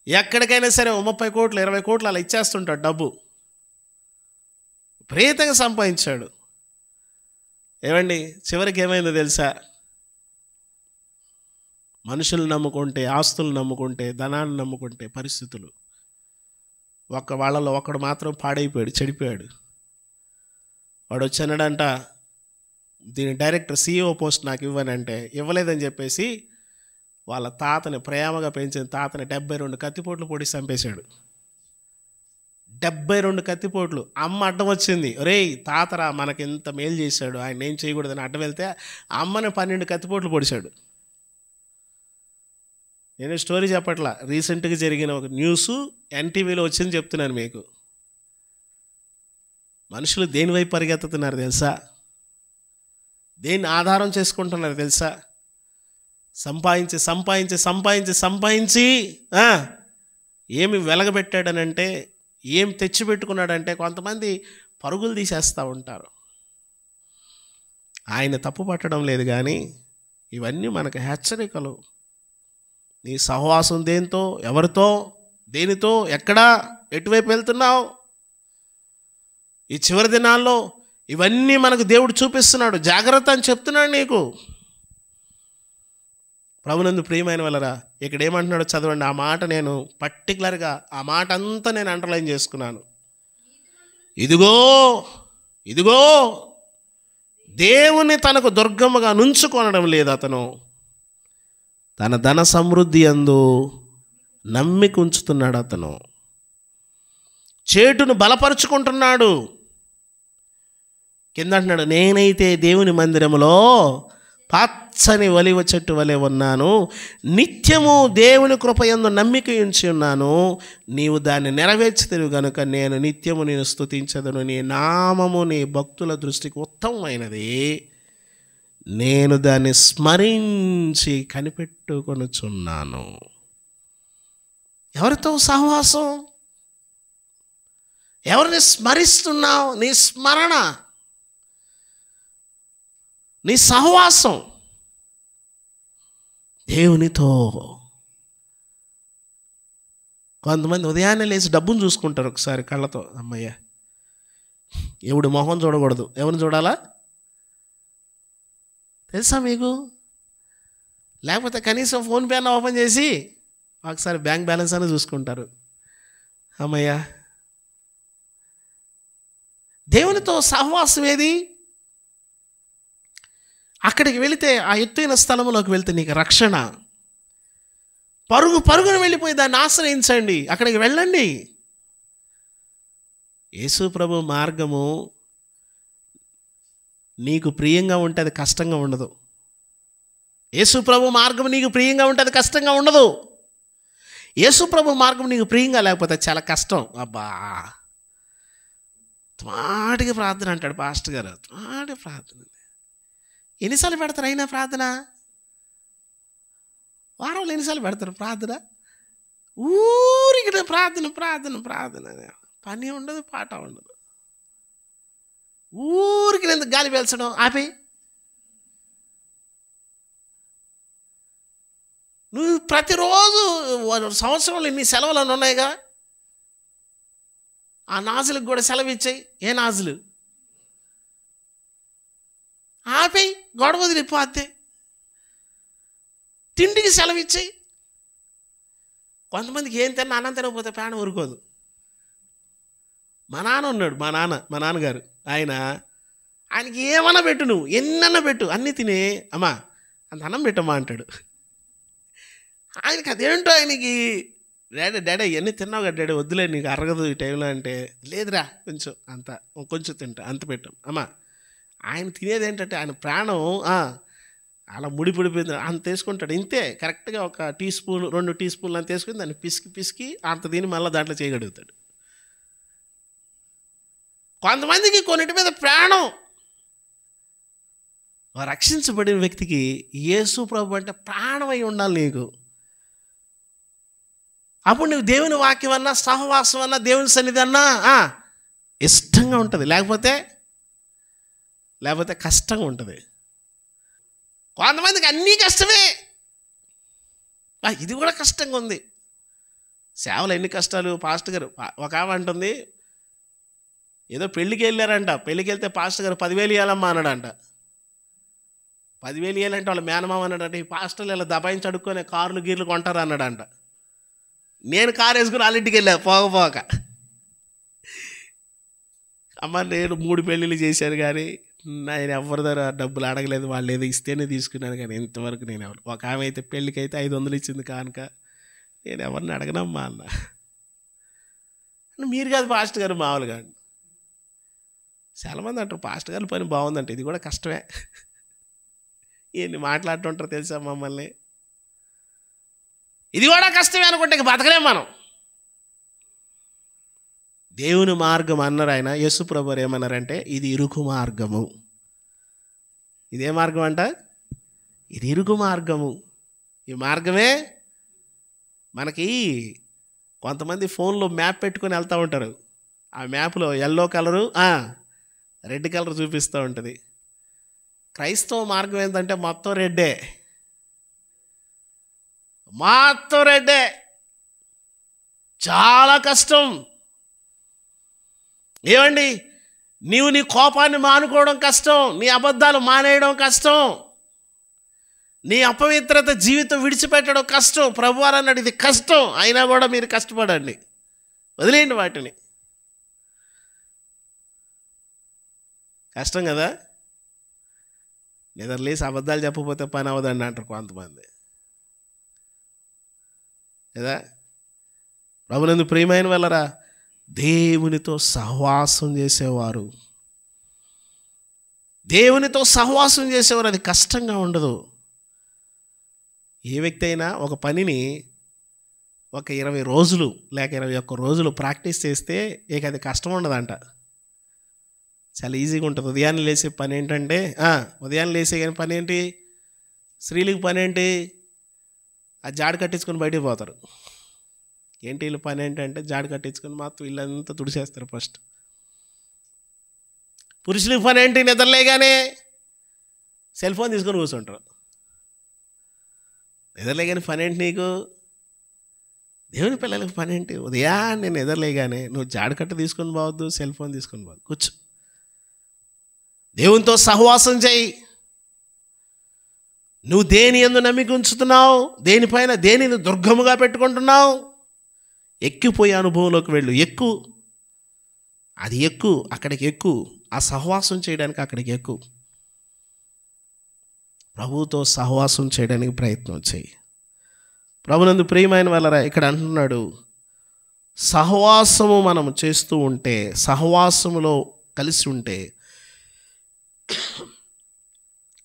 Speaker 4: ఎక్కడికైనా సరే 30 కోట్లు 20 కోట్లు అలా ఇచ్చేస్తుంటాడు డబ్బు. విపరీతంగా సంపాదించాడు. ఏమండి, చివరికి ఏమైందో తెలుసా? మనుషులు నమ్ముకుంటే, ఆస్తులు నమ్ముకుంటే, ధనాన్ని నమ్ముకుంటే పరిస్థితులు. వాళ్ళలో ఒకడు మాత్రం పాడైపోయాడు, చెడిపోయాడు. వాడు వచ్చానడంట, దీని డైరెక్టర్ CEO పోస్ట్ నాకు ఇవ్వనంటే ఇవ్వలేదని చెప్పేసి వాళ్ళ తాతని, ప్రేమగా పెంచిన తాతని 72 కత్తిపోట్లు పొడి చంపేశాడు. 72 కత్తిపోట్లు. అమ్మ అడ్డం వచ్చింది. ఒరేయ్ తాతరా, మనకి ఎంత మేలు చేశాడు, ఆయన ఏం చేయకూడదని అడ్డం వెళ్తే అమ్మని 12 కత్తిపోట్లు పొడిచాడు. నేను స్టోరీ చెప్పట్లా, రీసెంట్గా జరిగిన ఒక న్యూస్ ఎన్టీవీలో వచ్చింది చెప్తున్నాను మీకు. మనుషులు దేని వైపు పరిగెత్తుతున్నారు తెలుసా? దేన్ని ఆధారం చేసుకుంటున్నారు తెలుసా? సంపాదించి సంపాదించి సంపాదించి సంపాదించి ఏమి వెలగబెట్టాడనంటే, ఏం తెచ్చిపెట్టుకున్నాడంటే కొంతమంది పరుగులు తీసేస్తూ ఉంటారు. ఆయన తప్పు పట్టడం లేదు, కానీ ఇవన్నీ మనకు హెచ్చరికలు. నీ సహవాసం దేంతో, ఎవరితో, దేనితో, ఎక్కడా, ఎటువైపు వెళ్తున్నావు? ఈ చివరి దినాల్లో ఇవన్నీ మనకు దేవుడు చూపిస్తున్నాడు. జాగ్రత్త అని చెప్తున్నాడు నీకు. ప్రభునందు ప్రియమైన వాళ్ళరా, ఇక్కడ ఏమంటున్నాడో చదవండి. ఆ మాట నేను పర్టికులర్గా ఆ మాట అంతా నేను అండర్లైన్ చేసుకున్నాను. ఇదిగో ఇదిగో దేవుని తనకు దుర్గమ్మగా నుంచుకొనడం లేదు అతను. తన ధన సమృద్ధి యందు నమ్మిక ఉంచుతున్నాడు అతను. చేటును బలపరుచుకుంటున్నాడు. కింద అంటున్నాడు, నేనైతే దేవుని మందిరములో పచ్చని ఒలివ చెట్టు వలె ఉన్నాను, నిత్యము దేవుని కృపయందు నమ్మిక ఉంచి ఉన్నాను. నీవు దాన్ని నెరవేర్చుతేవు గనుక నేను నిత్యము నేను స్తుతించదను. నీ నామము నీ భక్తుల దృష్టికి ఉత్తమమైనది, నేను దాన్ని స్మరించి కనిపెట్టుకొనుచున్నాను. ఎవరితో సహవాసం? ఎవరిని స్మరిస్తున్నావు? నీ స్మరణ, నీ సహవాసం దేవునితో. కొంతమంది ఉదయాన్నే లేచి డబ్బును చూసుకుంటారు ఒకసారి కళ్ళతో. అమ్మయ్య, ఎవడు మొహం చూడకూడదు. ఎవరిని చూడాలా తెలుసా మీకు? లేకపోతే కనీసం ఫోన్పే అన్న ఓపెన్ చేసి ఒకసారి బ్యాంక్ బ్యాలెన్స్ అని చూసుకుంటారు. అమ్మయ్య, దేవునితో సహవాసం ఏది? అక్కడికి వెళితే, ఆ ఎత్తైన స్థలంలోకి వెళ్తే నీకు రక్షణ. పరుగున వెళ్ళిపోయి దాన్ని ఆశ్రయించండి. అక్కడికి వెళ్ళండి. యేసు ప్రభు మార్గము నీకు ప్రియంగా ఉంటే అది కష్టంగా ఉండదు. యేసు ప్రభు మార్గం నీకు ప్రియంగా ఉంటే అది కష్టంగా ఉండదు. యేసు ప్రభు మార్గం నీకు ప్రియంగా లేకపోతే చాలా కష్టం. అబ్బా, మాటికి ప్రార్థన అంటాడు పాస్టర్ గారు. మాటి ప్రార్థన ఎన్నిసార్లు పెడతారు? అయినా ప్రార్థన వారంలో ఎన్నిసార్లు పెడతారు ప్రార్థన? ఊరికి ప్రార్థన ప్రార్థన ప్రార్థన, పని ఉండదు, పాట ఉండదు. ఊరికి ఎందుకు గాలి పీల్చడం? ఆపి నువ్వు ప్రతిరోజు సంవత్సరంలో ఇన్ని సెలవులను ఉన్నాయిగా, ఆ నాజులకు కూడా సెలవు ఇచ్చాయి. ఏ నాజులు? ఆపేయి, గొడవ వదిలిపోతే. తిండికి సెలవు ఇచ్చాయి. కొంతమందికి ఏం తిన్నా అన్నం తినకపోతే ప్రాణం ఊరుకోదు. మా నాన్న ఉన్నాడు, మా నాన్నగారు. ఆయనకి ఏమన్నా పెట్టు, నువ్వు ఎన్నన్నా పెట్టు, అన్నీ తినే, అమ్మా అంత అన్నం పెట్టమ్మా అంటాడు. ఆయనకి అదేంటో, ఆయనకి డాడీ ఇవన్నీ తిన్నావు కదా డాడీ, వద్దులే నీకు అరగదు ఈ టైంలో అంటే, లేదురా కొంచెం కొంచెం తింటా, అంత పెట్టాం అమ్మా. ఆయన తినేది ఏంటంటే ఆయన ప్రాణం అలా ముడిపడిపోయింది, అంత వేసుకుంటాడు. ఇంతే కరెక్ట్గా ఒక 1 టీ స్పూన్ 2 టీ స్పూన్లు అంత వేసుకుని దాన్ని పిసికి అంత తిని మళ్ళీ దాంట్లో చేయగలుగుతాడు. కొంతమందికి కొన్నిటి మీద ప్రాణం. రక్షించబడిన వ్యక్తికి యేసు ప్రభు అంటే ప్రాణం అయి ఉండాలి నీకు. అప్పుడు నువ్వు దేవుని వాక్యం అన్నా, సహవాసం అన్నా, దేవుని సన్నిధి అన్నా ఇష్టంగా ఉంటుంది. లేకపోతే కష్టంగా ఉంటుంది. కొంతమందికి అన్నీ కష్టమే. ఇది కూడా కష్టంగా ఉంది. సేవలు ఎన్ని కష్టాలు. పాస్టర్ గారు ఒక ఆమె అంటుంది, ఏదో పెళ్ళికి వెళ్ళారంట. పెళ్ళికి వెళ్తే పాస్టర్ గారు 10,000 ఇవ్వాలమ్మా అన్నాడంట. 10,000 ఇవ్వాలంటే వాళ్ళ మేనమామ అన్నాడంటే, ఈ పాస్టర్లు ఇలా దబాయించి అడుక్కొని కార్లు గీర్లు కొంటారు అన్నాడంట. నేను కారు వేసుకుని వాళ్ళ ఇంటికి వెళ్ళా పోక. అమ్మ నేను 3 పెళ్ళిళ్ళు చేశాను కానీ నేను ఎవరి దగ్గర డబ్బులు అడగలేదు. వాళ్ళు ఏదో ఇస్తేనే తీసుకున్నాను కానీ ఇంతవరకు నేను ఎవరు. ఒక ఆమె అయితే పెళ్ళికైతే 500 ఇచ్చింది కానుక. నేను ఎవరిని అడగనమ్మా అన్న. మీరు కాదు పాస్టర్ గారు, మామూలుగా చాలామంది అంటారు పాస్టర్ గారు పని బాగుందంటే. ఇది కూడా కష్టమే. ఎన్ని మాట్లాడుతుంటారు తెలుసా మమ్మల్ని. ఇది కూడా కష్టమే అనుకుంటే ఇక బతకలేం మనం. దేవుని మార్గం అన్నారు ఆయన. యేసు ప్రభువారు ఏమన్నారంటే, ఇది ఇరుకు మార్గము. ఇదే మార్గం అంట, ఇది ఇరుకు మార్గము. ఈ మార్గమే మనకి కొంతమంది ఫోన్లో మ్యాప్ పెట్టుకొని వెళ్తూ ఉంటారు. ఆ మ్యాప్లో ఎల్లో కలరు రెడ్ కలర్ చూపిస్తూ ఉంటుంది. క్రైస్తవ మార్గం ఏంటంటే మొత్తం రెడ్డే. మొత్తం రెడ్డే. చాలా కష్టం. ఏమండి, నీవు నీ కోపాన్ని మానుకోవడం కష్టం, నీ అబద్ధాలు మానేయడం కష్టం, నీ అపవిత్రత జీవితం విడిచిపెట్టడం కష్టం. ప్రభువారు అన్నాడు ఇది కష్టం, అయినా కూడా మీరు కష్టపడండి, వదిలేయండి వాటిని. కష్టం కదా. నిద్రలేసి అబద్ధాలు చెప్పకపోతే పని అవ్వదండి అంటారు కొంతమంది కదా. ప్రభునందు ప్రియమైన వాళ్ళరా, దేవునితో సహవాసం చేసేవారు, దేవునితో సహవాసం చేసేవారు అది కష్టంగా ఉండదు. ఏ వ్యక్తి అయినా ఒక పనిని ఒక 20 రోజులు లేక 21 రోజులు ప్రాక్టీస్ చేస్తే ఇక అది కష్టం ఉండదంట, చాలా ఈజీగా ఉంటుంది. ఉదయాన్నే లేసే పని ఏంటంటే ఉదయాన్నే లేసే కానీ పని ఏంటి, స్త్రీలకు పని ఏంటి, ఆ జాడు కట్టించుకొని బయటికి పోతారు. ఏంటి వీళ్ళ పని ఏంటంటే జాడు కట్టించుకొని మాత్రం వీళ్ళంతా తుడిచేస్తారు ఫస్ట్. పురుషులకు పని ఏంటి, నిద్రలేగానే సెల్ ఫోన్ తీసుకొని కూర్చుంటారు. నిద్రలేగానే పని ఏంటి నీకు? దేవుని పిల్లలకి పని ఏంటి? ఉదయాన్నే నిద్రలేగానే నువ్వు జాడు కట్ట తీసుకొని పోవద్దు, సెల్ ఫోన్ తీసుకొని పోవద్దు, కూర్చో, దేవునితో సహవాసం చేయి. నువ్వు దేని యందు నమ్మిక ఉంచుతున్నావు, దేనిపైన దేనిని దుర్గముగా పెట్టుకుంటున్నావు, ఎక్కిపోయే అనుభవంలోకి వెళ్ళు. అది అక్కడికి ఎక్కు, ఆ సహవాసం చేయడానికి అక్కడికి ఎక్కు. ప్రభువుతో సహవాసం చేయడానికి ప్రయత్నం చేయి. ప్రభునందు ప్రియమైన వాళ్ళరా, ఇక్కడ అంటున్నాడు సహవాసము మనం చేస్తూ ఉంటే, సహవాసములో కలిసి ఉంటే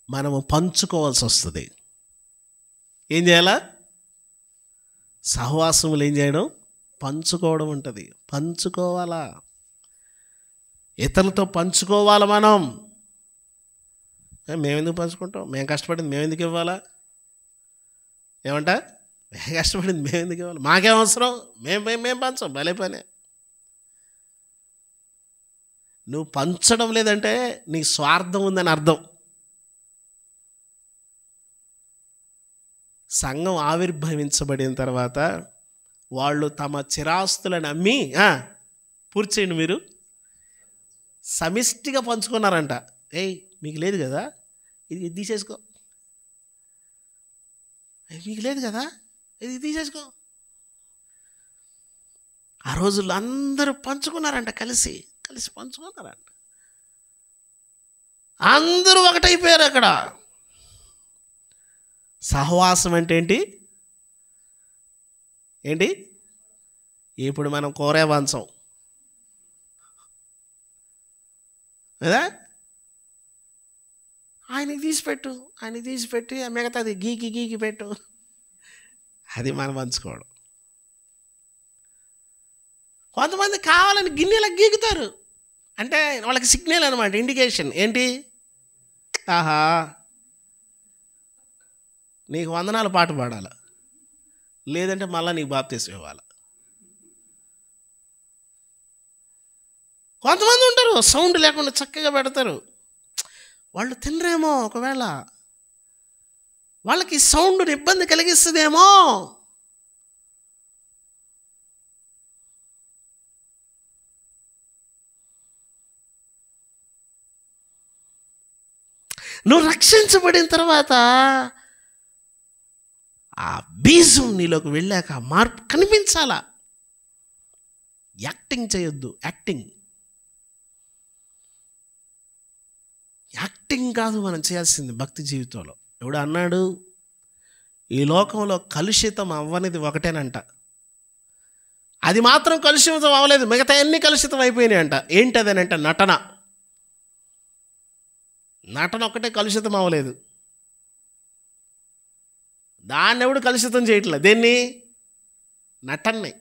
Speaker 4: మనము పంచుకోవాల్సి వస్తుంది. ఏం చేయాలా? సహవాసములు ఏం చేయడం? పంచుకోవడం ఉంటుంది. పంచుకోవాలా, ఇతరులతో పంచుకోవాలా. మేమెందుకు పంచుకుంటాం? మేము కష్టపడింది మేమెందుకు ఇవ్వాలా? ఏమంట? మేము కష్టపడింది మేమెందుకు ఇవ్వాలి? మాకేం అవసరం? మేము పంచం, భలే పనే. నువ్వు పంచడం లేదంటే నీకు స్వార్థం ఉందని అర్థం. సంఘం ఆవిర్భవించబడిన తర్వాత వాళ్ళు తమ చిరాస్తులను అమ్మి పూర్తి చేయండి, మీరు సమిష్టిగా పంచుకున్నారంట. మీకు లేదు కదా, ఇది తీసేసుకో, మీకు లేదు కదా, ఇది తీసేసుకో. ఆ రోజుల్లో అందరూ పంచుకున్నారంట, కలిసి పంచుకున్నారంట, అందరూ ఒకటైపోయారు అక్కడ. సహవాసం అంటే ఏంటి? ఇప్పుడు మనం కోరే వంచం కదా, ఆయనకి తీసిపెట్టి మిగతాది గీకి పెట్టు, అది మనం పంచుకోవడం. కొంతమంది కావాలని గిన్నెలకు గీకుతారు, అంటే వాళ్ళకి సిగ్నల్ అనమాట, ఇండికేషన్. ఏంటి? ఆహా, నీకు వందనాలు పాట పాడాలి, లేదంటే మళ్ళీ నీకు బాప్తీసం ఇవ్వాలి. కొంతమంది ఉంటారు సౌండ్ లేకుండా చక్కగా పెడతారు. వాళ్ళు తినరేమో, ఒకవేళ వాళ్ళకి సౌండ్ ఇబ్బంది కలిగిస్తుందేమో. నువ్వు రక్షించబడిన తర్వాత ఆ బీజం నీలోకి వెళ్ళాక మార్పు కనిపించాలా. యాక్టింగ్ చేయొద్దు. యాక్టింగ్ కాదు మనం చేయాల్సింది భక్తి జీవితంలో. ఎవడు అన్నాడు, ఈ లోకంలో కలుషితం అవ్వనిది ఒకటేనంట, అది మాత్రం కలుషితం అవ్వలేదు, మిగతా అన్ని కలుషితం అయిపోయినాయి అంట. ఏంటదనంట? నటన ఒక్కటే కలుషితం అవ్వలేదు. దాన్ని ఎవడు కలుషితం చేయట్లేదు. దేన్ని? నటన్ని.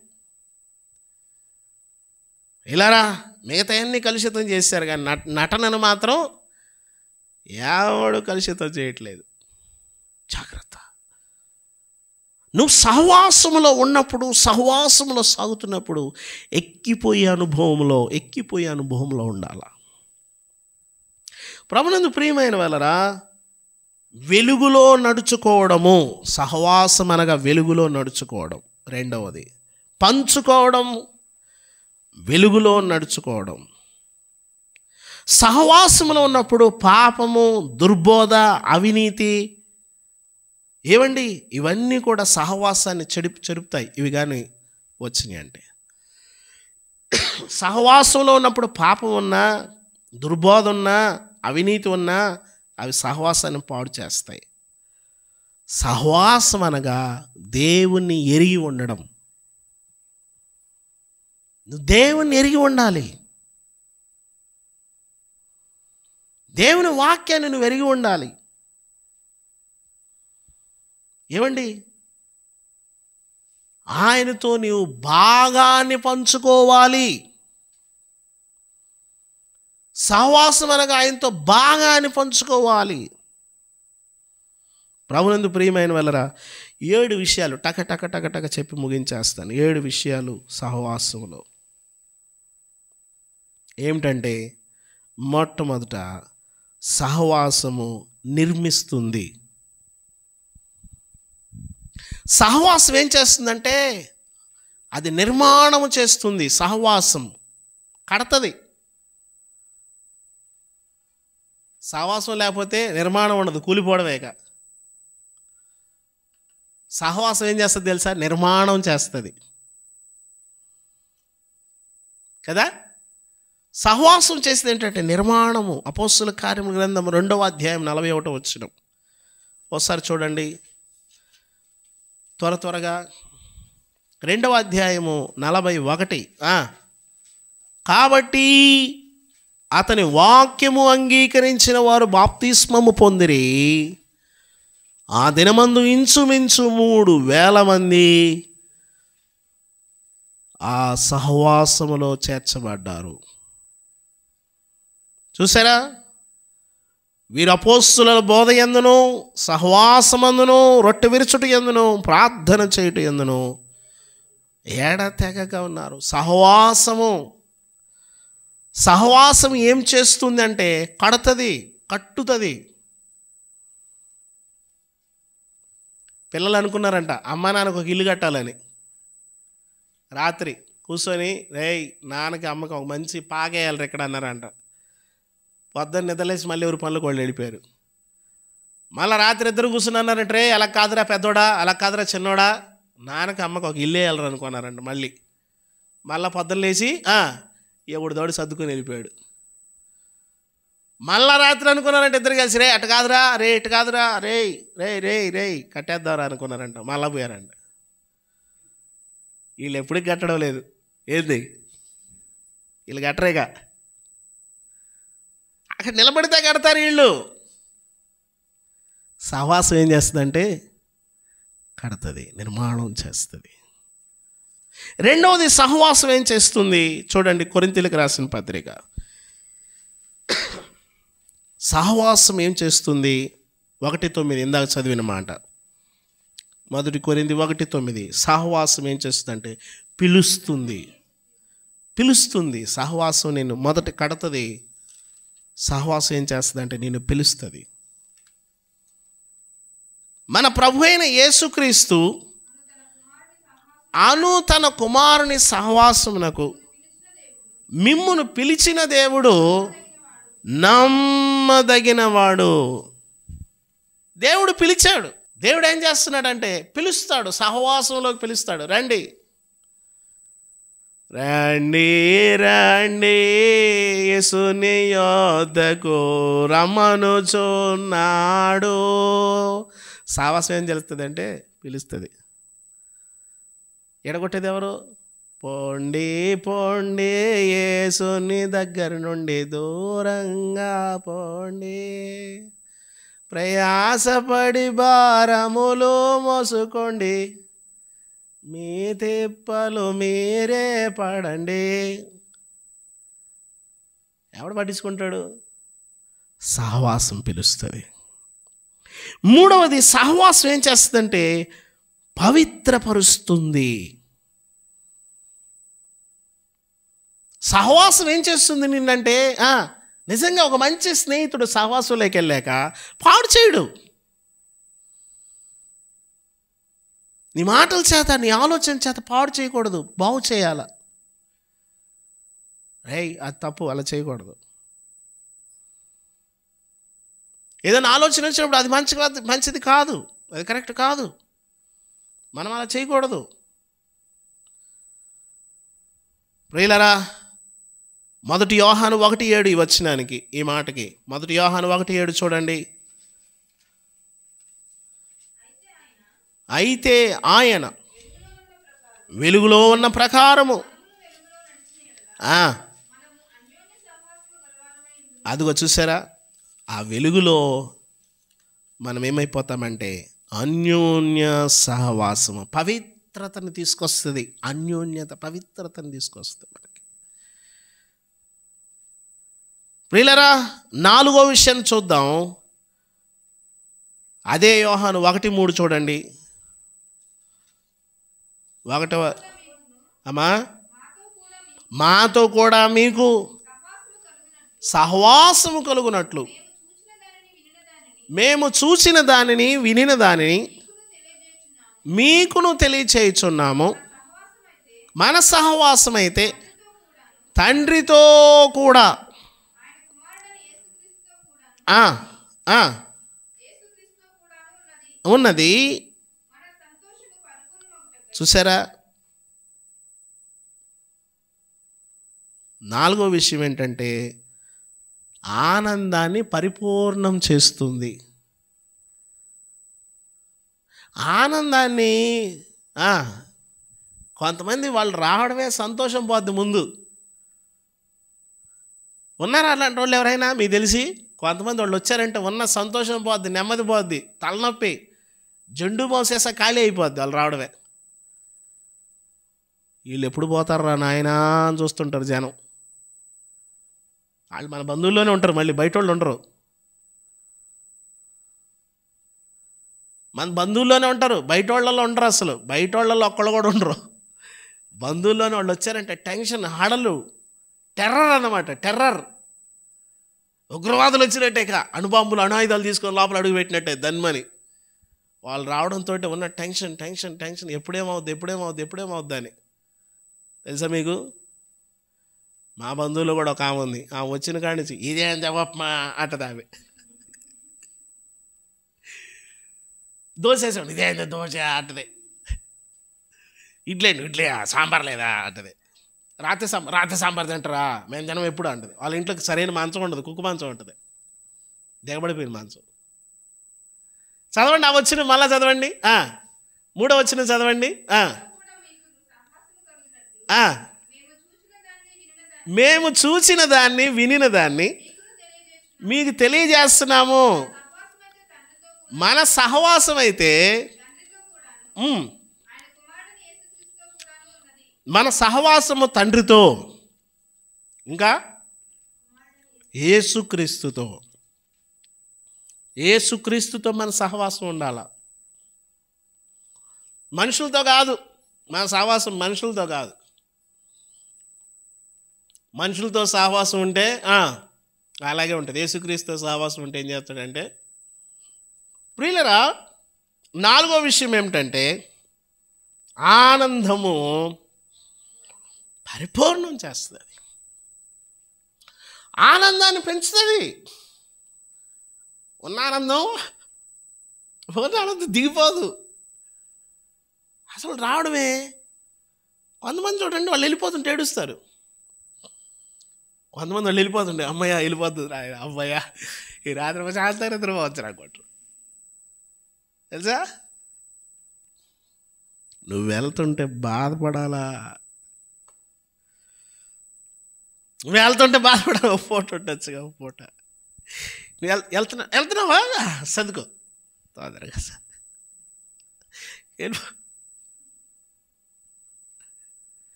Speaker 4: ఇలారా మిగతా అన్ని కలుషితం చేశారు, కానీ నటనను మాత్రం ఎవడు కలుషితం చేయట్లేదు. జాగ్రత్త. నువ్వు సహవాసములో ఉన్నప్పుడు, సహవాసములో సాగుతున్నప్పుడు ఎక్కిపోయే అనుభవంలో ఉండాల. ప్రభునందు ప్రియమైన వాళ్ళరా, వెలుగులో నడుచుకోవడము. సహవాసం అనగా వెలుగులో నడుచుకోవడం. రెండవది పంచుకోవడం, వెలుగులో నడుచుకోవడం. సహవాసంలో ఉన్నప్పుడు పాపము, దుర్బోధ, అవినీతి ఏవండి ఇవన్నీ కూడా సహవాసాన్ని చెరుపుతాయి. ఇవి కానీ వచ్చినాయి అంటే సహవాసంలో ఉన్నప్పుడు పాపం ఉన్నా, దుర్బోధ ఉన్నా, అవినీతి ఉన్నా అవి సహవాసాన్ని పాడు చేస్తాయి. సహవాసం అనగా దేవుణ్ణి ఎరిగి ఉండడం. నువ్వు దేవుణ్ణి ఎరిగి ఉండాలి. దేవుని వాక్యాన్ని నువ్వు ఎరిగి ఉండాలి. ఏమండి ఆయనతో నీవు భాగాన్ని పంచుకోవాలి. సహవాసం అనగా ఆయనతో భాగాన్ని పంచుకోవాలి. ప్రభునందు ప్రియమైన వాళ్ళరా, 7 విషయాలు టక టక టక టక చెప్పి ముగించేస్తాను. 7 విషయాలు సహవాసంలో. ఏమిటంటే మొట్టమొదట సహవాసము నిర్మిస్తుంది. సహవాసం ఏం చేస్తుందంటే అది నిర్మాణము చేస్తుంది. సహవాసం కడతది. సహవాసం లేకపోతే నిర్మాణం ఉండదు, కూలిపోవడమేక. సహవాసం ఏం చేస్తుంది తెలుసా? నిర్మాణం చేస్తుంది కదా. సహవాసం చేసేది ఏంటంటే నిర్మాణము. అపోస్తుల కార్యముల గ్రంథం 2వ అధ్యాయం 41వ వచనం ఒకసారి చూడండి త్వరగా. 2వ అధ్యాయము 41. కాబట్టి అతని వాక్యము అంగీకరించిన వారు బాప్తిస్మము పొందిరి. ఆ దినమందు ఇంచుమించు 3,000 మంది ఆ సహవాసములో చేర్చబడ్డారు. చూసారా? వీరు అపోస్తుల బోధ యందును, సహవాసమందును, రొట్టె విరుచుట యందును, ప్రార్థన చేయుట యందును ఎడతెగక ఉన్నారు. సహవాసం ఏం చేస్తుంది అంటే కడుతుంది, కట్టుతుంది. పిల్లలు అనుకున్నారంట అమ్మ నాన్నకు ఒక ఇల్లు కట్టాలని. రాత్రి కూర్చొని రేయ్ నాన్నకి అమ్మకి ఒక మంచి పాగేయాలి ఎక్కడ అన్నారంట. పొద్దున్న నిద్రలేసి మళ్ళీ ఎవరి పనులకు వాళ్ళు వెళ్ళిపోయారు. మళ్ళీ రాత్రి ఇద్దరు కూర్చున్నారంటే రే అలా కాదురా పెద్దోడా, అలా కాదురా చిన్నోడా, నాన్నకి అమ్మకి ఒక ఇల్లు వేయాలరు అనుకున్నారంట. మళ్ళీ పొద్దున్న లేచి ఎవడు దోడి సర్దుకొని వెళ్ళిపోయాడు. మళ్ళా రాత్రి అనుకున్నారంటే ఇద్దరు కలిసి రే అటు కాదురా, రే ఇటు కాదురా, రే రే రే రే కట్టేద్దారా అనుకున్నారంట. మళ్ళా పోయారంట. వీళ్ళు ఎప్పటికి కట్టడం లేదు. ఏంది వీళ్ళు కట్టరేగా, అక్కడ నిలబడితే కడతారు వీళ్ళు. సహవాసం ఏం చేస్తుందంటే కడుతుంది, నిర్మాణం చేస్తుంది. రెండవది సహవాసం ఏం చేస్తుంది చూడండి, కొరింథీయులకు రాసిన పత్రిక. సహవాసం ఏం చేస్తుంది? 1:9 ఇందాక చదివిన మాట. 1 కొరింథీ 1:9. సహవాసం ఏం చేస్తుందంటే పిలుస్తుంది. సహవాసం నేను మొదట కడుతుంది. సహవాసం ఏం చేస్తుందంటే నేను పిలుస్తుంది. మన ప్రభు అయిన యేసుక్రీస్తు అను తన కుమారుని సహవాసమునకు మిమ్మును పిలిచిన దేవుడు నమ్మదగినవాడు. దేవుడు పిలిచాడు. దేవుడు ఏం చేస్తున్నాడంటే పిలుస్తాడు, సహవాసంలోకి పిలుస్తాడు. రండి రండి రండి యేసుని యొద్దకు రమ్మనుచున్నాడు. సహవాసం ఏం చేస్తుందంటే పిలుస్తుంది. ఎడగొట్టేది ఎవరు? పోండి పోండి యేసుని దగ్గర నుండి దూరంగా పోండి, ప్రయాసపడి భారములు మోసుకోండి, మీ తిప్పలు మీరే పడండి. ఎవడు పట్టించుకుంటాడు? సహవాసం పిలుస్తుంది. మూడవది సహవాసం ఏం చేస్తుందంటే పవిత్రపరుస్తుంది. సహవాసం ఏం చేస్తుంది నిన్నంటే నిజంగా ఒక మంచి స్నేహితుడు సహవాసంలోకి వెళ్ళాక పాడు చేయడు. నీ మాటల చేత, నీ ఆలోచన చేత పాడు చేయకూడదు, బాగు చేయాల. అది తప్పు, అలా చేయకూడదు. ఏదైనా ఆలోచన వచ్చినప్పుడు అది మంచిది కాదు, అది కరెక్ట్ కాదు, మనం అలా చేయకూడదు. ప్రియులారా, 1 యోహాను 1:7 ఈ వచనానికి, ఈ మాటకి 1 యోహాను 1:7 చూడండి. అయితే ఆయన వెలుగులో ఉన్న ప్రకారము, అదిగో చూసారా, ఆ వెలుగులో మనం ఏమైపోతామంటే అన్యోన్య సహవాసము, పవిత్రతను తీసుకొస్తుంది. అన్యోన్యత పవిత్రతను తీసుకొస్తుంది మనకి. ప్రియులారా, 4వ విషయాన్ని చూద్దాం. అదే యోహాను 1:3 చూడండి. 1వ అమ్మా, మాతో కూడా మీకు సహవాసము కలుగునట్లు మేము చూసిన దానిని వినిన దానిని మీకును తెలియచేయుచున్నాము. మన సహవాసం అయితే తండ్రితో కూడా ఉన్నది. చూసారా, 4వ విషయం ఏంటంటే ఆనందాన్ని పరిపూర్ణం చేస్తుంది. ఆనందాన్ని కొంతమంది వాళ్ళు రావడమే సంతోషం పోద్ది ముందు. ఉన్నారా అలాంటి వాళ్ళు ఎవరైనా మీకు తెలిసి? కొంతమంది వాళ్ళు వచ్చారంటే ఉన్న సంతోషం పోద్ది, నెమ్మది పోద్ది, తలనొప్పి, జండు మోసేసా ఖాళీ అయిపోద్ది వాళ్ళు రావడమే. వీళ్ళు ఎప్పుడు పోతారా నాయనా అని చూస్తుంటారు జనం. వాళ్ళు మన బంధువుల్లోనే ఉంటారు, మళ్ళీ బయట వాళ్ళు ఉండరు. మన బంధువుల్లోనే ఉంటారు, బయట వాళ్ళలో ఉండరు. అసలు బయట వాళ్ళలో ఒక్కళ్ళు కూడా ఉండరు. బంధువుల్లోనే వాళ్ళు వచ్చారంటే టెన్షన్, హడలు, టెర్రర్ అన్నమాట. టెర్రర్, ఉగ్రవాదులు వచ్చినట్టే, అణుబాంబులు అణాయుధాలు తీసుకొని లోపల అడుగు పెట్టినట్టే దన్మని. వాళ్ళు రావడంతో ఉన్న టెన్షన్ టెన్షన్ టెన్షన్, ఎప్పుడేమవుద్ది అని. తెలుసా మీకు? మా బంధువులు కూడా ఒక ఆమె ఉంది. ఆమె వచ్చిన కాడి నుంచి ఇదేం జవాబ్ అంటది ఆమె. దోశ వేసాడు, ఇదేంత దోశ అంటది. ఇడ్లీ సాంబార్ లేదా అంటది. రాత్రి సాంబార్ తింటారా? మేము తినం ఎప్పుడు అంటది. వాళ్ళ ఇంట్లోకి సరైన మాంసం ఉండదు, కుక్క మాంసం ఉంటుంది, దిగబడిపోయిన మాంసం. చదవండి ఆ వచ్చిన, మళ్ళా చదవండి. 3వ వచనం చదవండి. మేము చూసిన దాన్ని వినిన దాన్ని మీకు తెలియజేస్తున్నాము. మన సహవాసం అయితే, మన సహవాసము తండ్రితో, ఇంకా యేసుక్రీస్తుతో. యేసుక్రీస్తుతో మన సహవాసం ఉండాల, మనుషులతో కాదు. మన సహవాసం మనుషులతో కాదు. మనుషులతో సహవాసం ఉంటే అలాగే ఉంటుంది. యేసుక్రీస్తుతో సహవాసం ఉంటే ఏం చేస్తాడంటే, ప్రియులరా, 4వ విషయం ఏమిటంటే ఆనందము పరిపూర్ణం చేస్తుంది, ఆనందాన్ని పెంచుతుంది. ఉన్న ఆనందం దిగిపోదు. అసలు రావడమే. కొంతమంది చూడండి, వాళ్ళు వెళ్ళిపోతుంటే ఏడుస్తారు. కొంతమంది వాళ్ళు వెళ్ళిపోతుండే, అమ్మయ్య వెళ్ళిపోతుంది, అమ్మయ్య ఈ రాత్రి ప్రశాంతంగా నిద్రపోవచ్చు అనుకుంటారు. తెలుసా? నువ్వు వెళ్తుంటే బాధపడాలా? ఒక ఫోటో ఉండొచ్చుగా, ఒక ఫోటో. నువ్వు వెళ్తున్నావా? చదువుకో తొందరగా.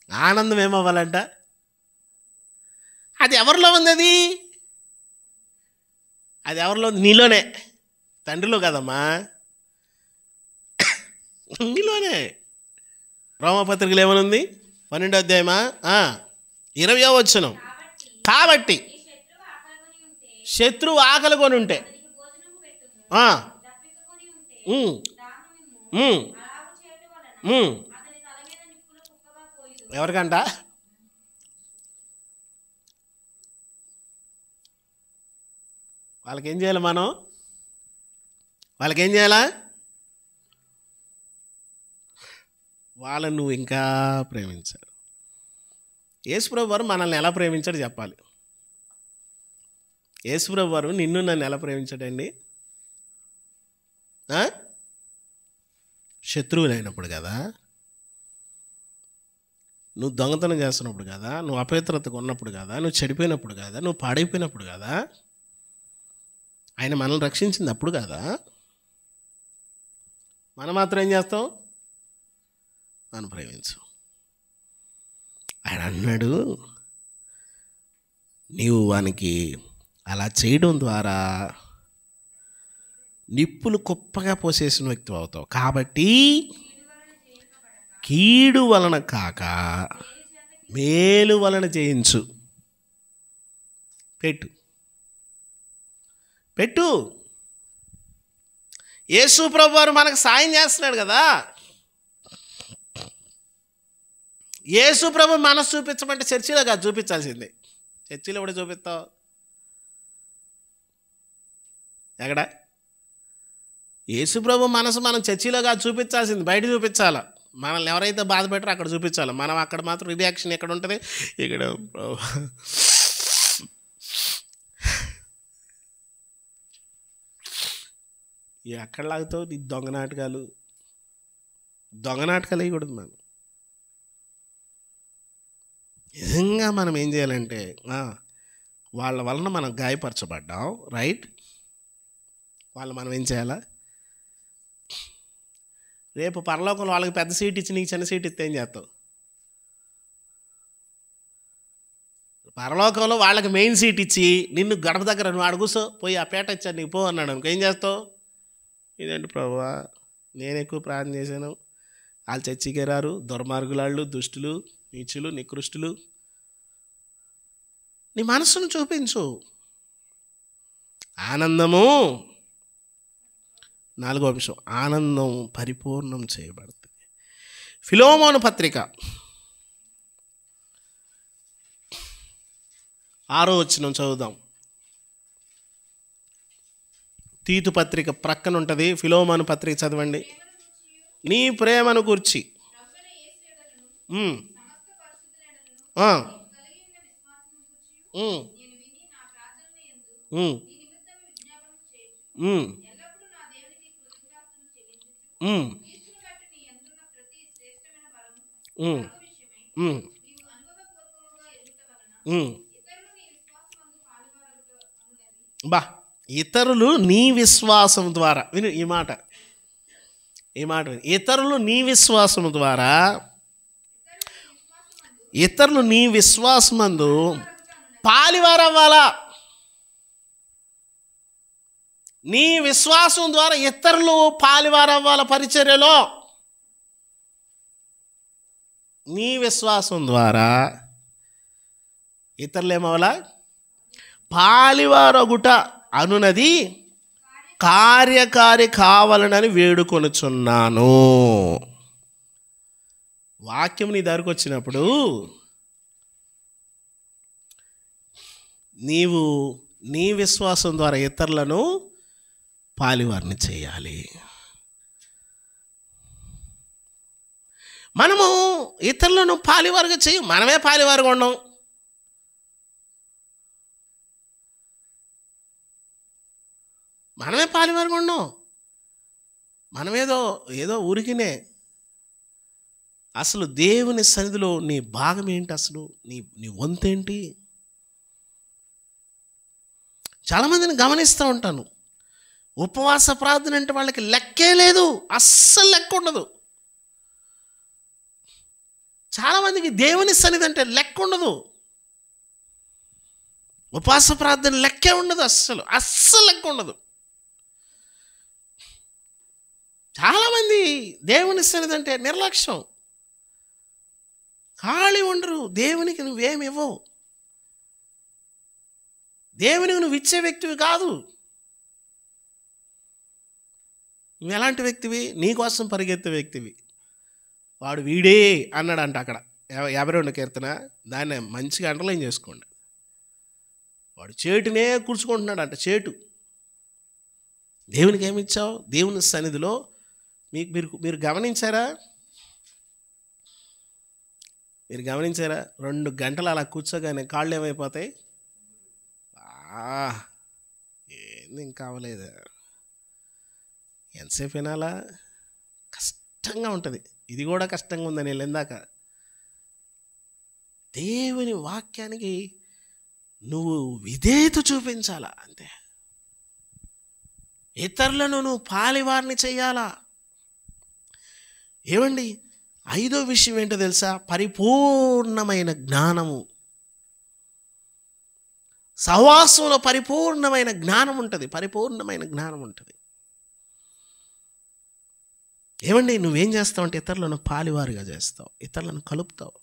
Speaker 4: ఆనందం ఏమవ్వాలంట? అది ఎవరిలో ఉంది? అది ఎవరిలో ఉంది? నీలోనే, తండ్రిలో కదమ్మా, నీలోనే. రోమపత్రికలు ఏమనుంది? 12వ అధ్యాయమా 20వ వచనం. కాబట్టి శత్రువు ఆకలి కొని ఉంటే ఎవరికంట? వాళ్ళకేం చేయాలి? వాళ్ళకేం చేయాలా? వాళ్ళని నువ్వు ఇంకా ప్రేమించాడు. యేసుప్రభు వారు మనల్ని ఎలా ప్రేమించాడు చెప్పాలి. యేసుప్రభు వారు నిన్ను నన్ను ఎలా ప్రేమించాడండి? శత్రువులైనప్పుడు కదా, నువ్వు దొంగతనం చేస్తున్నప్పుడు కదా, నువ్వు అపవిత్రతగా ఉన్నప్పుడు కదా, నువ్వు చెడిపోయినప్పుడు కదా, నువ్వు పాడైపోయినప్పుడు కదా, ఆయన మనల్ని రక్షించింది అప్పుడు కదా. మనం మాత్రం ఏం చేస్తాం? మనం ప్రేమించు. ఆయన అన్నాడు, నీవు వానికి అలా చేయడం ద్వారా నిప్పులు కుప్పగా పోసేసిన వ్యక్తి అవుతావు. కాబట్టి కీడు వలన కాక మేలు వలన చేయించు. పెట్టు. యేసు ప్రభు వారు మనకు సాయం చేస్తున్నాడు కదా. యేసు ప్రభు మనసు చూపించమంటే చర్చిలో కాదు చూపించాల్సిందే. చర్చిలో కూడా చూపిస్తావు ఎక్కడ? యేసు ప్రభు మనసు మనం చర్చిలో కాదు చూపించాల్సింది, బయట చూపించాలి. మనల్ని ఎవరైతే బాధ పెట్టారో అక్కడ చూపించాలి. మనం అక్కడ మాత్రం రియాక్షన్ ఎక్కడ ఉంటుంది? ఇక్కడ ఎక్కడ లాగుతావు? నీ దొంగ నాటకాలు వేయకూడదు. మనం నిజంగా మనం ఏం చేయాలంటే, వాళ్ళ వలన మనం గాయపరచబడ్డాం, రైట్? వాళ్ళు మనం ఏం చేయాలా? రేపు పరలోకంలో వాళ్ళకి పెద్ద సీట్ ఇచ్చి నీకు చిన్న సీట్ ఇస్తే ఏం చేస్తావు? పరలోకంలో వాళ్ళకి మెయిన్ సీట్ ఇచ్చి నిన్ను గడప దగ్గర నువ్వు అడుగుసో పోయి ఆ పేట ఇచ్చాను నీకు పో అన్నాడు అనుకో, ఏం చేస్తావు? ఇదేంటి ప్రభువా, నేను ఎక్కువ ప్రార్థన చేశాను, వాళ్ళు చర్చికి రారు, దుర్మార్గులాళ్ళు, దుష్టులు, నీచులు, నికృష్టులు. నీ మనసును చూపించు. ఆనందము, 4వ అంశం, ఆనందం పరిపూర్ణం చేయబడుతుంది. ఫిలోమోను పత్రిక 6వ వచనం చదువుదాం. తీతు పత్రిక ప్రక్కన ఉంటుంది, ఫిలోమోను పత్రిక చదవండి. నీ ప్రేమను గూర్చి ఇతరులు నీ విశ్వాసం ద్వారా, విను ఈ మాట, ఇతరులు నీ విశ్వాసము ద్వారా, ఇతరులు నీ విశ్వాసమందు పాలివారవ్వాలా. నీ విశ్వాసం ద్వారా ఇతరులు పాలివారవ్వాల పరిచర్యలో. నీ విశ్వాసం ద్వారా ఇతరులు ఏమవ్వాలా? పాలివారగుట అనునది కార్యకారి కావాలనని వేడుకొనుచున్నాను. వాక్యం నీ దగ్గరకు వచ్చినప్పుడు నీవు నీ విశ్వాసం ద్వారా ఇతరులను పాలివారిని చేయాలి. మనము ఇతరులను పాలివారుగా చేయం, మనమే పాలివారుగా ఉన్నాం. మనమేదో ఊరికినే. అసలు దేవుని సన్నిధిలో నీ భాగం ఏంటి? అసలు నీ వంతేంటి? చాలామందిని గమనిస్తూ ఉంటాను, ఉపవాస ప్రార్థన అంటే వాళ్ళకి లెక్కే లేదు, అస్సలు లెక్క ఉండదు. చాలామందికి దేవుని సన్నిధి అంటే లెక్క ఉండదు. ఉపవాస ప్రార్థన లెక్కే ఉండదు, అస్సలు లెక్క ఉండదు. చాలామంది దేవుని సన్నిధి అంటే నిర్లక్ష్యం, ఖాళీ ఉండరు. దేవునికి నువ్వేమి ఇవ్వవు, దేవునికి నువ్వు ఇచ్చే వ్యక్తివి కాదు. నువ్వు ఎలాంటి వ్యక్తివి? నీ కోసం పరిగెత్తే వ్యక్తివి. వాడు వీడే అన్నాడంట అక్కడ 52 కీర్తన. దాన్ని మంచిగా అండర్లైన్ చేసుకోండి. వాడు చేటునే కూర్చుకుంటున్నాడు అంట. చేటు దేవునికి ఏమిచ్చావు? దేవుని సన్నిధిలో మీరు గమనించారా? మీరు గమనించారా? 2 గంటలు అలా కూర్చోగానే కాళ్ళు ఏమైపోతాయి? ఏంది ఇంకా అవ్వలేదు, ఎంతసేపు వినాలా? కష్టంగా ఉంటుంది. ఇది కూడా కష్టంగా ఉందని వెళ్ళిందాక. దేవుని వాక్యానికి నువ్వు విధేయత చూపించాలా అంతే. ఇతరులను నువ్వు పాలివారిని చెయ్యాలా. ఏమండి, 5వ విషయం ఏంటో తెలుసా? పరిపూర్ణమైన జ్ఞానము. సహవాసంలో పరిపూర్ణమైన జ్ఞానం ఉంటుంది. పరిపూర్ణమైన జ్ఞానం ఉంటుంది. ఏమండి, నువ్వేం చేస్తావు అంటే ఇతరులను పాలివారిగా చేస్తావు, ఇతరులను కలుపుతావు.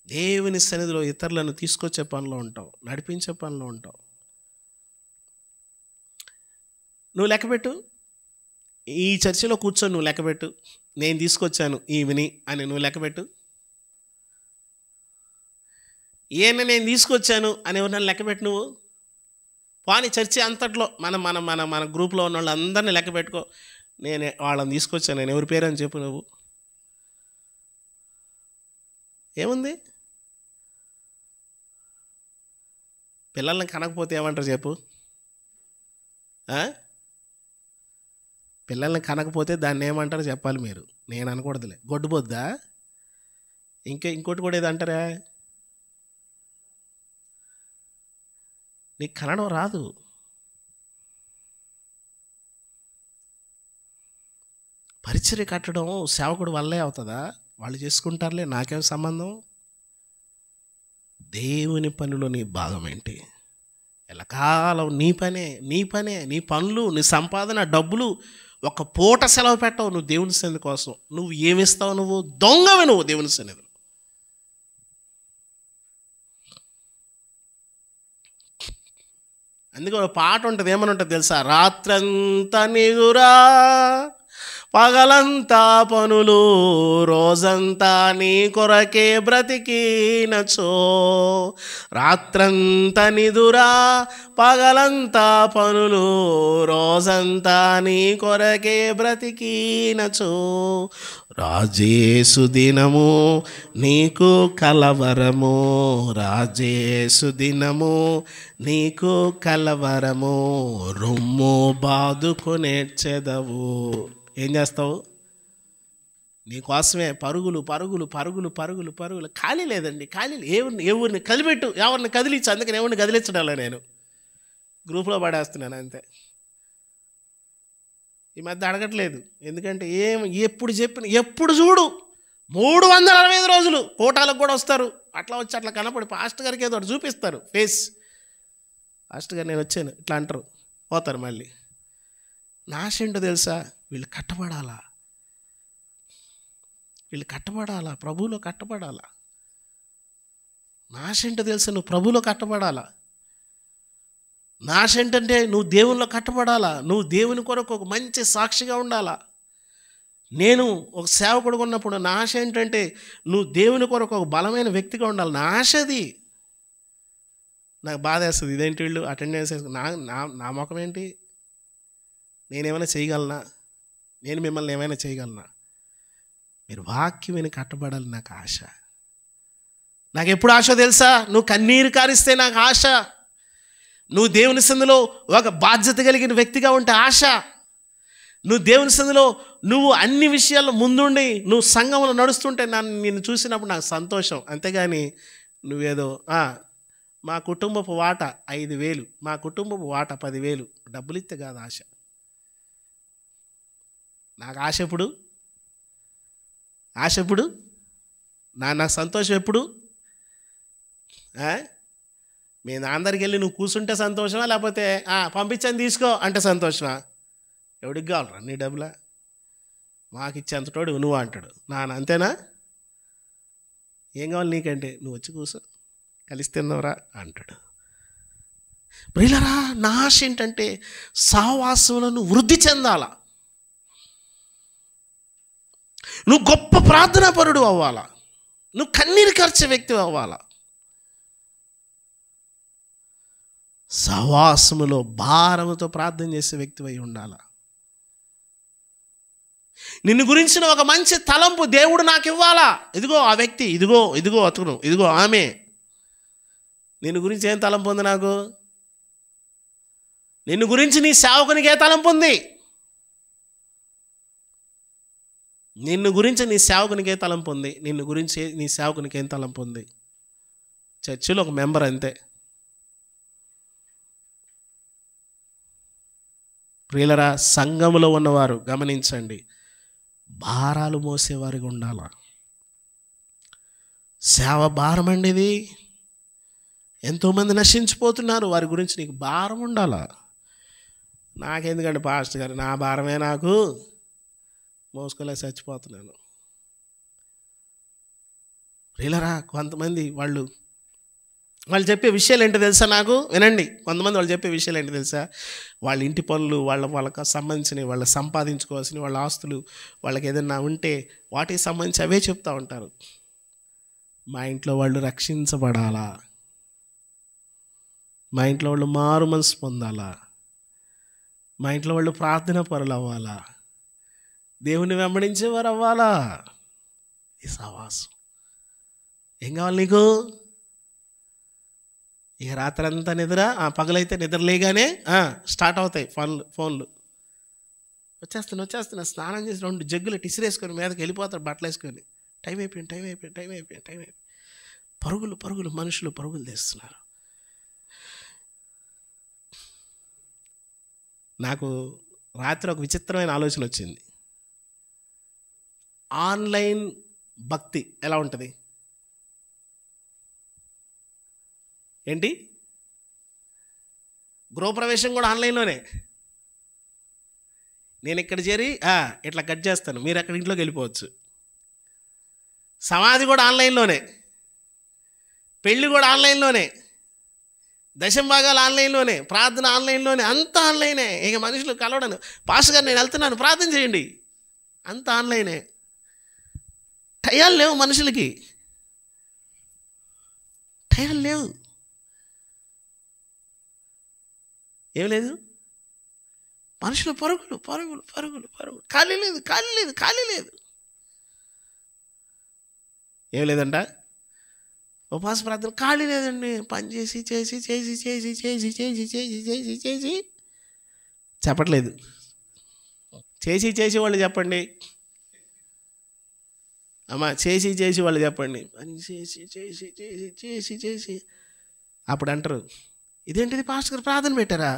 Speaker 4: దేవుని సన్నిధిలో ఇతరులను తీసుకొచ్చే పనిలో ఉంటావు, నడిపించే పనిలో ఉంటావు. నువ్వు లెక్కపెట్టు, ఈ చర్చిలో కూర్చొని నువ్వు లెక్కపెట్టు, నేను తీసుకొచ్చాను ఈమెని అని నువ్వు లెక్కపెట్టు. ఈయన నేను తీసుకొచ్చాను అని ఎవరినైనా లెక్కపెట్టు. నువ్వు వాని చర్చి అంతట్లో మన గ్రూప్లో ఉన్న వాళ్ళు అందరినీ లెక్క పెట్టుకో. నేను వాళ్ళని తీసుకొచ్చాను, నేను ఎవరి పేరు అని చెప్పు. నువ్వు ఏముంది? పిల్లల్ని కనకపోతే ఏమంటారు చెప్పు? పిల్లల్ని కనకపోతే దాన్ని ఏమంటారు చెప్పాలి మీరు. నేను అనకూడదులే. గొడ్డుబొద్దా? ఇంకోటి కూడా ఏదో అంటారా? నీకు కనడం రాదు. పరిచర్య కట్టడం సేవకుడు వల్లే అవుతుందా? వాళ్ళు చేసుకుంటారులే, నాకేం సంబంధం. దేవుని పనిలో నీ భాగం ఏంటి? ఎల్లకాలం నీ పనే, నీ పనులు, నీ సంపాదన, డబ్బులు. ఒక పూట సెలవు పెట్టవు నువ్వు దేవుని సన్నిధి కోసం. నువ్వు ఏమిస్తావు? నువ్వు దొంగవి. నువ్వు దేవుని సన్నిధి. అందుకే ఒక పాట ఉంటుంది, ఏమని ఉంటుంది తెలుసా? రాత్రంతా నిదురా, పగలంతా పనులు, రోజంతా నీ కొరకే బ్రతికినచో. రాత్రంతా నిదురా, పగలంతా పనులు, రోజంతా నీ కొరకే బ్రతికినచో. రాజేసు దినము నీకు కలవరము, రాజేసు దినము నీకు కలవరము, రొమ్ము బాదుకొనేడ్చెదవు. ఏం చేస్తావు? నీకోసమే పరుగులు పరుగులు పరుగులు పరుగులు పరుగులు. ఖాళీ లేదండి, ఖాళీ. ఎవరిని కదిలిపెట్టు, ఎవరిని కదిలించు. అందుకని ఎవరిని కదిలించడంలో నేను గ్రూప్లో పడేస్తున్నాను అంతే. ఈ మధ్య అడగట్లేదు, ఎందుకంటే ఎప్పుడు చూడు 365 రోజులు కోటాలకు కూడా వస్తారు. అట్లా వచ్చి అట్లా కనపడి పాస్టర్ గారికి ఏదో ఒకటి చూపిస్తారు ఫేస్. పాస్టర్ గారు నేను వచ్చాను ఇట్లా అంటారు, పోతారు మళ్ళీ. నాశేంటో తెలుసా? వీళ్ళు కట్టబడాలా, ప్రభువులో కట్టబడాలా. నాశేంటో తెలుసా? నువ్వు ప్రభువులో కట్టబడాలా. నాశేంటంటే నువ్వు దేవునిలో కట్టబడాలా. నువ్వు దేవుని కొరకు ఒక మంచి సాక్షిగా ఉండాలా. నేను ఒక సేవకుడుగా ఉన్నప్పుడు నా ఆశ ఏంటంటే నువ్వు దేవుని కొరకు ఒక బలమైన వ్యక్తిగా ఉండాలి. నా ఆశ అది. నాకు బాధ వేస్తుంది, ఇదేంటి వీళ్ళు అటెండెన్స్ నా ముఖం ఏంటి? నేనేమైనా చేయగలనా? నేను మిమ్మల్ని ఏమైనా చేయగలనా? మీరు వాక్యం విని కట్టబడాలి. నాకు ఆశ. నాకు ఎప్పుడు ఆశ తెలుసా? నువ్వు కన్నీరు కారిస్తే నాకు ఆశ. నువ్వు దేవుని సన్నిధిలో ఒక బాధ్యత కలిగిన వ్యక్తిగా ఉంటే ఆశ. నువ్వు దేవుని సన్నిధిలో నువ్వు అన్ని విషయాల్లో ముందుండి నువ్వు సంఘంలో నడుస్తుంటే నిన్ను చూసినప్పుడు నాకు సంతోషం. అంతేగాని నువ్వేదో మా కుటుంబపు వాట 5,000, మా కుటుంబపు వాట 10,000 డబ్బులు ఇస్తే కాదు ఆశ. నాకు ఆశ ఎప్పుడు? నాకు సంతోషం ఎప్పుడు? మీ నాన్నరికి వెళ్ళి నువ్వు కూర్చుంటే సంతోషమా, లేకపోతే పంపించని తీసుకో అంటే సంతోషమా? ఎవడికి కావాలరా నీ డబ్బులా? మాకు ఇచ్చేంతటోడు నువ్వు అంటాడు. అంతేనా? ఏం కావాలి నీకంటే? నువ్వు వచ్చి కూర్చో, కలిసి తిన్నవరా అంటాడు. ప్రియులరా, నా ఆశ ఏంటంటే సహవాసములను వృద్ధి చెందాల. నువ్వు గొప్ప ప్రార్థనాపరుడు అవ్వాలా, నువ్వు కన్నీరు కార్చే వ్యక్తి అవ్వాలా. సహవాసములో భారముతో ప్రార్థన చేసే వ్యక్తి అయి ఉండాలా. నిన్ను గురించిన ఒక మంచి తలంపు దేవుడు నాకు ఇవ్వాలా. ఇదిగో ఆ వ్యక్తి, ఇదిగో అతను, ఇదిగో ఆమె. నిన్ను గురించి ఏం తలంపు ఉంది నాకు? నిన్ను గురించి నీ సేవకునికి ఏ తలంపు ఉంది? నిన్ను గురించి నీ సేవకునికి ఏ తలంపు ఉంది? నిన్ను గురించి నీ సేవకునికి ఏం తలంపు ఉంది? చర్చిలో ఒక మెంబర్ అంతే. ప్రియులరా, సంఘములో ఉన్నవారు గమనించండి, భారాలు మోసేవారిగా ఉండాలా. సేవ భారం అండి ఇది. ఎంతోమంది నశించిపోతున్నారు, వారి గురించి నీకు భారం ఉండాలా. నాకెందుకంటే పాస్టర్ గారు, నా భారమే నాకు, మోసుకోలే చచ్చిపోతున్నాను. ప్రియులరా, కొంతమంది వాళ్ళు చెప్పే విషయాలు ఏంటో తెలుసా? నాకు వినండి, కొంతమంది వాళ్ళు చెప్పే విషయాలు ఏంటో తెలుసా? వాళ్ళ ఇంటి పనులు, వాళ్ళకి సంబంధించినవి, వాళ్ళు సంపాదించుకోవాల్సినవి, వాళ్ళ ఆస్తులు, వాళ్ళకి ఏదైనా ఉంటే వాటికి సంబంధించి అవే చెప్తూ ఉంటారు. మా ఇంట్లో వాళ్ళు రక్షించబడాలా, మా ఇంట్లో వాళ్ళు మారు మనసు పొందాలా, మా ఇంట్లో వాళ్ళు ప్రార్థన పరులు అవ్వాలా, దేవుని వెంబడించేవారు అవ్వాలా. ఈ సహవాసం ఏం కావాలి నీకు? ఇక రాత్రంతా నిద్ర, పగలైతే నిద్ర లేగానే స్టార్ట్ అవుతాయి ఫోన్లు. వచ్చేస్తున్నా, స్నానం చేసి 2 జగ్గులు టిసిరేసుకొని మీదకి వెళ్ళిపోతారు, బట్టలు వేసుకొని. టైం అయిపోయింది. పరుగులు మనుషులు పరుగులు తీస్తున్నారు. నాకు రాత్రి ఒక విచిత్రమైన ఆలోచన వచ్చింది. ఆన్లైన్ భక్తి ఎలా ఉంటుంది? ఏంటి, గృహప్రవేశం కూడా ఆన్లైన్లోనే. నేను ఇక్కడ చేరి ఇట్లా కట్ చేస్తాను, మీరు అక్కడ ఇంట్లోకి వెళ్ళిపోవచ్చు. సమాధి కూడా ఆన్లైన్లోనే, పెళ్ళి కూడా ఆన్లైన్లోనే, దశంభాగాలు ఆన్లైన్లోనే, ప్రార్థన ఆన్లైన్లోనే, అంతా ఆన్లైనే. ఇక మనుషులు కలవడను, పాస్టర్ గారు నేను వెళ్తున్నాను ప్రార్థన చేయండి, అంతా ఆన్లైనే. టయాలు లేవు మనుషులకి, టయాలు లేవు, ఏం లేదు. మనుషులు పరుగులు, ఖాళీ లేదు. ఏం లేదంట, ఉపవాస ప్రార్థన ఖాళీ లేదండి. పని చేసి చెప్పట్లేదు. చేసి వాళ్ళు చెప్పండి అమ్మా, చేసి వాళ్ళు చెప్పండి. పని చేసి అప్పుడు అంటారు, ఇదేంటిది పాస్టర్ గారు ప్రార్థన పెట్టారా?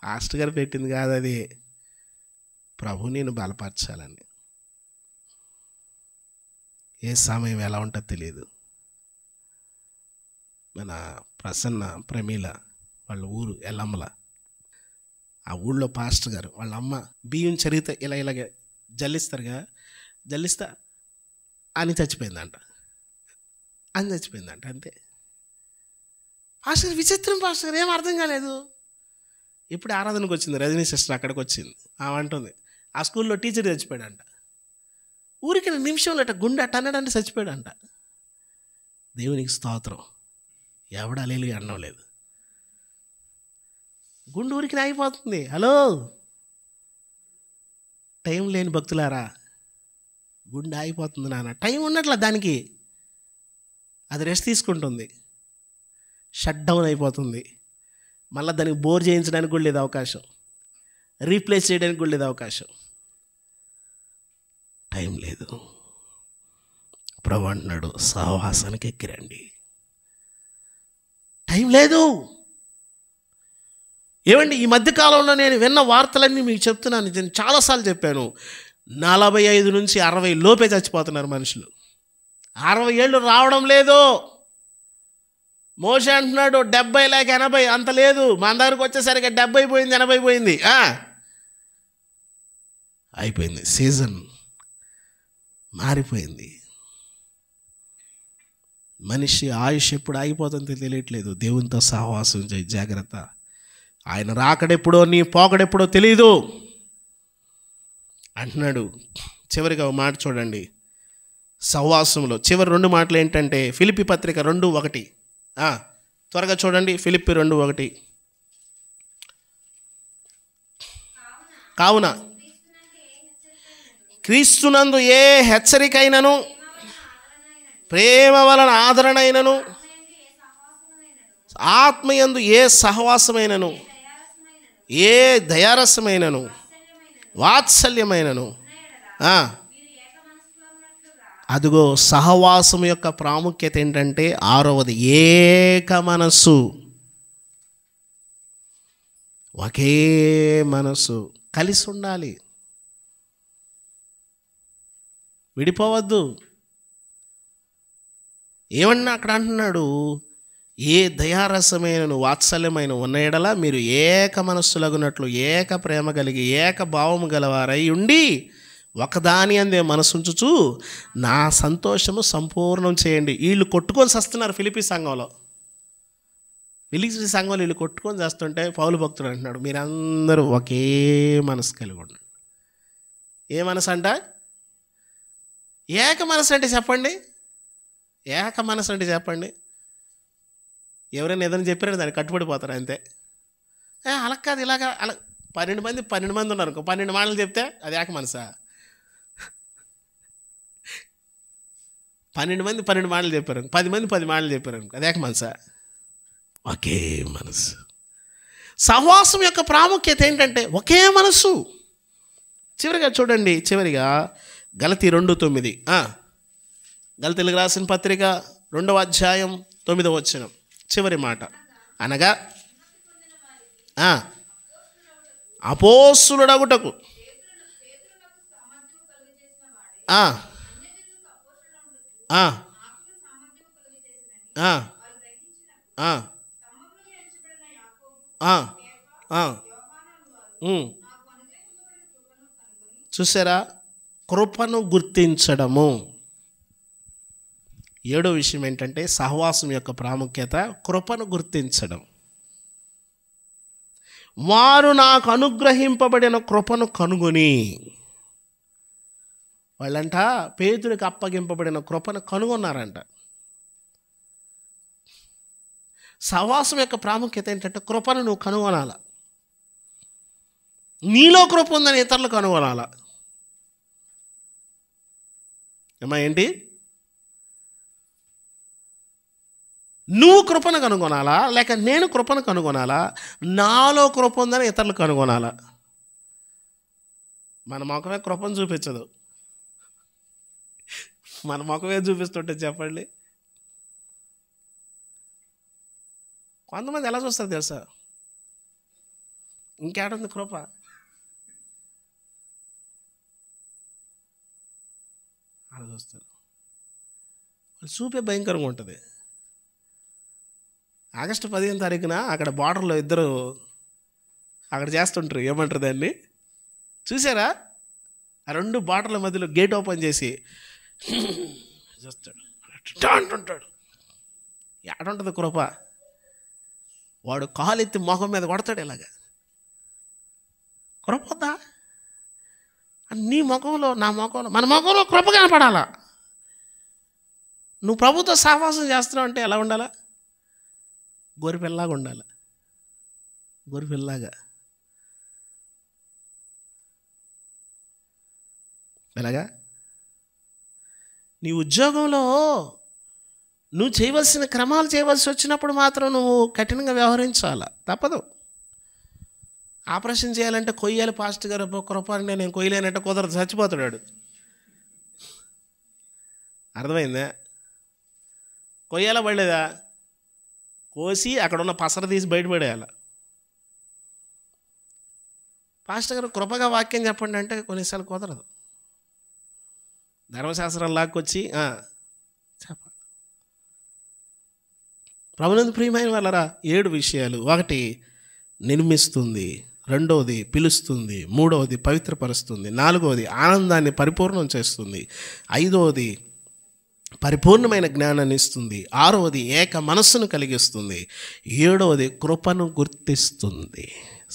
Speaker 4: పాస్టర్ గారు పెట్టింది కాదు అది, ప్రభు నేను బలపరచాలని. ఏ సమయం ఎలా ఉంటుందో తెలియదు. మన ప్రసన్న ప్రమీల వాళ్ళ ఊరు ఎల్లమ్మల, ఆ ఊళ్ళో పాస్టర్ గారు వాళ్ళ అమ్మ బియ్యం చరిగితే ఇలాగ జల్లిస్తా అని చచ్చిపోయిందంట. అంతే. పాస్టర్ విచిత్రం, పాస్టర్ ఏం అర్థం కాలేదు. ఇప్పుడు ఆరాధనకు వచ్చింది, రజనీ సిస్టర్ అక్కడికి వచ్చింది. ఆమె అంటుంది, ఆ స్కూల్లో టీచర్ చచ్చిపోయాడంట. ఊరికి నిమిషంలో గుండె అన్నడంటే చచ్చిపోయాడంట. దేవునికి స్తోత్రం, ఎవడా లేలు అనడం లేదు. గుండె ఊరికి ఆగిపోతుంది. హలో, టైం లేని భక్తులారా, గుండె ఆగిపోతుంది నాన్న. టైం ఉన్నట్ల దానికి, అది రెస్ట్ తీసుకుంటుంది, షట్ డౌన్ అయిపోతుంది. మళ్ళీ దానికి బోర్ చేయించడానికి కూడా లేదు అవకాశం, రీప్లేస్ చేయడానికి కూడా లేదు అవకాశం. టైం లేదు. ప్రభు అంటున్నాడు, సహవాసానికి ఎక్కిరండి. టైం లేదు. ఏమండి, ఈ మధ్యకాలంలో నేను విన్న వార్తలన్నీ మీకు చెప్తున్నాను. నేను చాలాసార్లు చెప్పాను, 45 నుంచి 60 లోపే చచ్చిపోతున్నారు మనుషులు. 60 ఏళ్ళు రావడం లేదు. మోషే అంటున్నాడు 70 లేక 80, అంత లేదు. మన దగ్గరకు వచ్చేసరికి 70 పోయింది, 80 పోయింది. అయిపోయింది, సీజన్ మారిపోయింది. మనిషి ఆయుష్ ఎప్పుడు ఆగిపోతుందో తెలియట్లేదు. దేవునితో సహవాసం చేయి, జాగ్రత్త. ఆయన రాకడెప్పుడో నీ పోకడెప్పుడో తెలీదు అంటున్నాడు. చివరిగా ఒక మాట చూడండి, సహవాసంలో చివరి 2 మాటలు ఏంటంటే ఫిలిప్పీ పత్రిక 2:1. త్వరగా చూడండి, ఫిలిప్పీ 2:1. కావున క్రీస్తునందు ఏ హెచ్చరికైనను, ప్రేమ వలన ఆదరణైనను, ఆత్మయందు ఏ సహవాసమైనను, ఏ దయారసమైనను, వాత్సల్యమైనను, అదిగో సహవాసం యొక్క ప్రాముఖ్యత ఏంటంటే 6వది ఏక మనస్సు. ఒకే మనసు, కలిసి ఉండాలి, విడిపోవద్దు. ఏమన్నా అక్కడ అంటున్నాడు, ఏ దయారసమైన వాత్సల్యమైన ఉన్న ఎడల మీరు ఏక మనస్సులగునట్లు ఏక ప్రేమ కలిగి ఏక భావము గలవారై ఉండి ఒకదాని అందే మనసుంచుచు నా సంతోషము సంపూర్ణం చేయండి. వీళ్ళు కొట్టుకొని చేస్తున్నారు ఫిలిప్పీ సంఘంలో. ఫిలిప్పీ సంఘంలో వీళ్ళు కొట్టుకొని చేస్తుంటే పౌలు భక్తుడు అంటున్నాడు, మీరందరూ ఒకే మనసు కలిగి ఉండండి. ఏ మనసు అంట? ఏక మనసు అంటే చెప్పండి, ఏక మనసు అంటే చెప్పండి. ఎవరైనా ఏదైనా చెప్పారని దాన్ని కట్టుబడిపోతారు అంతే. అలా కాదు, ఇలాగా అలా 12 మంది ఉన్నారు, 12 మాటలు చెప్తే అది ఏక మనసా? 12 మంది 12 మాటలు చెప్పారు, 10 మంది 10 మాటలు చెప్పారు, అది ఏక మనసా? ఒకే మనసు. సహవాసం యొక్క ప్రాముఖ్యత ఏంటంటే ఒకే మనసు. చివరిగా చూడండి, చివరిగా గలతీ 2:9. గలతీలకు రాసిన పత్రిక 2వ అధ్యాయం 9వ వచనం చివరి మాట, అనగా అపోస్తులుడగుటకు చూసారా, కృపను గుర్తించడము. 7వ విషయం ఏంటంటే సహవాసం యొక్క ప్రాముఖ్యత కృపను గుర్తించడం. వారు నాకు అనుగ్రహింపబడిన కృపను కనుగొని, వాళ్ళంట పేతురికి అప్పగింపబడిన కృపను కనుగొన్నారంట. సహవాసం యొక్క ప్రాముఖ్యత ఏంటంటే కృపను నువ్వు కనుగొనాల. నీలో కృప ఉందని ఇతరులు కనుగొనాల. ఏమా ఏంటి? నువ్వు కృపను కనుగొనాలా, లేక నేను కృపను కనుగొనాలా? నాలో కృప ఉందని ఇతరులు కనుగొనాలా. మన ముఖమే కృపను చూపించదు, మన ముఖమే చూపిస్తుంటే చెప్పండి. కొంతమంది ఎలా చూస్తారు తెలుసా, ఇంకేడుంది కృప? అలా చూస్తారు. వాళ్ళు చూపే భయంకరంగా ఉంటుంది. ఆగస్టు 15వ తారీఖున అక్కడ బార్డర్లో ఇద్దరు అక్కడ చేస్తుంటారు, ఏమంటారు దాన్ని చూసారా? ఆ 2 బార్డర్ల మధ్యలో గేట్ ఓపెన్ చేసి చూస్తాడు, అంటుంటాడు. ఎక్కడుంటుంది కృప? వాడు కాలెత్తి మొహం మీద కొడతాడు ఇలాగా. కృప వద్దా? నీ ముఖంలో, నా ముఖంలో, మన ముఖంలో కృప కనపడాలా. నువ్వు ప్రభుతో సహవాసం చేస్తున్నావు అంటే ఎలా ఉండాలా? గొర్రెపిల్లలాగా ఉండాలి, గొర్రెపిల్లలాగా. ఎలాగా? నీ ఉద్యోగంలో నువ్వు చేయవలసిన క్రమాలు చేయవలసి వచ్చినప్పుడు మాత్రం నువ్వు కఠినంగా వ్యవహరించాలా, తప్పదు. ఆపరేషన్ చేయాలంటే కొయ్యాలి, పాస్ట్ గారు కృపాన్ని నేను కొయ్యలేనంటే కుదరదు, చచ్చిపోతాడు. అర్థమైందా? కొయ్యాలా పడలేదా? కోసి అక్కడ ఉన్న పసర తీసి బయటపడేయాలి. పాస్టర్ గారు కృపగా వాక్యం చెప్పండి అంటే కొన్నిసార్లు కుదరదు. ధర్మశాస్త్రం లాక్కొచ్చి చెప్పాలి. ప్రభునందు ప్రియమైన వాళ్ళరా, 7 విషయాలు. 1 నిర్మిస్తుంది, 2వది పిలుస్తుంది, 3వది పవిత్రపరుస్తుంది, 4వది ఆనందాన్ని పరిపూర్ణం చేస్తుంది, 5వది పరిపూర్ణమైన జ్ఞానాన్ని ఇస్తుంది. 6వది ఏక మనస్సును కలిగిస్తుంది. 7వది కృపను గుర్తిస్తుంది.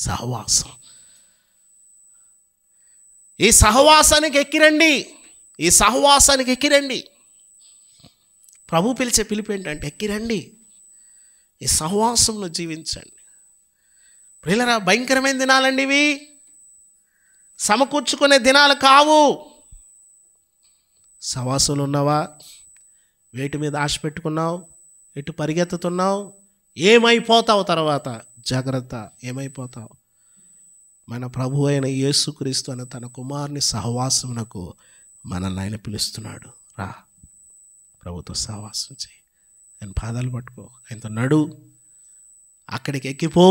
Speaker 4: సహవాసం. ఈ సహవాసానికి ఎక్కిరండి, ఈ సహవాసానికి ఎక్కిరండి. ప్రభు పిలిచే పిలుపు ఏంటంటే ఎక్కిరండి, ఈ సహవాసంలో జీవించండి. ప్రియులారా, భయంకరమైన దినాలండి ఇవి. సమకూర్చుకునే దినాలు కావు. సహవాసంలో ఉన్నావా? వేటి మీద ఆశ పెట్టుకున్నావు? ఎటు పరిగెత్తుతున్నావు? ఏమైపోతావు తర్వాత? జాగ్రత్త, ఏమైపోతావు? మన ప్రభు అయిన యేసుక్రీస్తు అనే తన కుమారుని సహవాసమునకు మనల్ని ఆయన పిలుస్తున్నాడు. రా, ప్రభుతో సహవాసం చేయి, ఆయన పాదాలు పట్టుకో, ఆయనతో నడు, అక్కడికి ఎక్కిపో.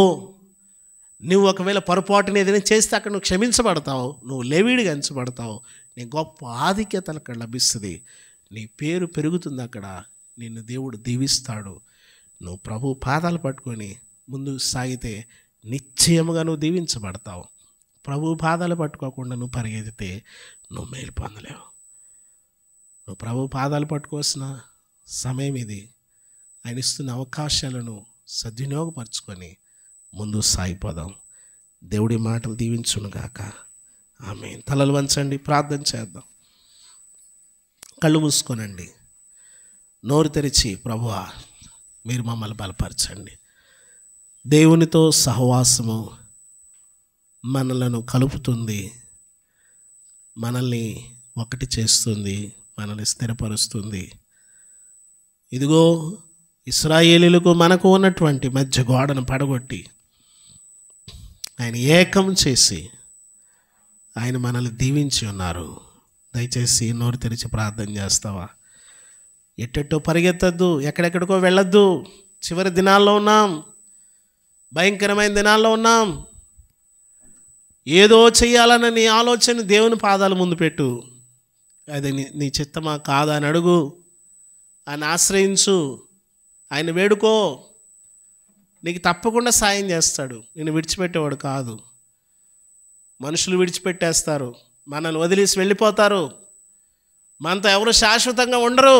Speaker 4: నువ్వు ఒకవేళ పొరపాటుని ఏదైనా చేస్తే అక్కడ నువ్వు క్షమించబడతావు, నువ్వు లేవీడిగా ఎంచబడతావు, నీ గొప్ప ఆధిక్యత అక్కడ లభిస్తుంది, నీ పేరు పెరుగుతుంది, అక్కడ నిన్ను దేవుడు దీవిస్తాడు. నువ్వు ప్రభు పాదాలు పట్టుకొని ముందుకు సాగితే నిశ్చయముగా నువ్వు దీవించబడతావు. ప్రభు పాదాలు పట్టుకోకుండా నువ్వు పరిగెత్తితే నువ్వు మేలు పొందలేవు. నువ్వు ప్రభు పాదాలు పట్టుకోవాల్సిన సమయం ఇది. ఆయన ఇస్తున్న అవకాశాలను సద్వినియోగపరచుకొని ముందు సాగిపోదాం. దేవుడి మాటలు దీవించునుగాక. ఆమేన్. తలలు వంచండి, ప్రార్థన చేద్దాం. కళ్ళు మూసుకోనండి, నోరు తెరిచి ప్రభువా మీరు మమ్మల్ని బలపరచండి. దేవునితో సహవాసము మనలను కలుపుతుంది, మనల్ని ఒకటి చేస్తుంది, మనల్ని స్థిరపరుస్తుంది. ఇదిగో ఇశ్రాయేలీయులకు మనకు ఉన్నటువంటి మధ్య గోడను పడగొట్టి ఆయన ఏకం చేసి ఆయన మనల్ని దీవించి ఉన్నారు. దయచేసి నోరు తెరిచి ప్రార్థన చేస్తావా? ఎట్టెట్టో పరిగెత్తద్దు, ఎక్కడెక్కడికో వెళ్ళొద్దు. చివరి దినాల్లో ఉన్నాం, భయంకరమైన దినాల్లో ఉన్నాం. ఏదో చెయ్యాలన్న నీ ఆలోచన దేవుని పాదాల ముందు పెట్టు. అది నీ చిత్తమా కాదా అని అడుగు, ఆయన ఆశ్రయించు, ఆయన వేడుకో. నీకు తప్పకుండా సాయం చేస్తాడు. నేను విడిచిపెట్టేవాడు కాదు. మనుషులు విడిచిపెట్టేస్తారు, మనల్ని వదిలేసి వెళ్ళిపోతారు. మనతో ఎవరు శాశ్వతంగా ఉండరు.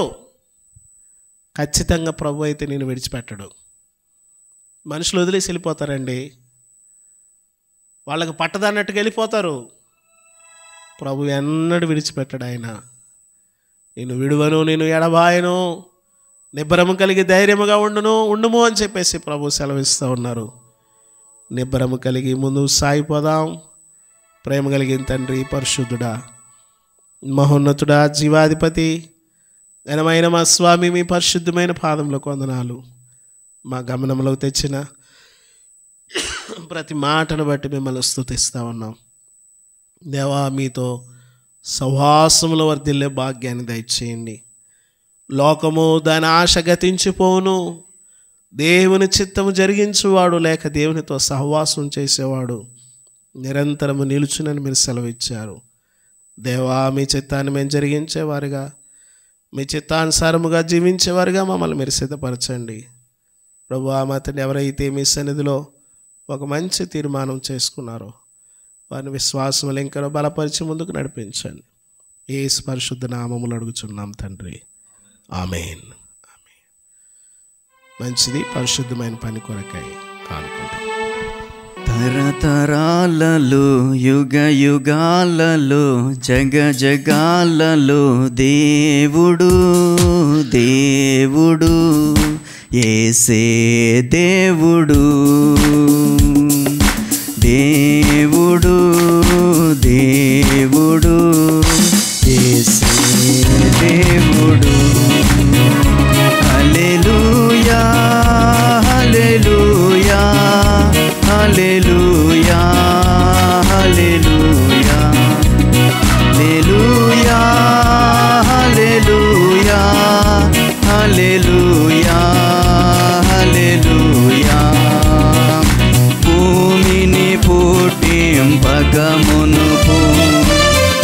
Speaker 4: ఖచ్చితంగా ప్రభు అయితే నేను విడిచిపెట్టడు. మనుషులు వదిలేసి వెళ్ళిపోతారండి, వాళ్ళకి పట్టదన్నట్టుగా వెళ్ళిపోతారు. ప్రభు ఎన్నడూ విడిచిపెట్టడు. ఆయన నేను విడువను, నేను ఎడబాయను, నిబ్బరము కలిగి ధైర్యముగా ఉండుము అని చెప్పేసి ప్రభు సెలవిస్తూ ఉన్నారు. నిబ్బరము కలిగి ముందుకు సాగిపోదాం. ప్రేమ కలిగిన తండ్రి, పరిశుద్ధుడా, మహోన్నతుడా, జీవాధిపతి, ఘనమైన మా స్వామి, మీ పరిశుద్ధమైన పాదములకు వందనాలు. మా గమనంలోకి తెచ్చిన ప్రతి మాటను బట్టి మిమ్మల్ని స్తుతిస్తూ ఉన్నాం. దేవా, మీతో సహవాసములో వర్ధిల్లే భాగ్యాన్ని దయచేయండి. లోకము దాని ఆశ గతించిపోవును, దేవుని చిత్తము జరిగించువాడు లేక దేవునితో సహవాసం చేసేవాడు నిరంతరము నిలుచునని మీరు సెలవిచ్చారు. దేవా, మీ చిత్తాన్ని మేము జరిగించేవారుగా, మీ చిత్తానుసారముగా జీవించేవారుగా మమ్మల్ని మీరు సిద్ధపరచండి. ప్రభువా, మా తండ్రి, ఎవరైతే మీ సన్నిధిలో ఒక మంచి తీర్మానం చేసుకున్నారో వారిని విశ్వాసములు ఇంకా బలపరిచి ముందుకు నడిపించండి. యేసు పరిశుద్ధ నామములో అడుగుచున్నాం తండ్రి, ఆమేన్. మంచిది. పరిశుద్ధమైన పని కొరకై కానుకుంటాం.
Speaker 1: తరతరాలలో యుగ యుగాలలో జగ జగాలలో దేవుడు దేవుడు యేసే దేవుడు దేవుడు దేవుడు యేసే దేవుడు. హల్లెలూయా హల్లెలూయా హల్లెలూయా హల్లెలూయా హల్లెలూయా హల్లెలూయా హల్లెలూయా హల్లెలూయా. భూమిని పుట్టింపకమునుపు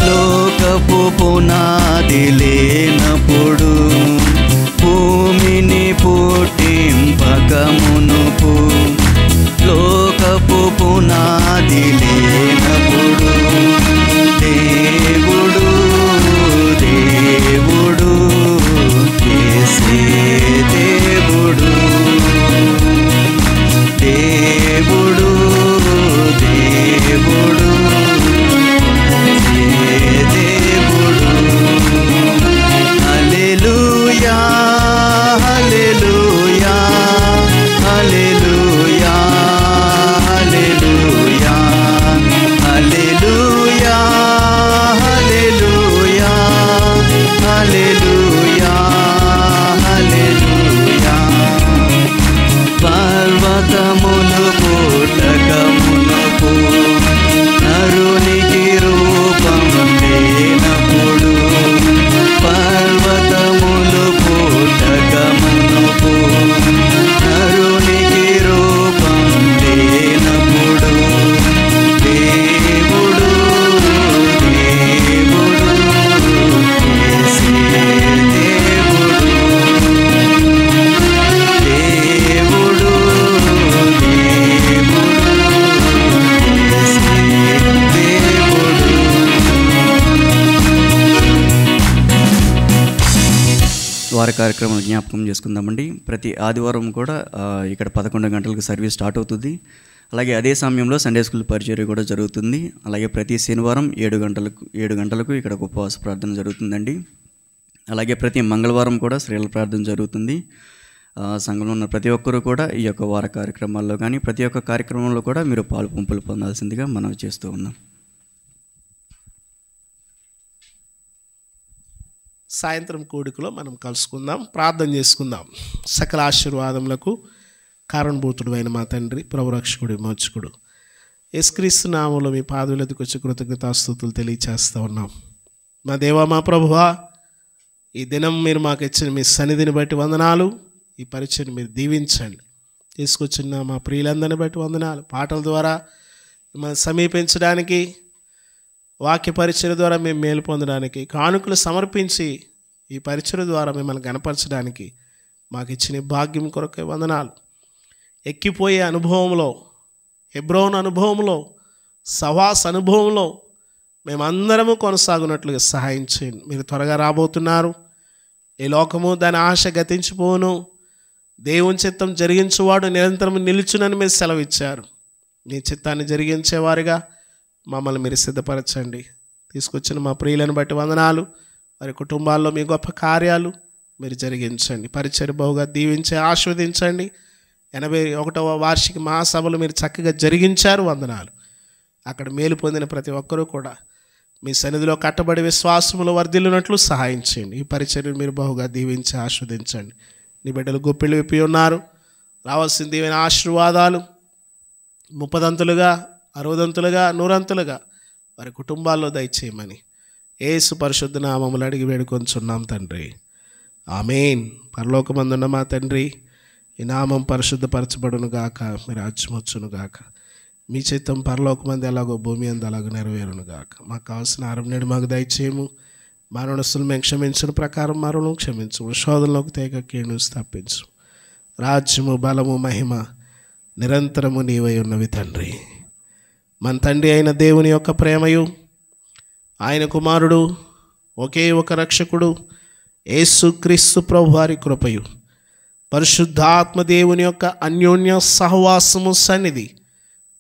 Speaker 1: లోకపు పునాది లేనప్పుడు, భూమిని పుట్టింపకమునుపు లోకపు పునాది లేనప్పుడు, దేవుడు దేవుడు వార కార్యక్రమాలు జ్ఞాపకం చేసుకుందామండి. ప్రతి ఆదివారం కూడా ఇక్కడ 11 గంటలకు సర్వీస్ స్టార్ట్ అవుతుంది. అలాగే అదే సమయంలో సండే స్కూల్ పరిచర్య కూడా జరుగుతుంది. అలాగే ప్రతి శనివారం 7 గంటలకు ఇక్కడ ఉపవాస ప్రార్థన జరుగుతుందండి. అలాగే ప్రతి మంగళవారం కూడా స్త్రీల ప్రార్థన జరుగుతుంది. సంఘంలో ఉన్న ప్రతి ఒక్కరూ కూడా ఈ యొక్క వార కార్యక్రమాల్లో కానీ ప్రతి ఒక్క కార్యక్రమంలో కూడా మీరు పాలుపంపులు పొందాల్సిందిగా మనం చేస్తూ ఉన్నాం.
Speaker 4: సాయంత్రం కూడికలో మనం కలుసుకుందాం, ప్రార్థన చేసుకుందాం. సకల ఆశీర్వాదములకు కారణభూతుడు అయిన మా తండ్రి, ప్రభురక్షకుడు, విమోచకుడు యేసుక్రీస్తు నామములో మీ పాదములకు వచ్చి కృతజ్ఞతాస్తుతులు తెలియచేస్తూ ఉన్నాం. మా దేవా, మా ప్రభువా, ఈ దినం మీరు మాకు ఇచ్చిన మీ సన్నిధిని బట్టి వందనాలు. ఈ పరిచయం మీరు దీవించండి. తీసుకొచ్చిన మా ప్రియులందరిని బట్టి వందనాలు. పాటల ద్వారా మిమ్మల్ని సమీపించడానికి, వాక్య పరిచయం ద్వారా మేము మేలు పొందడానికి, కానుకలు సమర్పించి ఈ పరిచయం ద్వారా మిమ్మల్ని గణపరచడానికి మాకు ఇచ్చిన భాగ్యం కొరకే వందనాలు. ఎక్కిపోయే అనుభవంలో, హెబ్రోన్ అనుభవంలో, సవాస్ అనుభవంలో మేమందరము కొనసాగునట్లుగా సహాయం చేయండి. మీరు త్వరగా రాబోతున్నారు. ఈ లోకము దాని ఆశ గతించిపోను, దేవుని చిత్తం జరిగించేవాడు నిరంతరం నిలుచునని మీరు సెలవిచ్చారు. మీ చిత్తాన్ని జరిగించేవారుగా మమ్మల్ని మీరు సిద్ధపరచండి. తీసుకొచ్చిన మా ప్రియులను బట్టి వందనాలు. వారి కుటుంబాల్లో మీ గొప్ప కార్యాలు మీరు జరిగించండి. పరిచర్య బహుగా దీవించి ఆస్వాదించండి. 81వ వార్షిక మహాసభలు మీరు చక్కగా జరిగించారు, వందనాలు. అక్కడ మేలు పొందిన ప్రతి ఒక్కరూ కూడా మీ సన్నిధిలో కట్టబడి విశ్వాసములు వర్ధిల్లునట్లు సహాయం చేయండి. ఈ పరిచర్యను మీరు బహుగా దీవించి ఆస్వాదించండి. నీ బిడ్డలు గొప్పిళ్ళు విప్పి ఉన్నారు. రావాల్సిన దీవెన ఆశీర్వాదాలు 30 60 100 వారి కుటుంబాల్లో దయచేయమని యేసు పరిశుద్ధ నామములు అడిగి వేడుకొంచున్నాం తండ్రి, ఆమేన్. పరలోకమందున్న మా తండ్రి, ఈ నామం పరిశుద్ధపరచబడును గాక, మీ రాజ్యం వచ్చును గాక, మీ చిత్తం పరలోకమంది ఎలాగో భూమి అందు అలాగో నెరవేరును గాక. మాకు కావాల్సిన ఆహారం నేడు మాకు దయచేయము. మా రుణస్తులు మేము క్షమించిన ప్రకారం మా రుణం క్షమించు. శోధనలోకి తేక కీడును తప్పించు. రాజ్యము, బలము, మహిమ నిరంతరము నీవై ఉన్నవి తండ్రి. మన తండ్రి అయిన దేవుని యొక్క ప్రేమయు, ఆయన కుమారుడు ఒకే ఒక రక్షకుడు యేసుక్రీస్తు ప్రభు వారి కృపయు, పరిశుద్ధాత్మ దేవుని యొక్క అన్యోన్య సహవాసము సన్నిధి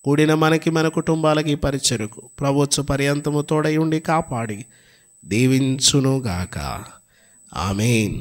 Speaker 4: కూడిన మనకి, మన కుటుంబాలకి, పరిచర్యకు ప్రభుత్వ పర్యంతము తోడై ఉండి కాపాడి దీవించునుగాక. ఆమేన్.